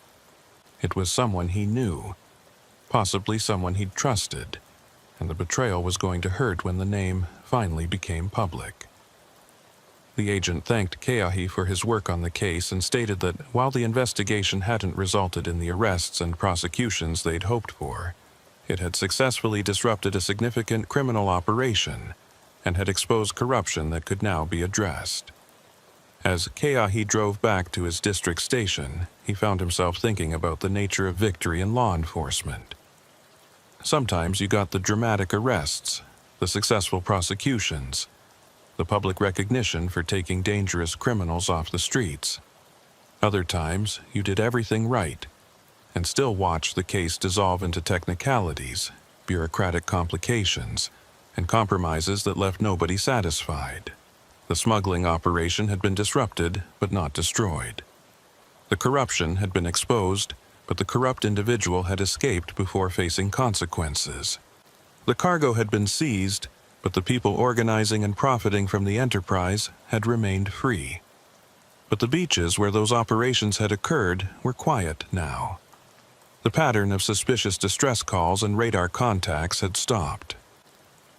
It was someone he knew, possibly someone he'd trusted, and the betrayal was going to hurt when the name finally became public. The agent thanked Keahi for his work on the case and stated that while the investigation hadn't resulted in the arrests and prosecutions they'd hoped for, it had successfully disrupted a significant criminal operation and had exposed corruption that could now be addressed. As Keahi drove back to his district station, he found himself thinking about the nature of victory in law enforcement. Sometimes you got the dramatic arrests, the successful prosecutions, the public recognition for taking dangerous criminals off the streets. Other times, you did everything right, and still watched the case dissolve into technicalities, bureaucratic complications, and compromises that left nobody satisfied. The smuggling operation had been disrupted, but not destroyed. The corruption had been exposed, but the corrupt individual had escaped before facing consequences. The cargo had been seized, but the people organizing and profiting from the enterprise had remained free. But the beaches where those operations had occurred were quiet now. The pattern of suspicious distress calls and radar contacts had stopped.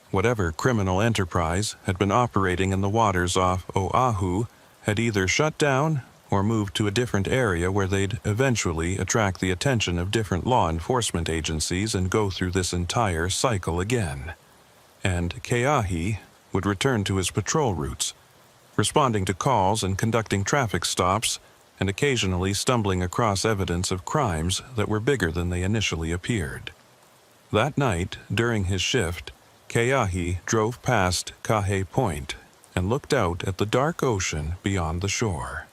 Whatever criminal enterprise had been operating in the waters off Oahu had either shut down or moved to a different area where they'd eventually attract the attention of different law enforcement agencies and go through this entire cycle again. And Keahi would return to his patrol routes, responding to calls and conducting traffic stops, and occasionally stumbling across evidence of crimes that were bigger than they initially appeared. That night, during his shift, Keahi drove past Kahe Point and looked out at the dark ocean beyond the shore.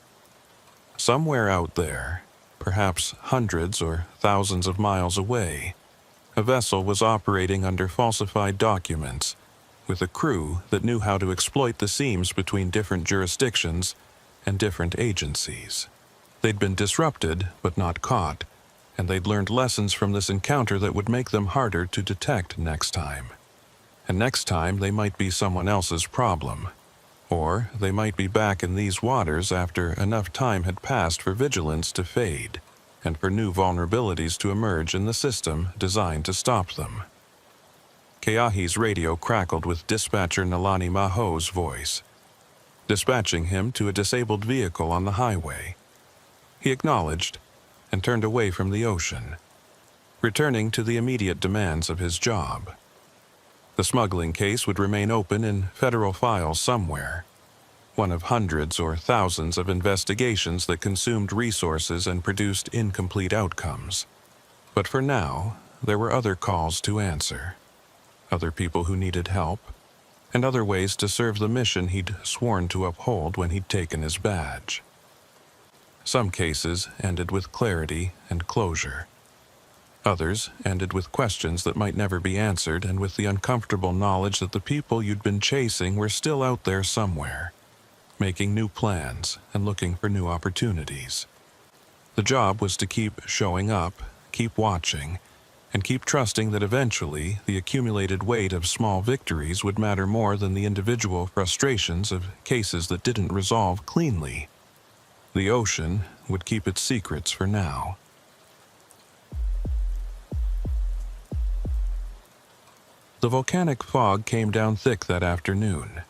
Somewhere out there, perhaps hundreds or thousands of miles away, a vessel was operating under falsified documents, with a crew that knew how to exploit the seams between different jurisdictions and different agencies. They'd been disrupted, but not caught, and they'd learned lessons from this encounter that would make them harder to detect next time. And next time they might be someone else's problem. Or they might be back in these waters after enough time had passed for vigilance to fade, and for new vulnerabilities to emerge in the system designed to stop them. Keahi's radio crackled with dispatcher Nalani Maho's voice, dispatching him to a disabled vehicle on the highway. He acknowledged and turned away from the ocean, returning to the immediate demands of his job. The smuggling case would remain open in federal files somewhere, one of hundreds or thousands of investigations that consumed resources and produced incomplete outcomes. But for now, there were other calls to answer, other people who needed help, and other ways to serve the mission he'd sworn to uphold when he'd taken his badge. Some cases ended with clarity and closure. Others ended with questions that might never be answered and with the uncomfortable knowledge that the people you'd been chasing were still out there somewhere, making new plans and looking for new opportunities. The job was to keep showing up, keep watching, and keep trusting that eventually the accumulated weight of small victories would matter more than the individual frustrations of cases that didn't resolve cleanly. The ocean would keep its secrets for now. The volcanic fog came down thick that afternoon.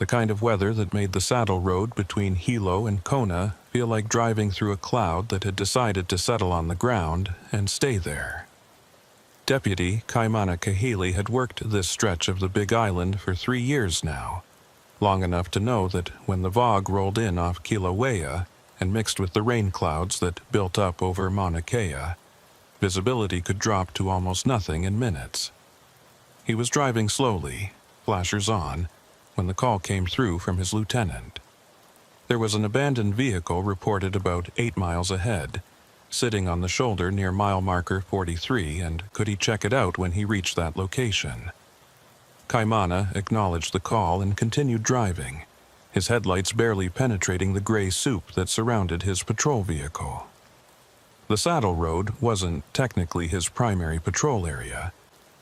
the kind of weather that made the saddle road between Hilo and Kona feel like driving through a cloud that had decided to settle on the ground and stay there. Deputy Kaimana Kahili had worked this stretch of the Big Island for 3 years now, long enough to know that when the fog rolled in off Kilauea and mixed with the rain clouds that built up over Mauna Kea, visibility could drop to almost nothing in minutes. He was driving slowly, flashers on, when the call came through from his lieutenant. There was an abandoned vehicle reported about 8 miles ahead, sitting on the shoulder near mile marker 43, and could he check it out when he reached that location? Kaimana acknowledged the call and continued driving, his headlights barely penetrating the gray soup that surrounded his patrol vehicle. The saddle road wasn't technically his primary patrol area,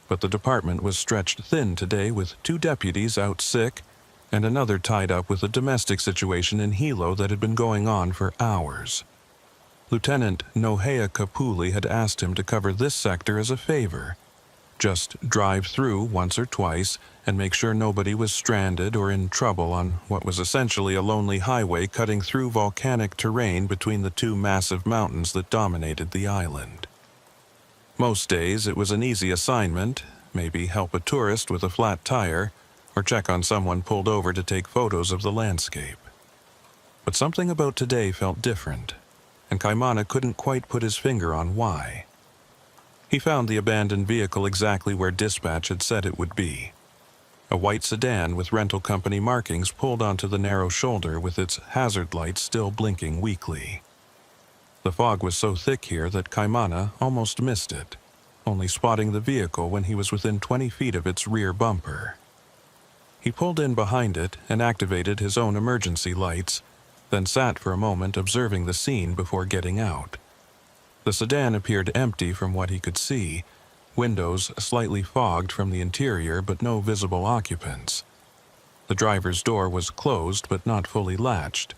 but the department was stretched thin today with 2 deputies out sick and another tied up with a domestic situation in Hilo that had been going on for hours. Lieutenant Nohea Kapuli had asked him to cover this sector as a favor. Just drive through once or twice and make sure nobody was stranded or in trouble on what was essentially a lonely highway cutting through volcanic terrain between the 2 massive mountains that dominated the island. Most days it was an easy assignment, maybe help a tourist with a flat tire or check on someone pulled over to take photos of the landscape. But something about today felt different, and Kaimana couldn't quite put his finger on why. He found the abandoned vehicle exactly where dispatch had said it would be. A white sedan with rental company markings pulled onto the narrow shoulder with its hazard lights still blinking weakly. The fog was so thick here that Kaimana almost missed it, only spotting the vehicle when he was within 20 feet of its rear bumper. He pulled in behind it and activated his own emergency lights, then sat for a moment observing the scene before getting out. The sedan appeared empty from what he could see, windows slightly fogged from the interior but no visible occupants. The driver's door was closed but not fully latched,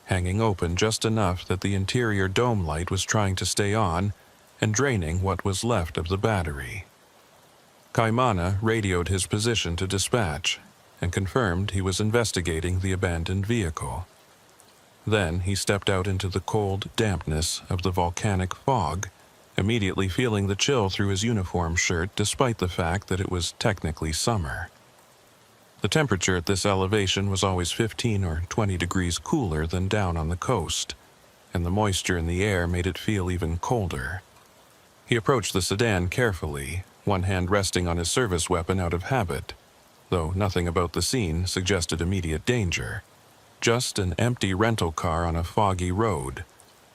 hanging open just enough that the interior dome light was trying to stay on and draining what was left of the battery. Kaimana radioed his position to dispatch and confirmed he was investigating the abandoned vehicle. Then he stepped out into the cold dampness of the volcanic fog, immediately feeling the chill through his uniform shirt despite the fact that it was technically summer. The temperature at this elevation was always 15 or 20 degrees cooler than down on the coast, and the moisture in the air made it feel even colder. He approached the sedan carefully, one hand resting on his service weapon out of habit, though nothing about the scene suggested immediate danger. Just an empty rental car on a foggy road,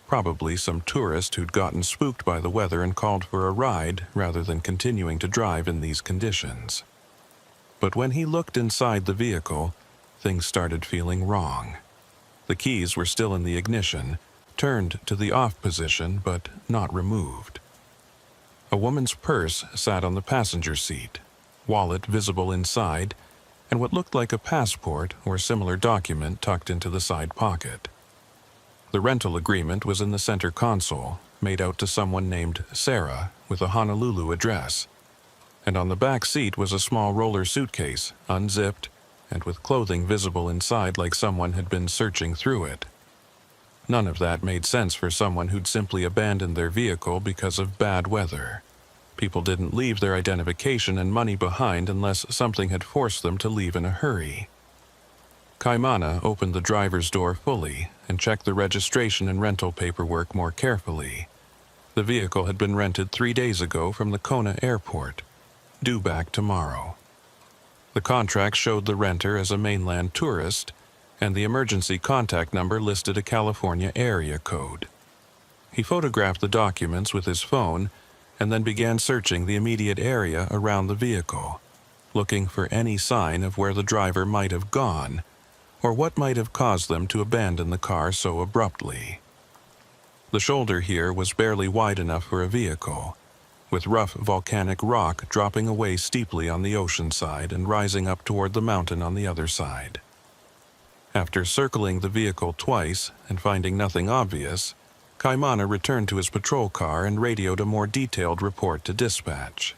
probably some tourist who'd gotten spooked by the weather and called for a ride rather than continuing to drive in these conditions. But when he looked inside the vehicle, things started feeling wrong. The keys were still in the ignition, turned to the off position but not removed. A woman's purse sat on the passenger seat, wallet visible inside, and what looked like a passport or similar document tucked into the side pocket. The rental agreement was in the center console, made out to someone named Sarah with a Honolulu address, and on the back seat was a small roller suitcase, unzipped, and with clothing visible inside like someone had been searching through it. None of that made sense for someone who'd simply abandoned their vehicle because of bad weather. People didn't leave their identification and money behind unless something had forced them to leave in a hurry. Kaimana opened the driver's door fully and checked the registration and rental paperwork more carefully. The vehicle had been rented 3 days ago from the Kona airport, due back tomorrow. The contract showed the renter as a mainland tourist, and the emergency contact number listed a California area code. He photographed the documents with his phone and then began searching the immediate area around the vehicle, looking for any sign of where the driver might have gone or what might have caused them to abandon the car so abruptly. The shoulder here was barely wide enough for a vehicle, with rough volcanic rock dropping away steeply on the ocean side and rising up toward the mountain on the other side. After circling the vehicle twice and finding nothing obvious, Kaimana returned to his patrol car and radioed a more detailed report to dispatch.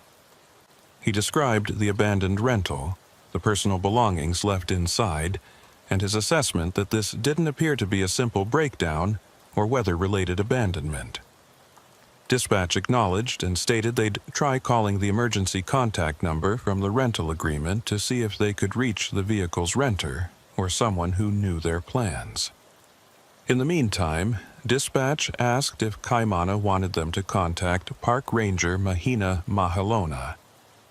He described the abandoned rental, the personal belongings left inside, and his assessment that this didn't appear to be a simple breakdown or weather-related abandonment. Dispatch acknowledged and stated they'd try calling the emergency contact number from the rental agreement to see if they could reach the vehicle's renter or someone who knew their plans. In the meantime, dispatch asked if Kaimana wanted them to contact Park Ranger Mahina Mahalona,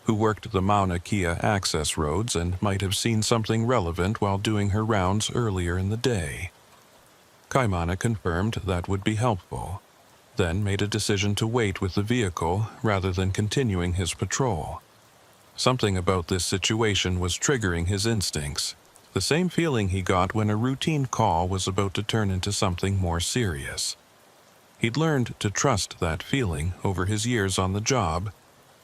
who worked the Mauna Kea access roads and might have seen something relevant while doing her rounds earlier in the day. Kaimana confirmed that would be helpful, then made a decision to wait with the vehicle rather than continuing his patrol. Something about this situation was triggering his instincts, the same feeling he got when a routine call was about to turn into something more serious. He'd learned to trust that feeling over his years on the job,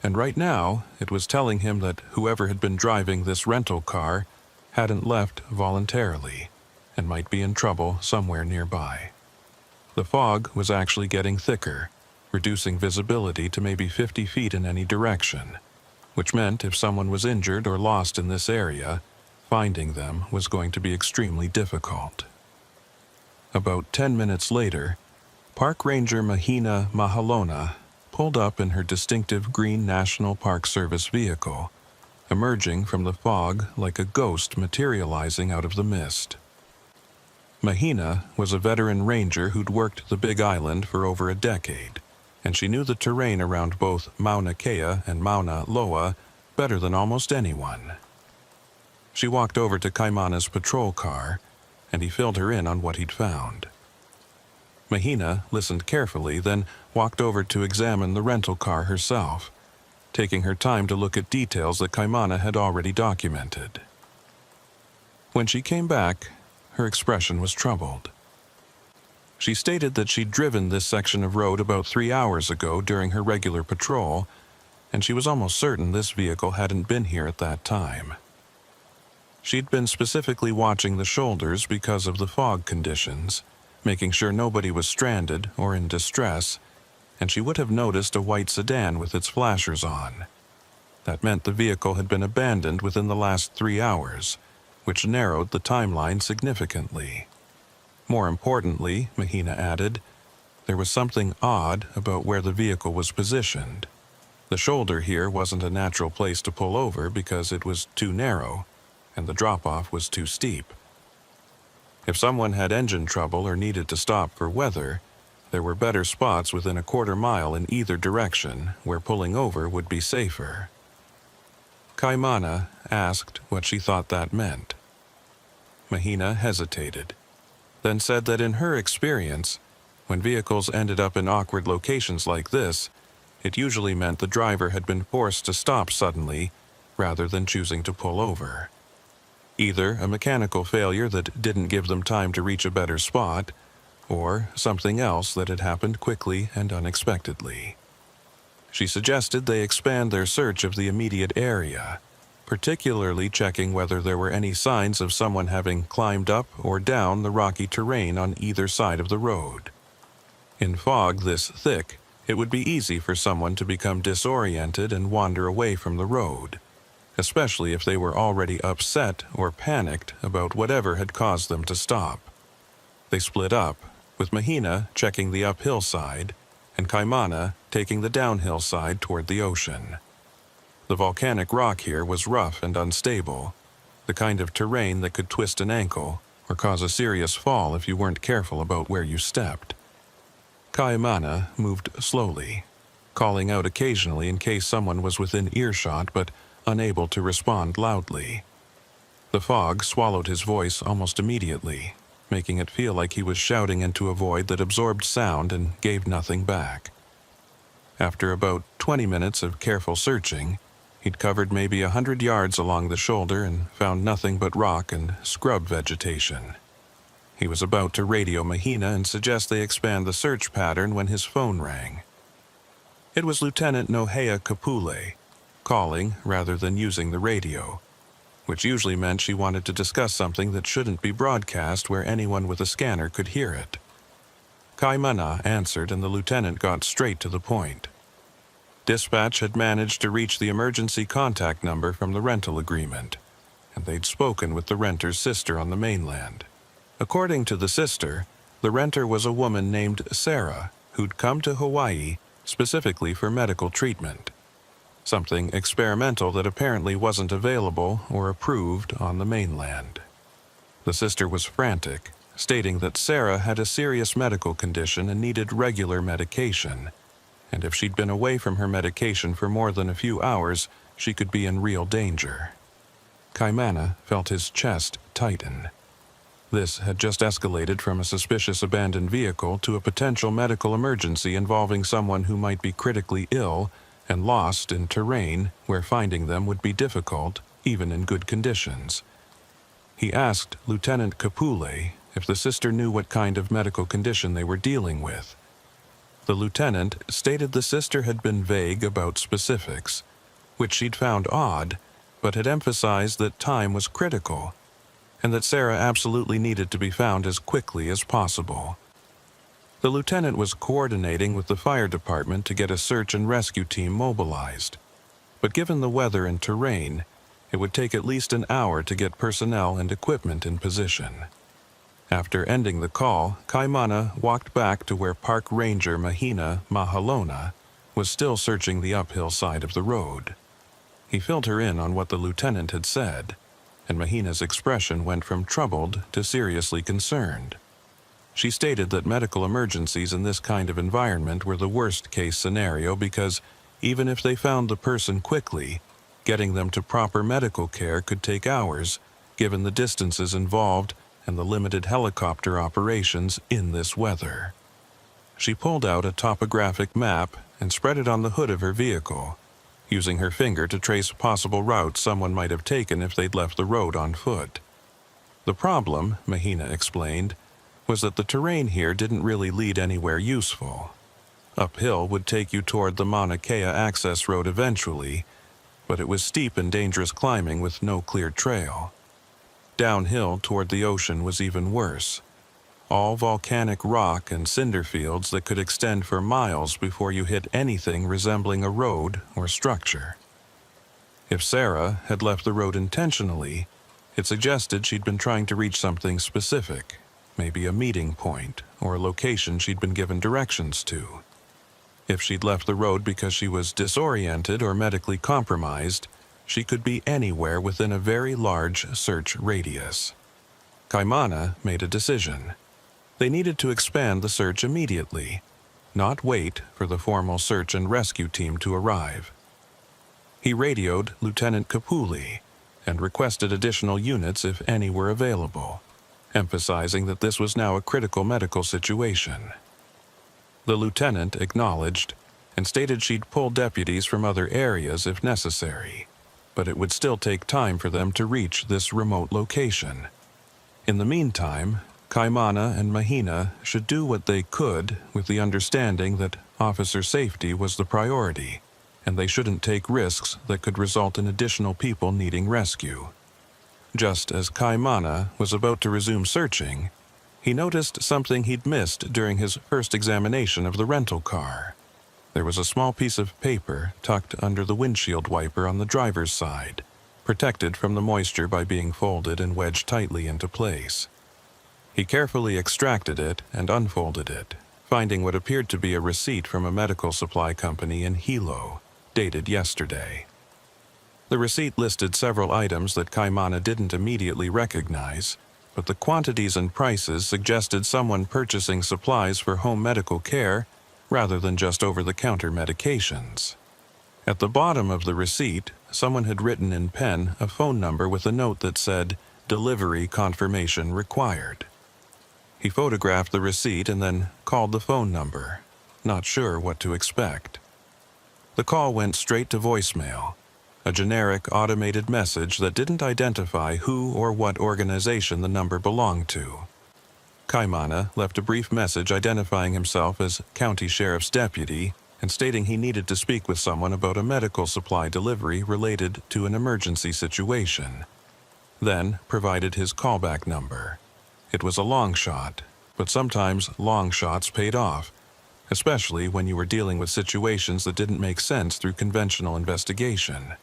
and right now it was telling him that whoever had been driving this rental car hadn't left voluntarily and might be in trouble somewhere nearby. The fog was actually getting thicker, reducing visibility to maybe 50 feet in any direction, which meant if someone was injured or lost in this area, finding them was going to be extremely difficult. About 10 minutes later, Park Ranger Mahina Mahalona pulled up in her distinctive green National Park Service vehicle, emerging from the fog like a ghost materializing out of the mist. Mahina was a veteran ranger who'd worked the Big Island for over a decade, and she knew the terrain around both Mauna Kea and Mauna Loa better than almost anyone. She walked over to Kaimana's patrol car, and he filled her in on what he'd found. Mahina listened carefully, then walked over to examine the rental car herself, taking her time to look at details that Kaimana had already documented. When she came back, her expression was troubled. She stated that she'd driven this section of road about 3 hours ago during her regular patrol, and she was almost certain this vehicle hadn't been here at that time. She'd been specifically watching the shoulders because of the fog conditions, making sure nobody was stranded or in distress, and she would have noticed a white sedan with its flashers on. That meant the vehicle had been abandoned within the last 3 hours, which narrowed the timeline significantly. More importantly, Mahina added, there was something odd about where the vehicle was positioned. The shoulder here wasn't a natural place to pull over because it was too narrow, and the drop-off was too steep. If someone had engine trouble or needed to stop for weather, there were better spots within a quarter mile in either direction where pulling over would be safer. Kaimana asked what she thought that meant. Mahina hesitated, then said that in her experience, when vehicles ended up in awkward locations like this, it usually meant the driver had been forced to stop suddenly rather than choosing to pull over. Either a mechanical failure that didn't give them time to reach a better spot, or something else that had happened quickly and unexpectedly. She suggested they expand their search of the immediate area, particularly checking whether there were any signs of someone having climbed up or down the rocky terrain on either side of the road. In fog this thick, it would be easy for someone to become disoriented and wander away from the road, especially if they were already upset or panicked about whatever had caused them to stop. They split up, with Mahina checking the uphill side and Kaimana taking the downhill side toward the ocean. The volcanic rock here was rough and unstable, the kind of terrain that could twist an ankle or cause a serious fall if you weren't careful about where you stepped. Kaimana moved slowly, calling out occasionally in case someone was within earshot but unable to respond loudly. The fog swallowed his voice almost immediately, making it feel like he was shouting into a void that absorbed sound and gave nothing back. After about 20 minutes of careful searching, he'd covered maybe 100 yards along the shoulder and found nothing but rock and scrub vegetation. He was about to radio Mahina and suggest they expand the search pattern when his phone rang. It was Lieutenant Nohea Kapule, calling rather than using the radio, which usually meant she wanted to discuss something that shouldn't be broadcast where anyone with a scanner could hear it. Kaimana answered and the lieutenant got straight to the point. Dispatch had managed to reach the emergency contact number from the rental agreement, and they'd spoken with the renter's sister on the mainland. According to the sister, the renter was a woman named Sarah who'd come to Hawaii specifically for medical treatment, something experimental that apparently wasn't available or approved on the mainland. The sister was frantic, stating that Sarah had a serious medical condition and needed regular medication, and if she'd been away from her medication for more than a few hours, she could be in real danger. Kaimana felt his chest tighten. This had just escalated from a suspicious abandoned vehicle to a potential medical emergency involving someone who might be critically ill and lost in terrain where finding them would be difficult, even in good conditions. He asked Lieutenant Kapule if the sister knew what kind of medical condition they were dealing with. The lieutenant stated the sister had been vague about specifics, which she'd found odd, but had emphasized that time was critical, and that Sarah absolutely needed to be found as quickly as possible. The lieutenant was coordinating with the fire department to get a search and rescue team mobilized, but given the weather and terrain, it would take at least an hour to get personnel and equipment in position. After ending the call, Kaimana walked back to where Park Ranger Mahina Mahalona was still searching the uphill side of the road. He filled her in on what the lieutenant had said, and Mahina's expression went from troubled to seriously concerned. She stated that medical emergencies in this kind of environment were the worst-case scenario because, even if they found the person quickly, getting them to proper medical care could take hours, given the distances involved and the limited helicopter operations in this weather. She pulled out a topographic map and spread it on the hood of her vehicle, using her finger to trace possible routes someone might have taken if they'd left the road on foot. The problem, Mahina explained, was that the terrain here didn't really lead anywhere useful. Uphill would take you toward the Mauna Kea access road eventually, but it was steep and dangerous climbing with no clear trail. Downhill toward the ocean was even worse. All volcanic rock and cinder fields that could extend for miles before you hit anything resembling a road or structure. If Sarah had left the road intentionally, it suggested she'd been trying to reach something specific, maybe a meeting point or a location she'd been given directions to. If she'd left the road because she was disoriented or medically compromised, she could be anywhere within a very large search radius. Kaimana made a decision. They needed to expand the search immediately, not wait for the formal search and rescue team to arrive. He radioed Lieutenant Kapule and requested additional units if any were available, emphasizing that this was now a critical medical situation. The lieutenant acknowledged and stated she'd pull deputies from other areas if necessary, but it would still take time for them to reach this remote location. In the meantime, Kaimana and Mahina should do what they could with the understanding that officer safety was the priority, and they shouldn't take risks that could result in additional people needing rescue. Just as Kaimana was about to resume searching, he noticed something he'd missed during his first examination of the rental car. There was a small piece of paper tucked under the windshield wiper on the driver's side, protected from the moisture by being folded and wedged tightly into place. He carefully extracted it and unfolded it, finding what appeared to be a receipt from a medical supply company in Hilo, dated yesterday. The receipt listed several items that Kaimana didn't immediately recognize, but the quantities and prices suggested someone purchasing supplies for home medical care rather than just over-the-counter medications. At the bottom of the receipt, someone had written in pen a phone number with a note that said, "Delivery confirmation required." He photographed the receipt and then called the phone number, not sure what to expect. The call went straight to voicemail, a generic automated message that didn't identify who or what organization the number belonged to. Kaimana left a brief message identifying himself as county sheriff's deputy and stating he needed to speak with someone about a medical supply delivery related to an emergency situation. Then provided his callback number. It was a long shot, but sometimes long shots paid off, especially when you were dealing with situations that didn't make sense through conventional investigation.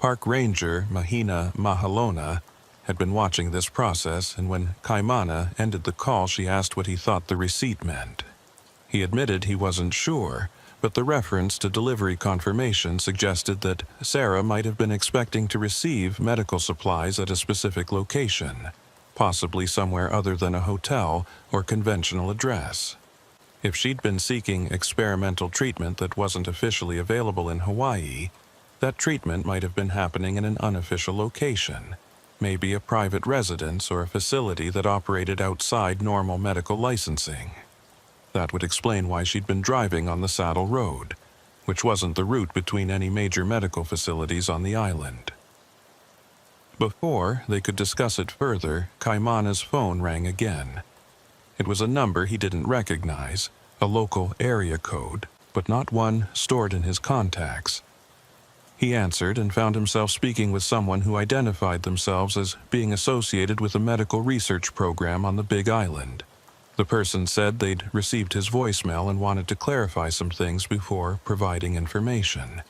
Park Ranger Mahina Mahalona had been watching this process, and when Kaimana ended the call, she asked what he thought the receipt meant. He admitted he wasn't sure, but the reference to delivery confirmation suggested that Sarah might have been expecting to receive medical supplies at a specific location, possibly somewhere other than a hotel or conventional address. If she'd been seeking experimental treatment that wasn't officially available in Hawaii, that treatment might have been happening in an unofficial location, maybe a private residence or a facility that operated outside normal medical licensing. That would explain why she'd been driving on the Saddle Road, which wasn't the route between any major medical facilities on the island. Before they could discuss it further, Kaimana's phone rang again. It was a number he didn't recognize, a local area code, but not one stored in his contacts. He answered and found himself speaking with someone who identified themselves as being associated with a medical research program on the Big Island. The person said they'd received his voicemail and wanted to clarify some things before providing information.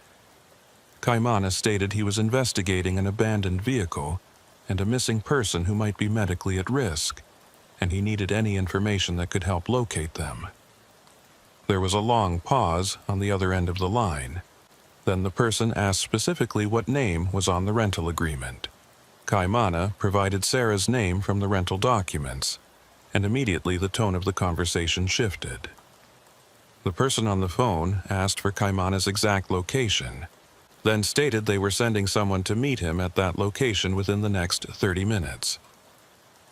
Kaimana stated he was investigating an abandoned vehicle and a missing person who might be medically at risk, and he needed any information that could help locate them. There was a long pause on the other end of the line. Then the person asked specifically what name was on the rental agreement. Kaimana provided Sarah's name from the rental documents, and immediately the tone of the conversation shifted. The person on the phone asked for Kaimana's exact location, then stated they were sending someone to meet him at that location within the next 30 minutes.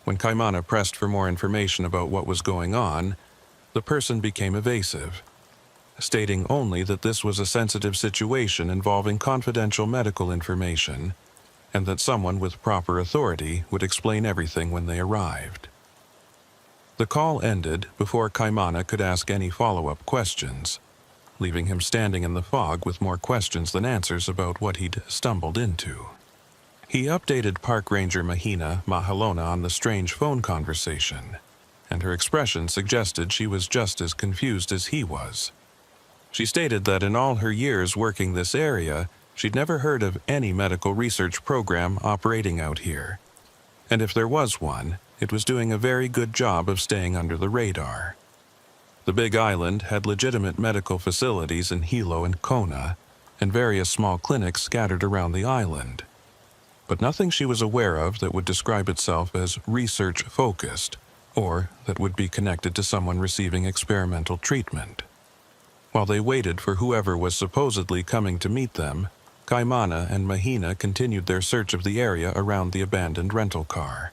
When Kaimana pressed for more information about what was going on, the person became evasive, stating only that this was a sensitive situation involving confidential medical information, and that someone with proper authority would explain everything when they arrived. The call ended before Kaimana could ask any follow-up questions, leaving him standing in the fog with more questions than answers about what he'd stumbled into. He updated Park Ranger Mahina Mahalona on the strange phone conversation, and her expression suggested she was just as confused as he was. She stated that in all her years working this area, she'd never heard of any medical research program operating out here, and if there was one, it was doing a very good job of staying under the radar. The Big Island had legitimate medical facilities in Hilo and Kona, and various small clinics scattered around the island, but nothing she was aware of that would describe itself as research-focused, or that would be connected to someone receiving experimental treatment. While they waited for whoever was supposedly coming to meet them, Kaimana and Mahina continued their search of the area around the abandoned rental car.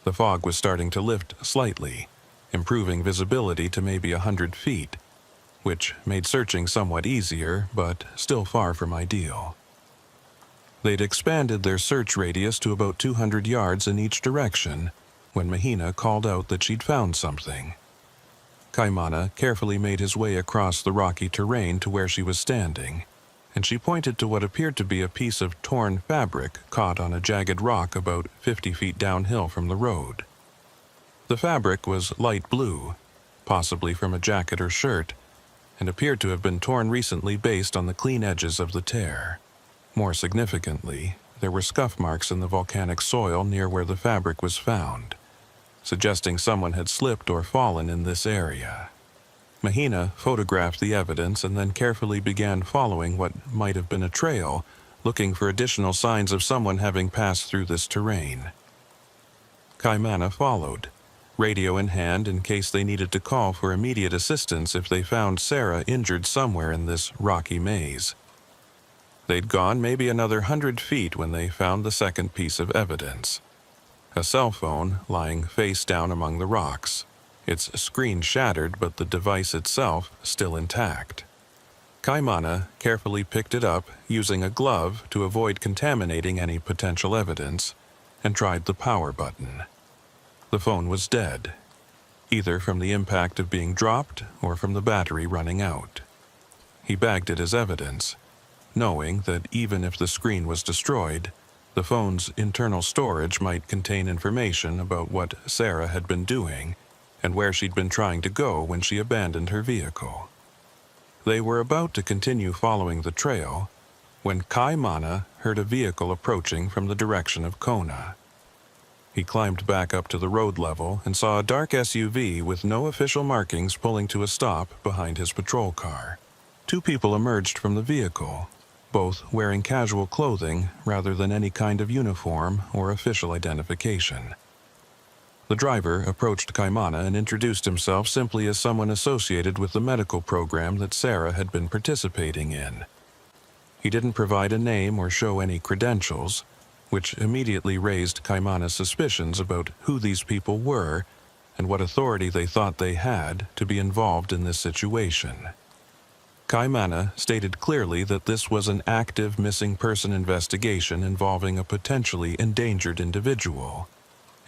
The fog was starting to lift slightly, improving visibility to maybe 100 feet, which made searching somewhat easier, but still far from ideal. They'd expanded their search radius to about 200 yards in each direction when Mahina called out that she'd found something. Kaimana carefully made his way across the rocky terrain to where she was standing, and she pointed to what appeared to be a piece of torn fabric caught on a jagged rock about 50 feet downhill from the road. The fabric was light blue, possibly from a jacket or shirt, and appeared to have been torn recently based on the clean edges of the tear. More significantly, there were scuff marks in the volcanic soil near where the fabric was found, suggesting someone had slipped or fallen in this area. Mahina photographed the evidence and then carefully began following what might have been a trail, looking for additional signs of someone having passed through this terrain. Kaimana followed, radio in hand in case they needed to call for immediate assistance if they found Sarah injured somewhere in this rocky maze. They'd gone maybe another 100 feet when they found the second piece of evidence: a cell phone lying face down among the rocks, its screen shattered but the device itself still intact. Kaimana carefully picked it up using a glove to avoid contaminating any potential evidence, and tried the power button. The phone was dead, either from the impact of being dropped or from the battery running out. He bagged it as evidence, knowing that even if the screen was destroyed, the phone's internal storage might contain information about what Sarah had been doing and where she'd been trying to go when she abandoned her vehicle. They were about to continue following the trail when Kaimana heard a vehicle approaching from the direction of Kona. He climbed back up to the road level and saw a dark SUV with no official markings pulling to a stop behind his patrol car. Two people emerged from the vehicle, both wearing casual clothing rather than any kind of uniform or official identification. The driver approached Kaimana and introduced himself simply as someone associated with the medical program that Sarah had been participating in. He didn't provide a name or show any credentials, which immediately raised Kaimana's suspicions about who these people were and what authority they thought they had to be involved in this situation. Kaimana stated clearly that this was an active missing person investigation involving a potentially endangered individual,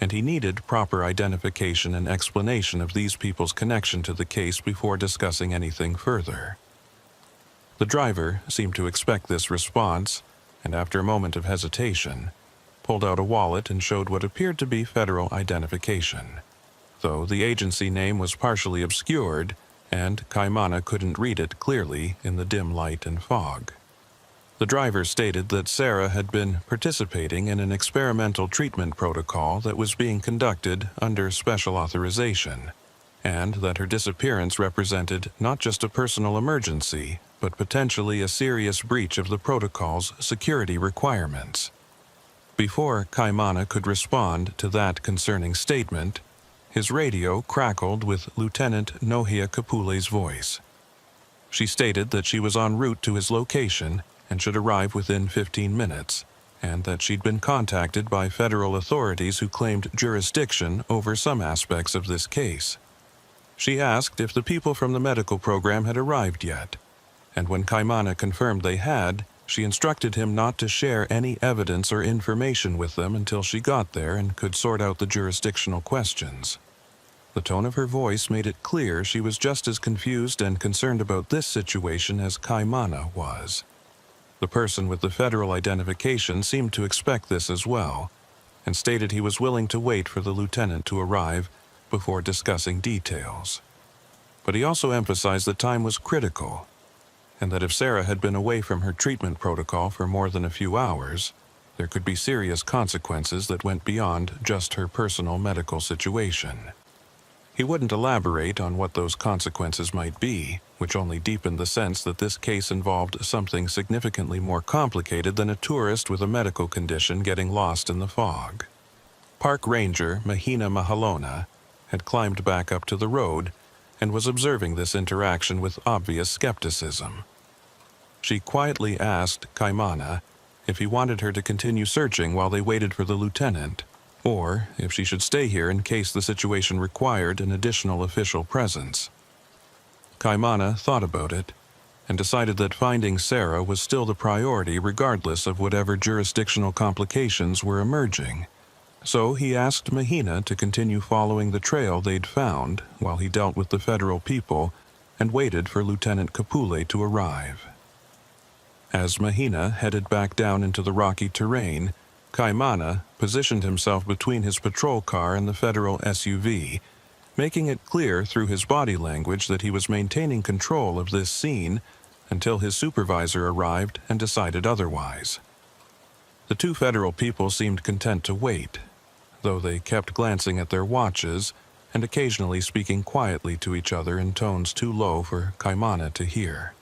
and he needed proper identification and explanation of these people's connection to the case before discussing anything further. The driver seemed to expect this response, and after a moment of hesitation, pulled out a wallet and showed what appeared to be federal identification, though the agency name was partially obscured and Kaimana couldn't read it clearly in the dim light and fog. The driver stated that Sarah had been participating in an experimental treatment protocol that was being conducted under special authorization, and that her disappearance represented not just a personal emergency, but potentially a serious breach of the protocol's security requirements. Before Kaimana could respond to that concerning statement, his radio crackled with Lieutenant Nohia Kapule's voice. She stated that she was en route to his location and should arrive within 15 minutes, and that she'd been contacted by federal authorities who claimed jurisdiction over some aspects of this case. She asked if the people from the medical program had arrived yet, and when Kaimana confirmed they had, she instructed him not to share any evidence or information with them until she got there and could sort out the jurisdictional questions. The tone of her voice made it clear she was just as confused and concerned about this situation as Kaimana was. The person with the federal identification seemed to expect this as well, and stated he was willing to wait for the lieutenant to arrive before discussing details. But he also emphasized that time was critical, and that if Sarah had been away from her treatment protocol for more than a few hours, there could be serious consequences that went beyond just her personal medical situation. He wouldn't elaborate on what those consequences might be, which only deepened the sense that this case involved something significantly more complicated than a tourist with a medical condition getting lost in the fog. Park Ranger Mahina Mahalona had climbed back up to the road and was observing this interaction with obvious skepticism. She quietly asked Kaimana if he wanted her to continue searching while they waited for the lieutenant, or if she should stay here in case the situation required an additional official presence. Kaimana thought about it and decided that finding Sarah was still the priority regardless of whatever jurisdictional complications were emerging. So he asked Mahina to continue following the trail they'd found while he dealt with the federal people and waited for Lieutenant Kapule to arrive. As Mahina headed back down into the rocky terrain, Kaimana positioned himself between his patrol car and the federal SUV, making it clear through his body language that he was maintaining control of this scene until his supervisor arrived and decided otherwise. The two federal people seemed content to wait, though they kept glancing at their watches and occasionally speaking quietly to each other in tones too low for Kaimana to hear.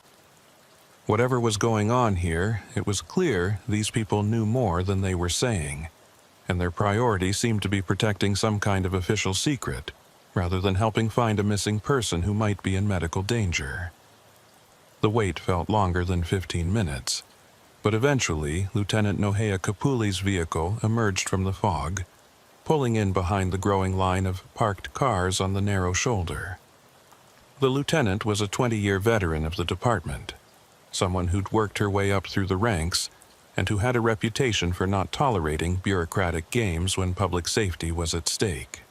Whatever was going on here, it was clear these people knew more than they were saying, and their priority seemed to be protecting some kind of official secret, rather than helping find a missing person who might be in medical danger. The wait felt longer than 15 minutes, but eventually Lieutenant Nohea Kapule's vehicle emerged from the fog, pulling in behind the growing line of parked cars on the narrow shoulder. The lieutenant was a 20-year veteran of the department, someone who'd worked her way up through the ranks and who had a reputation for not tolerating bureaucratic games when public safety was at stake.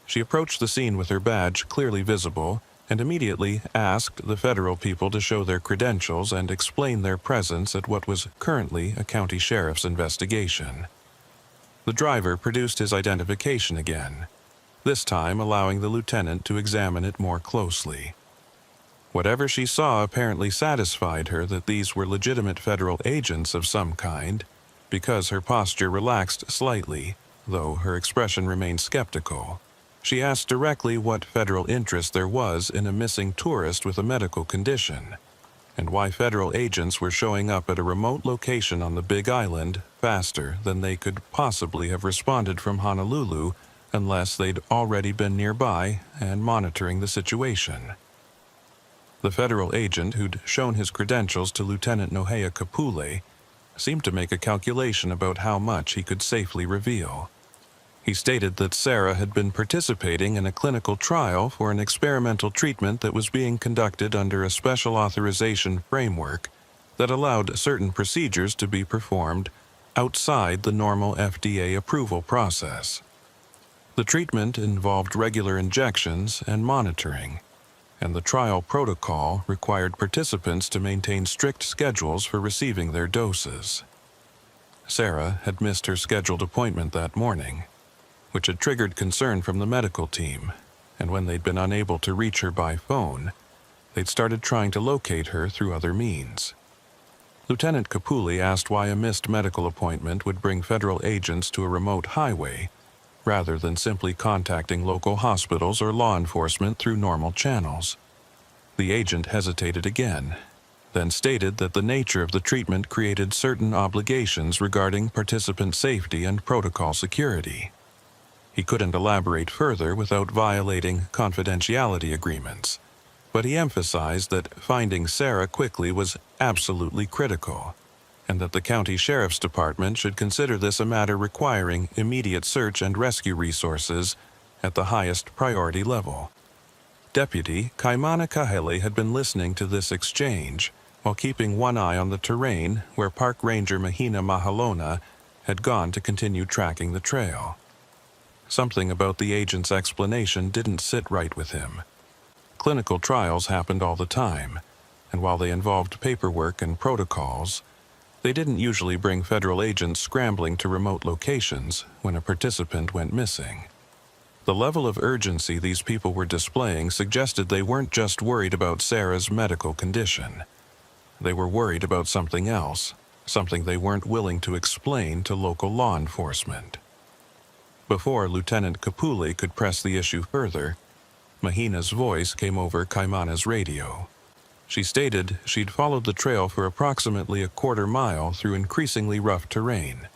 She approached the scene with her badge clearly visible and immediately asked the federal people to show their credentials and explain their presence at what was currently a county sheriff's investigation. The driver produced his identification again, this time allowing the lieutenant to examine it more closely. Whatever she saw apparently satisfied her that these were legitimate federal agents of some kind, because her posture relaxed slightly, though her expression remained skeptical. She asked directly what federal interest there was in a missing tourist with a medical condition, and why federal agents were showing up at a remote location on the Big Island faster than they could possibly have responded from Honolulu unless they'd already been nearby and monitoring the situation. The federal agent who'd shown his credentials to Lieutenant Nohea Kapule seemed to make a calculation about how much he could safely reveal. He stated that Sarah had been participating in a clinical trial for an experimental treatment that was being conducted under a special authorization framework that allowed certain procedures to be performed outside the normal FDA approval process. The treatment involved regular injections and monitoring, and the trial protocol required participants to maintain strict schedules for receiving their doses. Sarah had missed her scheduled appointment that morning, which had triggered concern from the medical team, and when they'd been unable to reach her by phone, they'd started trying to locate her through other means. Lieutenant Kapule asked why a missed medical appointment would bring federal agents to a remote highway rather than simply contacting local hospitals or law enforcement through normal channels. The agent hesitated again, then stated that the nature of the treatment created certain obligations regarding participant safety and protocol security. He couldn't elaborate further without violating confidentiality agreements, but he emphasized that finding Sarah quickly was absolutely critical, and that the county sheriff's department should consider this a matter requiring immediate search and rescue resources at the highest priority level. Deputy Kaimana Kahele had been listening to this exchange while keeping one eye on the terrain where Park Ranger Mahina Mahalona had gone to continue tracking the trail. Something about the agent's explanation didn't sit right with him. Clinical trials happened all the time, and while they involved paperwork and protocols, they didn't usually bring federal agents scrambling to remote locations when a participant went missing. The level of urgency these people were displaying suggested they weren't just worried about Sarah's medical condition. They were worried about something else, something they weren't willing to explain to local law enforcement. Before Lieutenant Kapule could press the issue further, Mahina's voice came over Kaimana's radio. She stated she'd followed the trail for approximately a quarter-mile through increasingly rough terrain,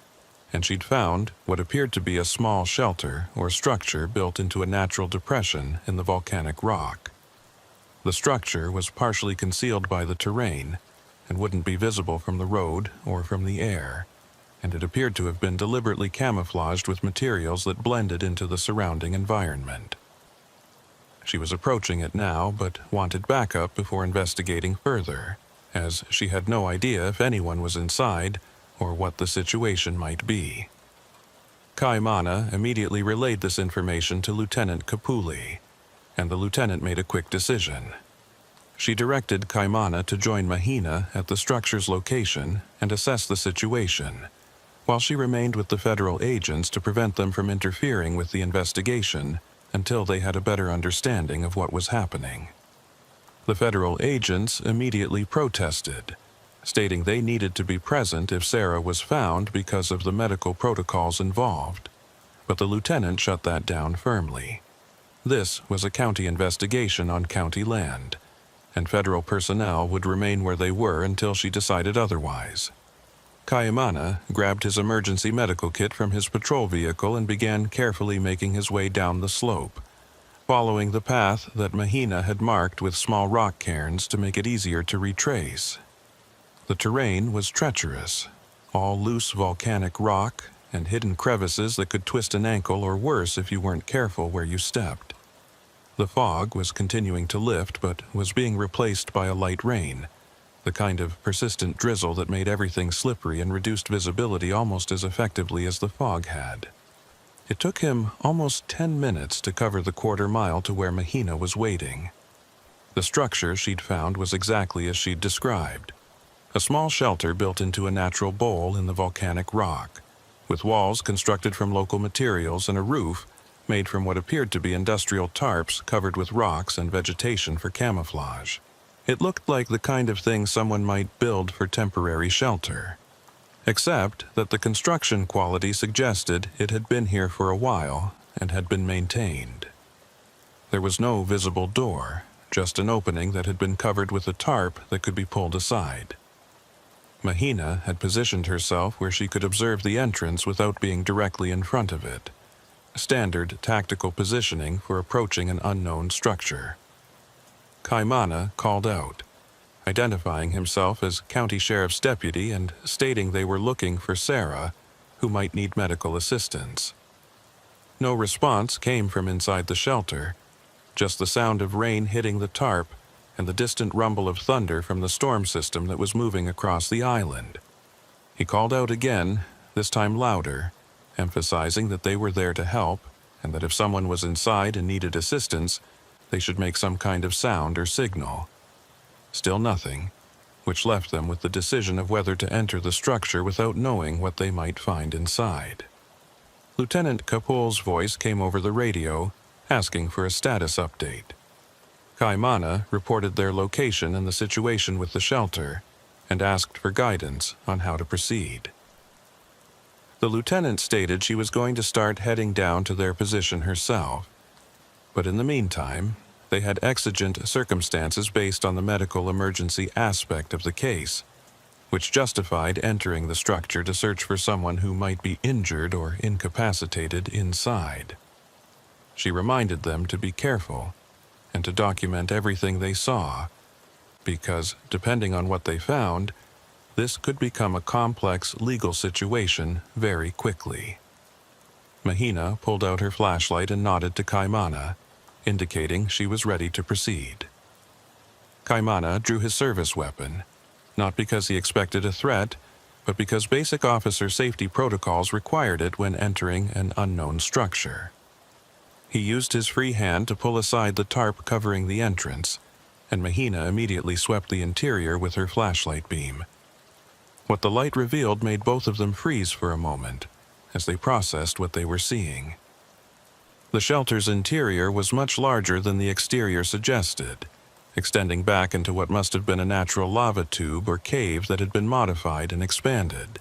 and she'd found what appeared to be a small shelter or structure built into a natural depression in the volcanic rock. The structure was partially concealed by the terrain and wouldn't be visible from the road or from the air, and it appeared to have been deliberately camouflaged with materials that blended into the surrounding environment. She was approaching it now, but wanted backup before investigating further, as she had no idea if anyone was inside or what the situation might be. Kaimana immediately relayed this information to Lieutenant Kapule, and the lieutenant made a quick decision. She directed Kaimana to join Mahina at the structure's location and assess the situation, while she remained with the federal agents to prevent them from interfering with the investigation until they had a better understanding of what was happening. The federal agents immediately protested, stating they needed to be present if Sarah was found because of the medical protocols involved, but the lieutenant shut that down firmly. This was a county investigation on county land, and federal personnel would remain where they were until she decided otherwise. Kaimana grabbed his emergency medical kit from his patrol vehicle and began carefully making his way down the slope, following the path that Mahina had marked with small rock cairns to make it easier to retrace. The terrain was treacherous, all loose volcanic rock and hidden crevices that could twist an ankle or worse if you weren't careful where you stepped. The fog was continuing to lift but was being replaced by a light rain, the kind of persistent drizzle that made everything slippery and reduced visibility almost as effectively as the fog had. It took him almost 10 minutes to cover the quarter-mile to where Mahina was waiting. The structure she'd found was exactly as she'd described. A small shelter built into a natural bowl in the volcanic rock, with walls constructed from local materials and a roof made from what appeared to be industrial tarps covered with rocks and vegetation for camouflage. It looked like the kind of thing someone might build for temporary shelter, except that the construction quality suggested it had been here for a while and had been maintained. There was no visible door, just an opening that had been covered with a tarp that could be pulled aside. Mahina had positioned herself where she could observe the entrance without being directly in front of it, standard tactical positioning for approaching an unknown structure. Kaimana called out, identifying himself as county sheriff's deputy and stating they were looking for Sarah, who might need medical assistance. No response came from inside the shelter, just the sound of rain hitting the tarp and the distant rumble of thunder from the storm system that was moving across the island. He called out again, this time louder, emphasizing that they were there to help and that if someone was inside and needed assistance, they should make some kind of sound or signal. Still nothing, which left them with the decision of whether to enter the structure without knowing what they might find inside. Lieutenant Kapul's voice came over the radio, asking for a status update. Kaimana reported their location and the situation with the shelter, and asked for guidance on how to proceed. The lieutenant stated she was going to start heading down to their position herself, but in the meantime, they had exigent circumstances based on the medical emergency aspect of the case, which justified entering the structure to search for someone who might be injured or incapacitated inside. She reminded them to be careful and to document everything they saw, because, depending on what they found, this could become a complex legal situation very quickly. Mahina pulled out her flashlight and nodded to Kaimana, indicating she was ready to proceed. Kaimana drew his service weapon, not because he expected a threat, but because basic officer safety protocols required it when entering an unknown structure. He used his free hand to pull aside the tarp covering the entrance, and Mahina immediately swept the interior with her flashlight beam. What the light revealed made both of them freeze for a moment, as they processed what they were seeing. The shelter's interior was much larger than the exterior suggested, extending back into what must have been a natural lava tube or cave that had been modified and expanded.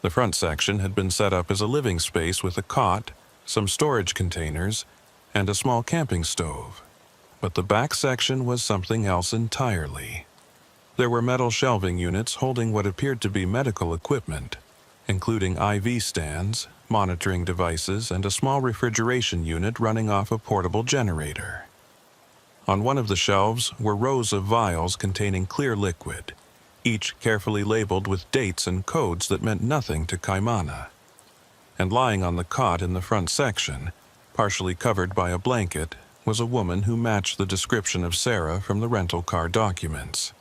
The front section had been set up as a living space with a cot, some storage containers, and a small camping stove. But the back section was something else entirely. There were metal shelving units holding what appeared to be medical equipment, including IV stands, monitoring devices, and a small refrigeration unit running off a portable generator. On one of the shelves were rows of vials containing clear liquid, each carefully labeled with dates and codes that meant nothing to Kaimana. And lying on the cot in the front section, partially covered by a blanket, was a woman who matched the description of Sarah from the rental car documents.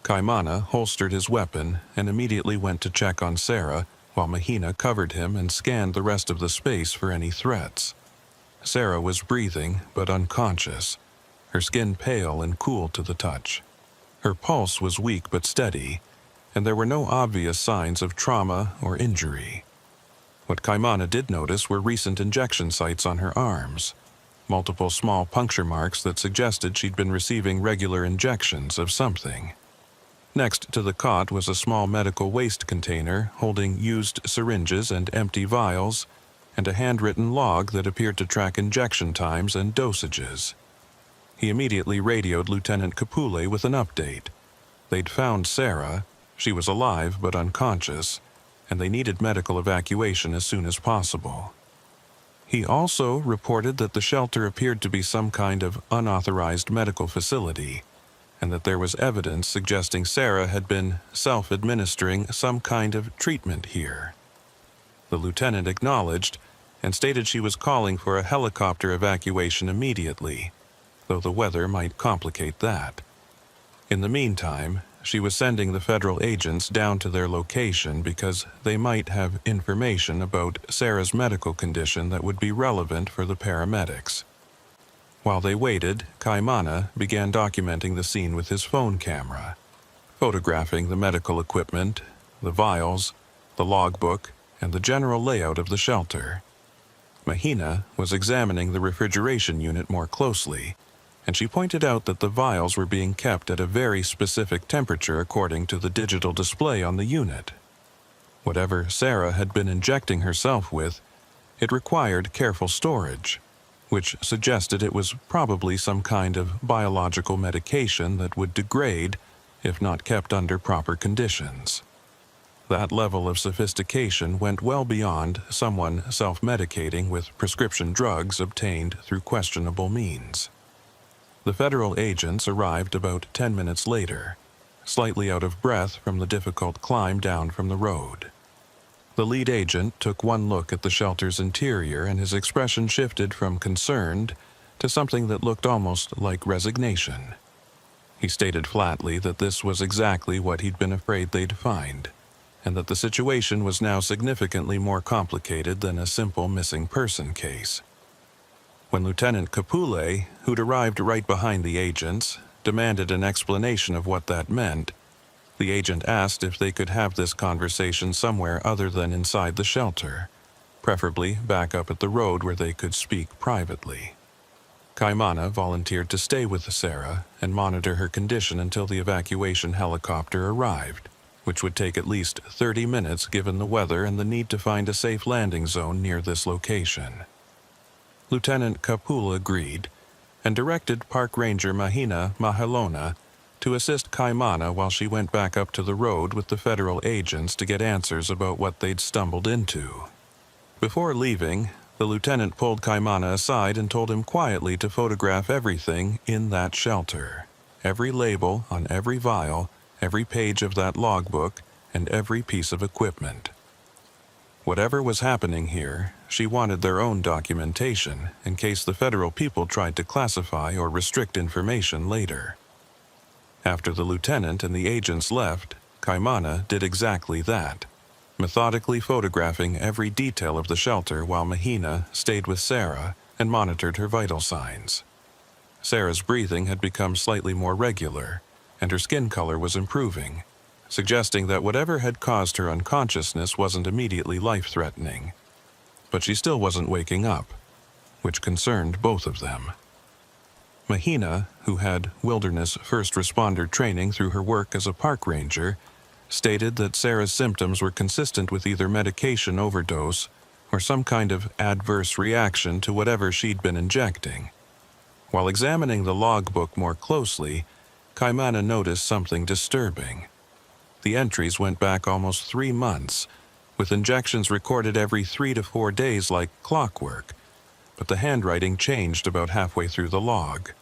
Kaimana holstered his weapon and immediately went to check on Sarah, while Mahina covered him and scanned the rest of the space for any threats. Sarah was breathing, but unconscious, her skin pale and cool to the touch. Her pulse was weak but steady, and there were no obvious signs of trauma or injury. What Kaimana did notice were recent injection sites on her arms, multiple small puncture marks that suggested she'd been receiving regular injections of something. Next to the cot was a small medical waste container holding used syringes and empty vials, and a handwritten log that appeared to track injection times and dosages. He immediately radioed Lieutenant Kapule with an update. They'd found Sarah, she was alive but unconscious, and they needed medical evacuation as soon as possible. He also reported that the shelter appeared to be some kind of unauthorized medical facility, and that there was evidence suggesting Sarah had been self-administering some kind of treatment here. The lieutenant acknowledged and stated she was calling for a helicopter evacuation immediately, though the weather might complicate that. In the meantime, she was sending the federal agents down to their location because they might have information about Sarah's medical condition that would be relevant for the paramedics. While they waited, Kaimana began documenting the scene with his phone camera, photographing the medical equipment, the vials, the logbook, and the general layout of the shelter. Mahina was examining the refrigeration unit more closely, and she pointed out that the vials were being kept at a very specific temperature according to the digital display on the unit. Whatever Sarah had been injecting herself with, it required careful storage, which suggested it was probably some kind of biological medication that would degrade if not kept under proper conditions. That level of sophistication went well beyond someone self-medicating with prescription drugs obtained through questionable means. The federal agents arrived about 10 minutes later, slightly out of breath from the difficult climb down from the road. The lead agent took one look at the shelter's interior, and his expression shifted from concerned to something that looked almost like resignation. He stated flatly that this was exactly what he'd been afraid they'd find, and that the situation was now significantly more complicated than a simple missing person case. When Lieutenant Capulet, who'd arrived right behind the agents, demanded an explanation of what that meant, the agent asked if they could have this conversation somewhere other than inside the shelter, preferably back up at the road where they could speak privately. Kaimana volunteered to stay with Sarah and monitor her condition until the evacuation helicopter arrived, which would take at least 30 minutes given the weather and the need to find a safe landing zone near this location. Lieutenant Kapula agreed and directed Park Ranger Mahina Mahalona to assist Kaimana while she went back up to the road with the federal agents to get answers about what they'd stumbled into. Before leaving, the lieutenant pulled Kaimana aside and told him quietly to photograph everything in that shelter, every label on every vial, every page of that logbook, and every piece of equipment. Whatever was happening here, she wanted their own documentation in case the federal people tried to classify or restrict information later. After the lieutenant and the agents left, Kaimana did exactly that, methodically photographing every detail of the shelter while Mahina stayed with Sarah and monitored her vital signs. Sarah's breathing had become slightly more regular, and her skin color was improving, suggesting that whatever had caused her unconsciousness wasn't immediately life-threatening. But she still wasn't waking up, which concerned both of them. Mahina, who had wilderness first responder training through her work as a park ranger, stated that Sarah's symptoms were consistent with either medication overdose or some kind of adverse reaction to whatever she'd been injecting. While examining the logbook more closely, Kaimana noticed something disturbing. The entries went back almost 3 months, with injections recorded every 3 to 4 days like clockwork, but the handwriting changed about halfway through the log.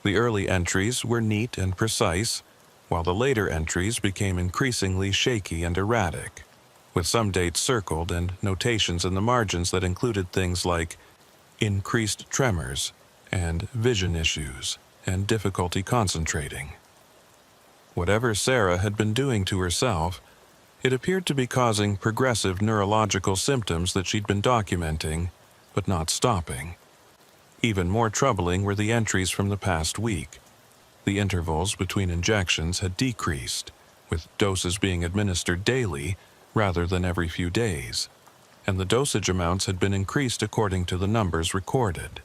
The early entries were neat and precise, while the later entries became increasingly shaky and erratic, with some dates circled and notations in the margins that included things like increased tremors and vision issues and difficulty concentrating. Whatever Sarah had been doing to herself, it appeared to be causing progressive neurological symptoms that she'd been documenting, but not stopping. Even more troubling were the entries from the past week. The intervals between injections had decreased, with doses being administered daily rather than every few days, and the dosage amounts had been increased according to the numbers recorded.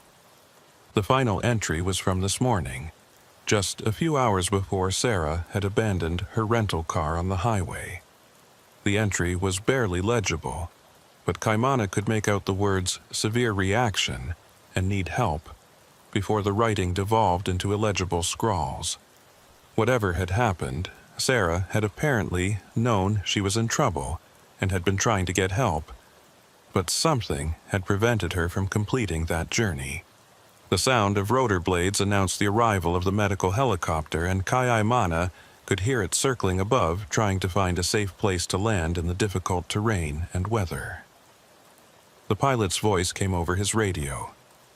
The final entry was from this morning, just a few hours before Sarah had abandoned her rental car on the highway. The entry was barely legible, but Kaimana could make out the words severe reaction and need help before the writing devolved into illegible scrawls. Whatever had happened, Sarah had apparently known she was in trouble and had been trying to get help, but something had prevented her from completing that journey. The sound of rotor blades announced the arrival of the medical helicopter, and Kaimana could hear it circling above, trying to find a safe place to land in the difficult terrain and weather. The pilot's voice came over his radio,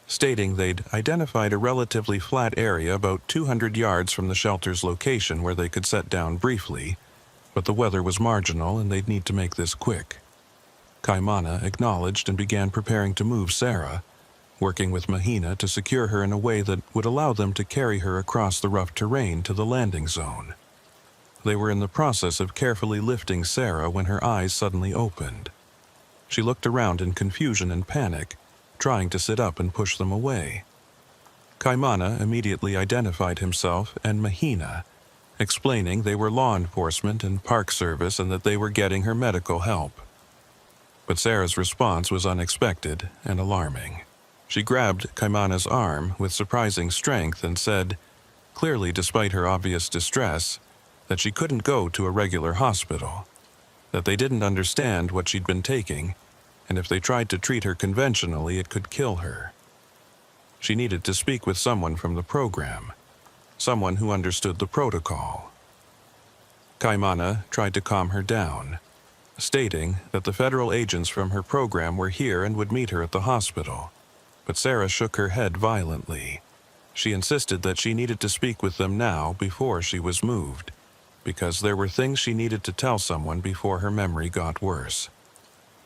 stating they'd identified a relatively flat area about 200 yards from the shelter's location where they could set down briefly, but the weather was marginal and they'd need to make this quick. Kaimana acknowledged and began preparing to move Sarah, working with Mahina to secure her in a way that would allow them to carry her across the rough terrain to the landing zone. They were in the process of carefully lifting Sarah when her eyes suddenly opened. She looked around in confusion and panic, trying to sit up and push them away. Kaimana immediately identified himself and Mahina, explaining they were law enforcement and park service and that they were getting her medical help. But Sarah's response was unexpected and alarming. She grabbed Kaimana's arm with surprising strength and said, clearly despite her obvious distress, that she couldn't go to a regular hospital, that they didn't understand what she'd been taking, and if they tried to treat her conventionally, it could kill her. She needed to speak with someone from the program, someone who understood the protocol. Kaimana tried to calm her down, stating that the federal agents from her program were here and would meet her at the hospital, but Sarah shook her head violently. She insisted that she needed to speak with them now before she was moved, because there were things she needed to tell someone before her memory got worse.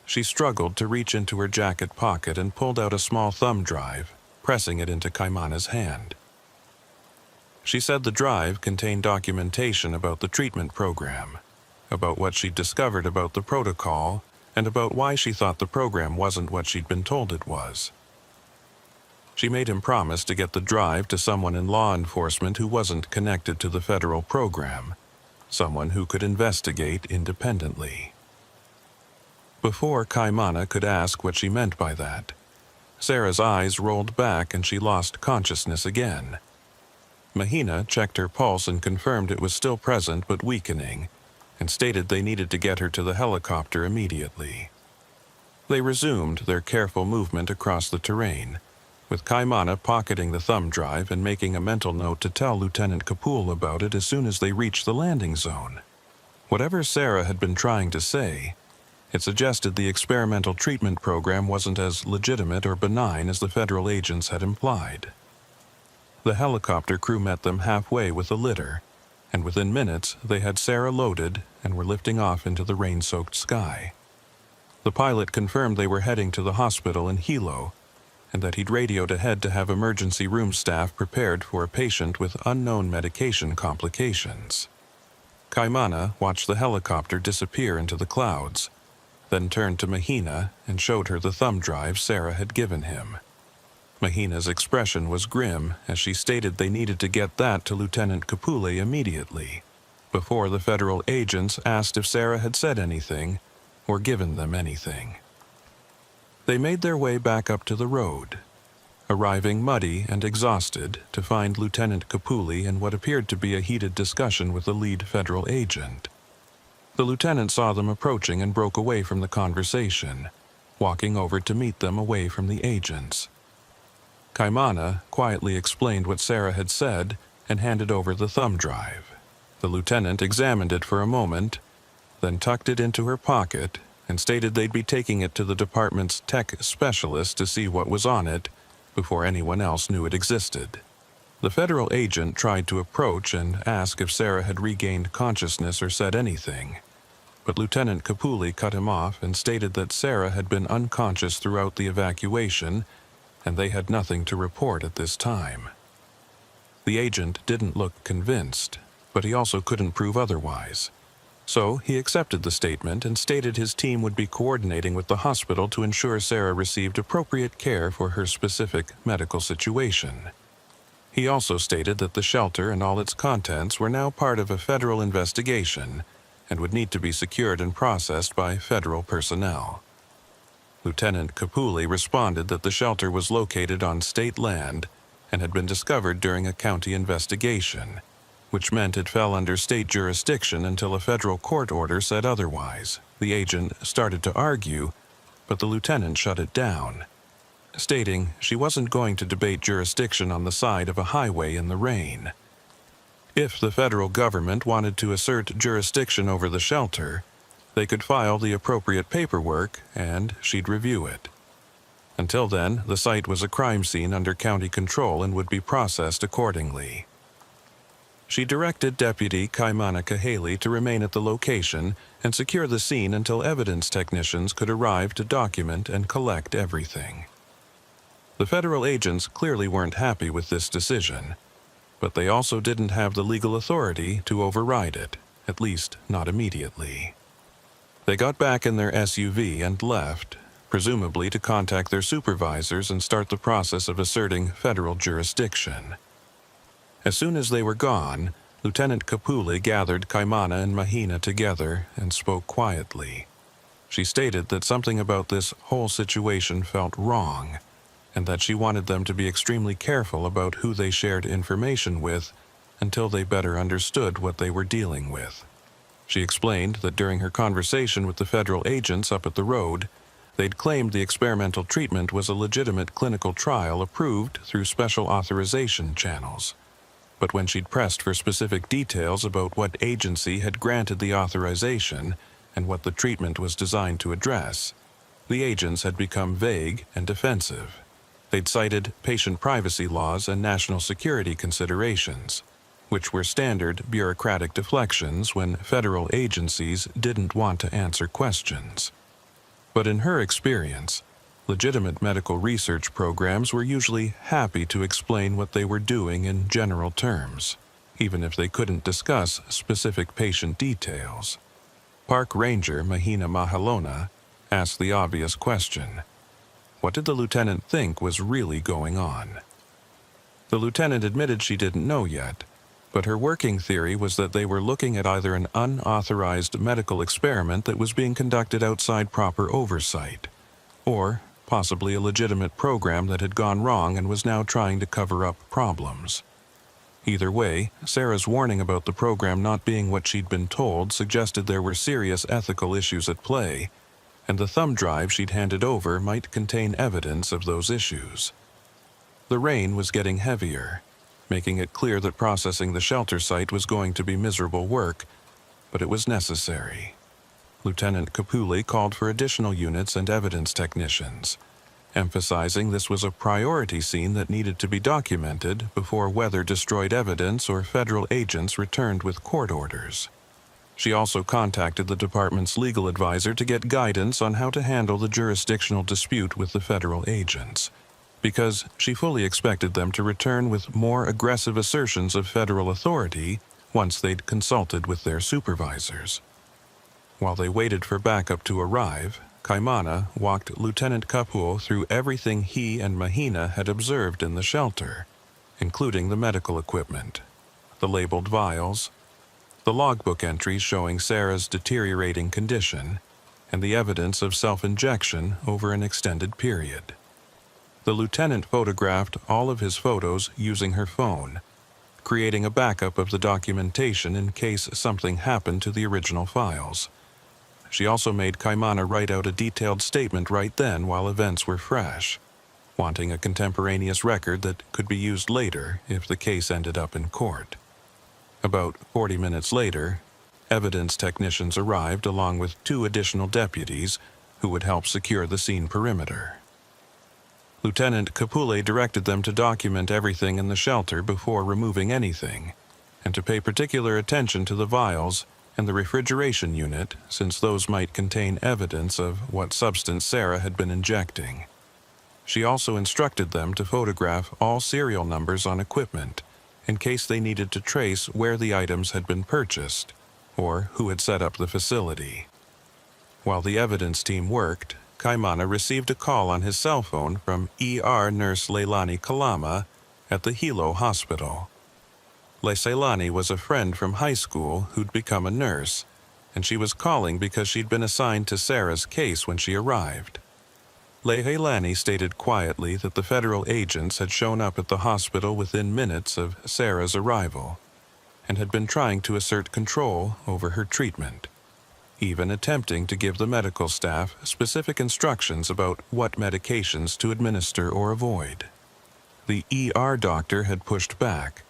She struggled to reach into her jacket pocket and pulled out a small thumb drive, pressing it into Kaimana's hand. She said the drive contained documentation about the treatment program, about what she'd discovered about the protocol, and about why she thought the program wasn't what she'd been told it was. She made him promise to get the drive to someone in law enforcement who wasn't connected to the federal program, someone who could investigate independently. Before Kaimana could ask what she meant by that, Sarah's eyes rolled back and she lost consciousness again. Mahina checked her pulse and confirmed it was still present but weakening, and stated they needed to get her to the helicopter immediately. They resumed their careful movement across the terrain, with Kaimana pocketing the thumb drive and making a mental note to tell Lieutenant Kapoor about it as soon as they reached the landing zone. Whatever Sarah had been trying to say, it suggested the experimental treatment program wasn't as legitimate or benign as the federal agents had implied. The helicopter crew met them halfway with a litter, and within minutes they had Sarah loaded and were lifting off into the rain-soaked sky. The pilot confirmed they were heading to the hospital in Hilo, and that he'd radioed ahead to have emergency room staff prepared for a patient with unknown medication complications. Kaimana watched the helicopter disappear into the clouds, then turned to Mahina and showed her the thumb drive Sarah had given him. Mahina's expression was grim as she stated they needed to get that to Lieutenant Kapule immediately, before the federal agents asked if Sarah had said anything or given them anything. They made their way back up to the road, arriving muddy and exhausted to find Lieutenant Kapule in what appeared to be a heated discussion with the lead federal agent. The lieutenant saw them approaching and broke away from the conversation, walking over to meet them away from the agents. Kaimana quietly explained what Sarah had said and handed over the thumb drive. The lieutenant examined it for a moment, then tucked it into her pocket and stated they'd be taking it to the department's tech specialist to see what was on it before anyone else knew it existed. The federal agent tried to approach and ask if Sarah had regained consciousness or said anything, but Lieutenant Kapule cut him off and stated that Sarah had been unconscious throughout the evacuation and they had nothing to report at this time. The agent didn't look convinced, but he also couldn't prove otherwise. So he accepted the statement and stated his team would be coordinating with the hospital to ensure Sarah received appropriate care for her specific medical situation. He also stated that the shelter and all its contents were now part of a federal investigation and would need to be secured and processed by federal personnel. Lieutenant Kapule responded that the shelter was located on state land and had been discovered during a county investigation, which meant it fell under state jurisdiction until a federal court order said otherwise. The agent started to argue, but the lieutenant shut it down, stating she wasn't going to debate jurisdiction on the side of a highway in the rain. If the federal government wanted to assert jurisdiction over the shelter, they could file the appropriate paperwork and she'd review it. Until then, the site was a crime scene under county control and would be processed accordingly. She directed Deputy Kaimana Kahale to remain at the location and secure the scene until evidence technicians could arrive to document and collect everything. The federal agents clearly weren't happy with this decision, but they also didn't have the legal authority to override it, at least not immediately. They got back in their SUV and left, presumably to contact their supervisors and start the process of asserting federal jurisdiction. As soon as they were gone, Lieutenant Kapule gathered Kaimana and Mahina together and spoke quietly. She stated that something about this whole situation felt wrong, and that she wanted them to be extremely careful about who they shared information with until they better understood what they were dealing with. She explained that during her conversation with the federal agents up at the road, they'd claimed the experimental treatment was a legitimate clinical trial approved through special authorization channels. But when she'd pressed for specific details about what agency had granted the authorization and what the treatment was designed to address, the agents had become vague and defensive. They'd cited patient privacy laws and national security considerations, which were standard bureaucratic deflections when federal agencies didn't want to answer questions. But in her experience, legitimate medical research programs were usually happy to explain what they were doing in general terms, even if they couldn't discuss specific patient details. Park Ranger Mahina Mahalona asked the obvious question: what did the lieutenant think was really going on? The lieutenant admitted she didn't know yet, but her working theory was that they were looking at either an unauthorized medical experiment that was being conducted outside proper oversight, or possibly a legitimate program that had gone wrong and was now trying to cover up problems. Either way, Sarah's warning about the program not being what she'd been told suggested there were serious ethical issues at play, and the thumb drive she'd handed over might contain evidence of those issues. The rain was getting heavier, making it clear that processing the shelter site was going to be miserable work, but it was necessary. Lieutenant Kapule called for additional units and evidence technicians, emphasizing this was a priority scene that needed to be documented before weather destroyed evidence or federal agents returned with court orders. She also contacted the department's legal advisor to get guidance on how to handle the jurisdictional dispute with the federal agents, because she fully expected them to return with more aggressive assertions of federal authority once they'd consulted with their supervisors. While they waited for backup to arrive, Kaimana walked Lieutenant Kapuo through everything he and Mahina had observed in the shelter, including the medical equipment, the labeled vials, the logbook entries showing Sarah's deteriorating condition, and the evidence of self-injection over an extended period. The lieutenant photographed all of his photos using her phone, creating a backup of the documentation in case something happened to the original files. She also made Kaimana write out a detailed statement right then while events were fresh, wanting a contemporaneous record that could be used later if the case ended up in court. About 40 minutes later, evidence technicians arrived along with 2 additional deputies who would help secure the scene perimeter. Lieutenant Kapule directed them to document everything in the shelter before removing anything, and to pay particular attention to the vials and the refrigeration unit, since those might contain evidence of what substance Sarah had been injecting. She also instructed them to photograph all serial numbers on equipment, in case they needed to trace where the items had been purchased, or who had set up the facility. While the evidence team worked, Kaimana received a call on his cell phone from ER nurse Leilani Kalama at the Hilo Hospital. Leilani was a friend from high school who'd become a nurse, and she was calling because she'd been assigned to Sarah's case when she arrived. Leilani stated quietly that the federal agents had shown up at the hospital within minutes of Sarah's arrival, and had been trying to assert control over her treatment, even attempting to give the medical staff specific instructions about what medications to administer or avoid. The ER doctor had pushed back,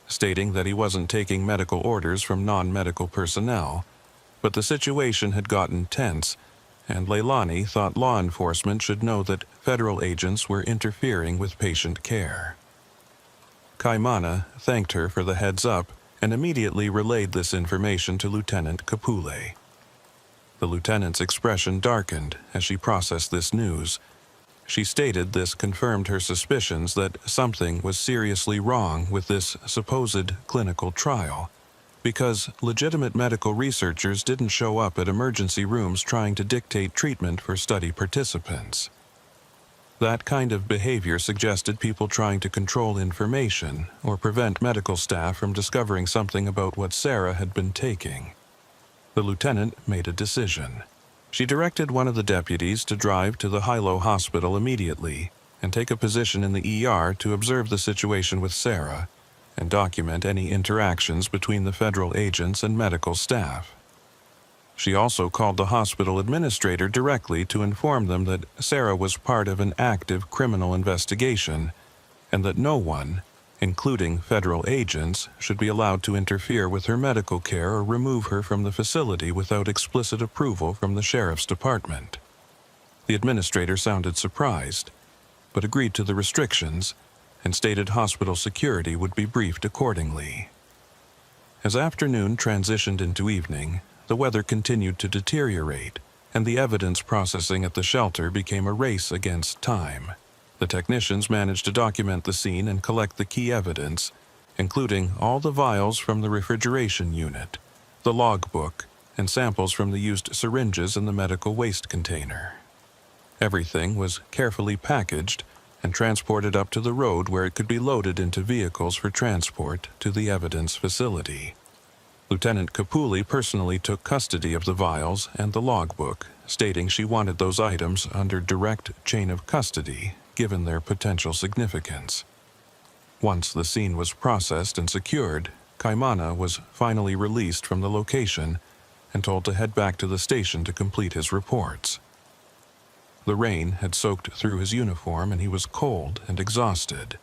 stating that he wasn't taking medical orders from non-medical personnel, but the situation had gotten tense, and Leilani thought law enforcement should know that federal agents were interfering with patient care. Kaimana thanked her for the heads-up and immediately relayed this information to Lieutenant Kapule. The lieutenant's expression darkened as she processed this news. She stated this confirmed her suspicions that something was seriously wrong with this supposed clinical trial, because legitimate medical researchers didn't show up at emergency rooms trying to dictate treatment for study participants. That kind of behavior suggested people trying to control information or prevent medical staff from discovering something about what Sarah had been taking. The lieutenant made a decision. She directed one of the deputies to drive to the Hilo hospital immediately and take a position in the ER to observe the situation with Sarah and document any interactions between the federal agents and medical staff. She also called the hospital administrator directly to inform them that Sarah was part of an active criminal investigation and that no one, including federal agents, should be allowed to interfere with her medical care or remove her from the facility without explicit approval from the sheriff's department. The administrator sounded surprised, but agreed to the restrictions and stated hospital security would be briefed accordingly. As afternoon transitioned into evening, the weather continued to deteriorate, and the evidence processing at the shelter became a race against time. The technicians managed to document the scene and collect the key evidence, including all the vials from the refrigeration unit, the logbook, and samples from the used syringes in the medical waste container. Everything was carefully packaged and transported up to the road where it could be loaded into vehicles for transport to the evidence facility. Lieutenant Capulli personally took custody of the vials and the logbook, stating she wanted those items under direct chain of custody, given their potential significance. Once the scene was processed and secured, Caimana was finally released from the location and told to head back to the station to complete his reports. The rain had soaked through his uniform and he was cold and exhausted,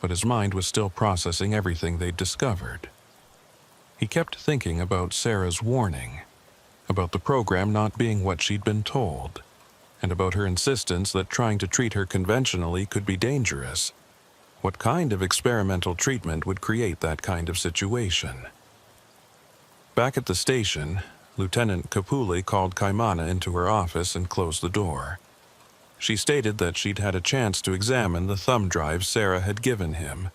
but his mind was still processing everything they'd discovered. He kept thinking about Sarah's warning, about the program not being what she'd been told, and about her insistence that trying to treat her conventionally could be dangerous. What kind of experimental treatment would create that kind of situation? Back at the station, Lieutenant Capulli called Caimana into her office and closed the door. She stated that she'd had a chance to examine the thumb drive Sarah had given him,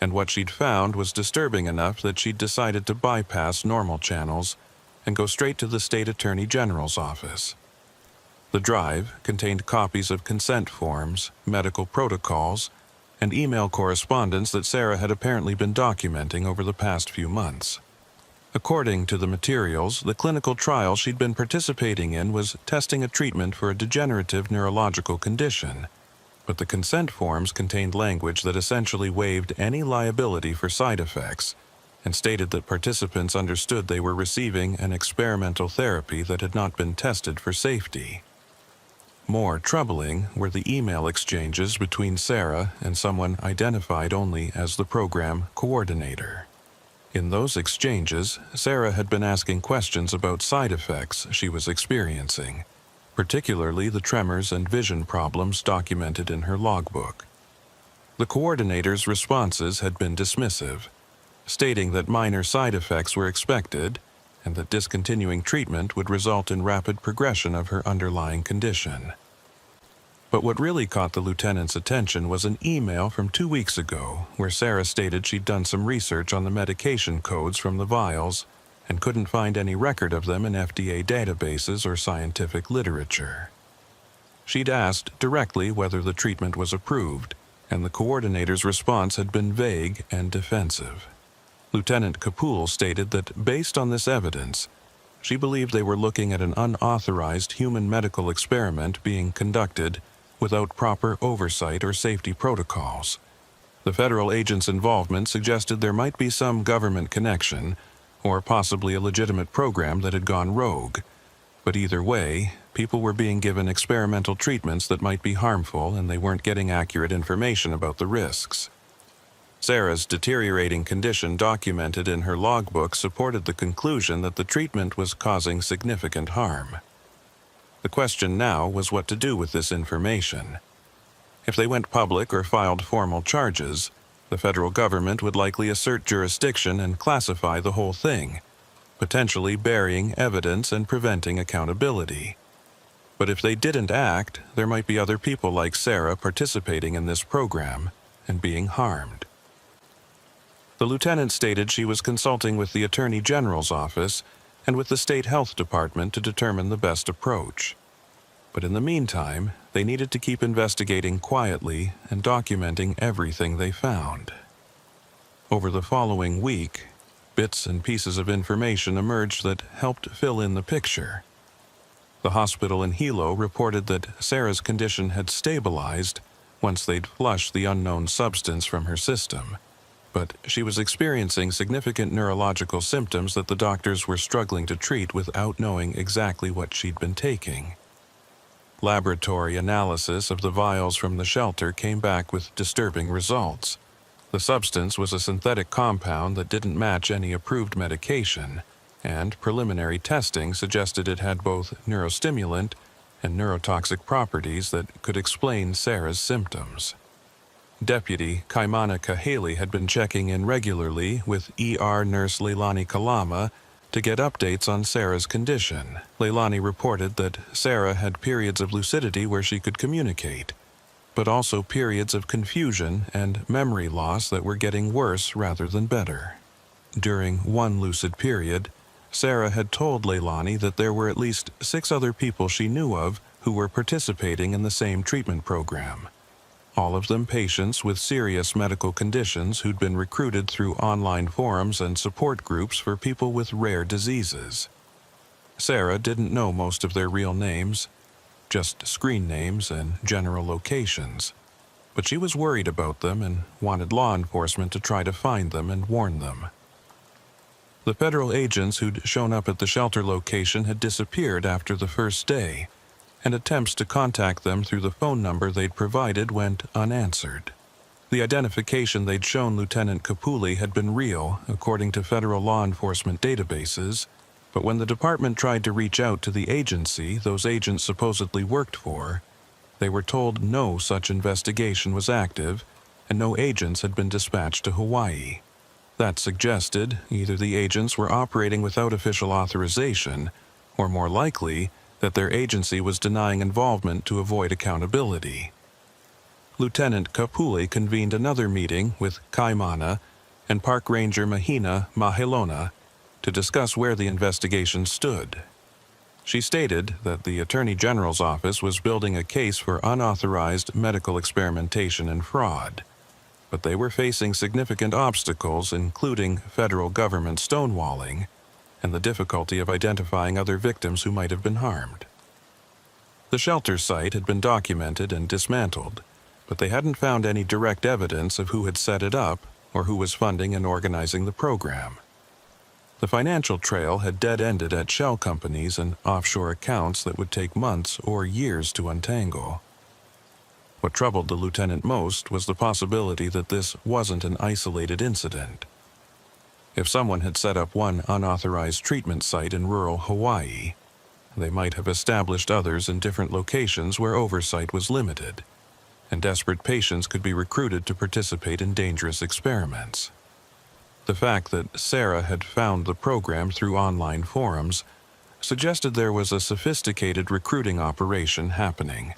and what she'd found was disturbing enough that she'd decided to bypass normal channels and go straight to the state attorney general's office. The drive contained copies of consent forms, medical protocols, and email correspondence that Sarah had apparently been documenting over the past few months. According to the materials, the clinical trial she'd been participating in was testing a treatment for a degenerative neurological condition, but the consent forms contained language that essentially waived any liability for side effects and stated that participants understood they were receiving an experimental therapy that had not been tested for safety. More troubling were the email exchanges between Sarah and someone identified only as the program coordinator. In those exchanges, Sarah had been asking questions about side effects she was experiencing, particularly the tremors and vision problems documented in her logbook. The coordinator's responses had been dismissive, stating that minor side effects were expected and that discontinuing treatment would result in rapid progression of her underlying condition. But what really caught the lieutenant's attention was an email from 2 weeks ago where Sarah stated she'd done some research on the medication codes from the vials and couldn't find any record of them in FDA databases or scientific literature. She'd asked directly whether the treatment was approved, and the coordinator's response had been vague and defensive. Lieutenant Capul stated that based on this evidence, she believed they were looking at an unauthorized human medical experiment being conducted without proper oversight or safety protocols. The federal agent's involvement suggested there might be some government connection, or possibly a legitimate program that had gone rogue. But either way, people were being given experimental treatments that might be harmful and they weren't getting accurate information about the risks. Sarah's deteriorating condition documented in her logbook supported the conclusion that the treatment was causing significant harm. The question now was what to do with this information. If they went public or filed formal charges, the federal government would likely assert jurisdiction and classify the whole thing, potentially burying evidence and preventing accountability. But if they didn't act, there might be other people like Sarah participating in this program and being harmed. The lieutenant stated she was consulting with the Attorney General's office and with the State Health Department to determine the best approach. But in the meantime, they needed to keep investigating quietly and documenting everything they found. Over the following week, bits and pieces of information emerged that helped fill in the picture. The hospital in Hilo reported that Sarah's condition had stabilized once they'd flushed the unknown substance from her system, but she was experiencing significant neurological symptoms that the doctors were struggling to treat without knowing exactly what she'd been taking. Laboratory analysis of the vials from the shelter came back with disturbing results. The substance was a synthetic compound that didn't match any approved medication, and preliminary testing suggested it had both neurostimulant and neurotoxic properties that could explain Sarah's symptoms. Deputy Kaimana Kahele had been checking in regularly with ER nurse Leilani Kalama to get updates on Sarah's condition. Leilani reported that Sarah had periods of lucidity where she could communicate, but also periods of confusion and memory loss that were getting worse rather than better. During one lucid period, Sarah had told Leilani that there were at least 6 other people she knew of who were participating in the same treatment program. All of them patients with serious medical conditions who'd been recruited through online forums and support groups for people with rare diseases. Sarah didn't know most of their real names, just screen names and general locations, but she was worried about them and wanted law enforcement to try to find them and warn them. The federal agents who'd shown up at the shelter location had disappeared after the first day, and attempts to contact them through the phone number they'd provided went unanswered. The identification they'd shown Lieutenant Kapuli had been real, according to federal law enforcement databases, but when the department tried to reach out to the agency those agents supposedly worked for, they were told no such investigation was active and no agents had been dispatched to Hawaii. That suggested either the agents were operating without official authorization, or more likely, that their agency was denying involvement to avoid accountability. Lieutenant Kapuli convened another meeting with Kaimana and Park Ranger Mahina Mahelona to discuss where the investigation stood. She stated that the Attorney General's office was building a case for unauthorized medical experimentation and fraud, but they were facing significant obstacles, including federal government stonewalling and the difficulty of identifying other victims who might have been harmed. The shelter site had been documented and dismantled, but they hadn't found any direct evidence of who had set it up or who was funding and organizing the program. The financial trail had dead-ended at shell companies and offshore accounts that would take months or years to untangle. What troubled the lieutenant most was the possibility that this wasn't an isolated incident. If someone had set up one unauthorized treatment site in rural Hawaii, they might have established others in different locations where oversight was limited, and desperate patients could be recruited to participate in dangerous experiments. The fact that Sarah had found the program through online forums suggested there was a sophisticated recruiting operation happening,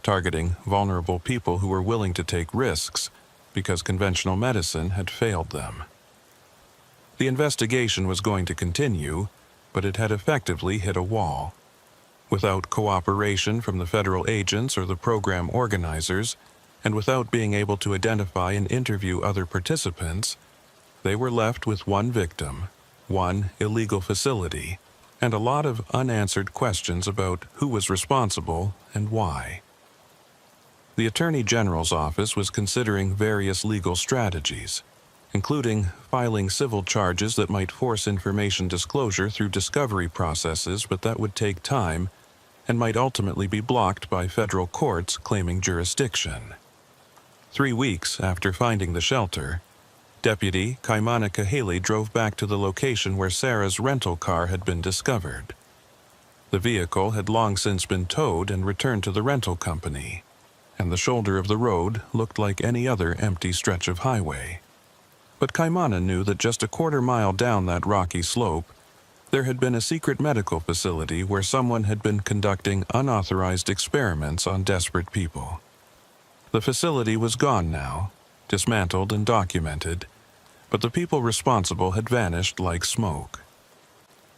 targeting vulnerable people who were willing to take risks because conventional medicine had failed them. The investigation was going to continue, but it had effectively hit a wall. Without cooperation from the federal agents or the program organizers, and without being able to identify and interview other participants, they were left with one victim, one illegal facility, and a lot of unanswered questions about who was responsible and why. The Attorney General's office was considering various legal strategies, including filing civil charges that might force information disclosure through discovery processes, but that would take time and might ultimately be blocked by federal courts claiming jurisdiction. 3 weeks after finding the shelter, Deputy Kaimana Kahele drove back to the location where Sarah's rental car had been discovered. The vehicle had long since been towed and returned to the rental company, and the shoulder of the road looked like any other empty stretch of highway. But Kaimana knew that just a quarter-mile down that rocky slope, there had been a secret medical facility where someone had been conducting unauthorized experiments on desperate people. The facility was gone now, dismantled and documented, but the people responsible had vanished like smoke.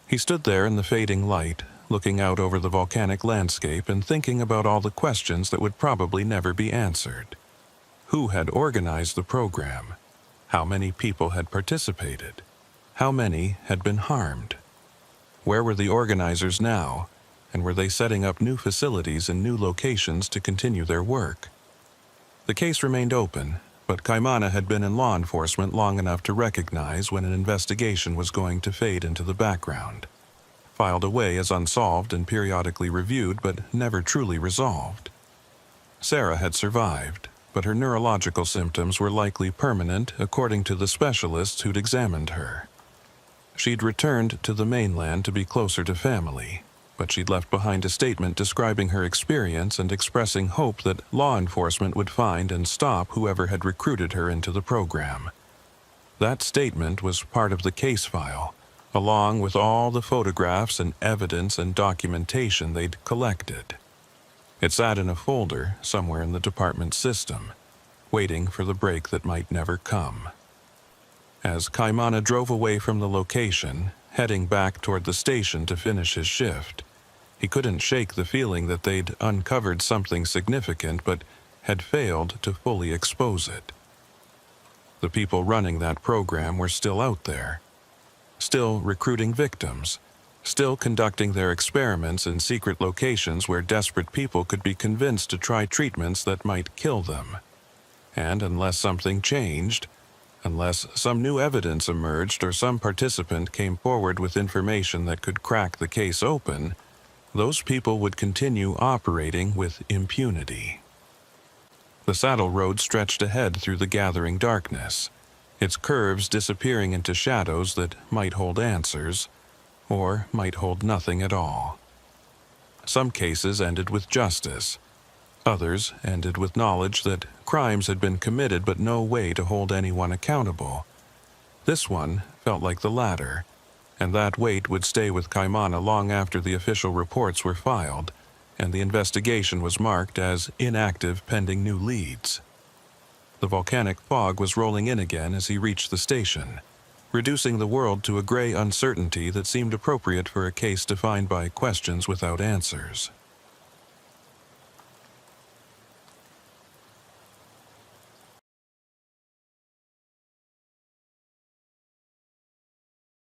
He stood there in the fading light, looking out over the volcanic landscape and thinking about all the questions that would probably never be answered. Who had organized the program? How many people had participated? How many had been harmed? Where were the organizers now, and were they setting up new facilities in new locations to continue their work? The case remained open, but Kaimana had been in law enforcement long enough to recognize when an investigation was going to fade into the background. Filed away as unsolved and periodically reviewed, but never truly resolved. Sarah had survived, but her neurological symptoms were likely permanent according to the specialists who'd examined her. She'd returned to the mainland to be closer to family, but she'd left behind a statement describing her experience and expressing hope that law enforcement would find and stop whoever had recruited her into the program. That statement was part of the case file, along with all the photographs and evidence and documentation they'd collected. It sat in a folder somewhere in the department's system, waiting for the break that might never come. As Kaimana drove away from the location, heading back toward the station to finish his shift, he couldn't shake the feeling that they'd uncovered something significant but had failed to fully expose it. The people running that program were still out there, still recruiting victims, still conducting their experiments in secret locations where desperate people could be convinced to try treatments that might kill them. And unless something changed, unless some new evidence emerged or some participant came forward with information that could crack the case open, those people would continue operating with impunity. The saddle road stretched ahead through the gathering darkness, its curves disappearing into shadows that might hold answers, or might hold nothing at all. Some cases ended with justice. Others ended with knowledge that crimes had been committed but no way to hold anyone accountable. This one felt like the latter, and that weight would stay with Kaimana long after the official reports were filed and the investigation was marked as inactive pending new leads. The volcanic fog was rolling in again as he reached the station, reducing the world to a gray uncertainty that seemed appropriate for a case defined by questions without answers.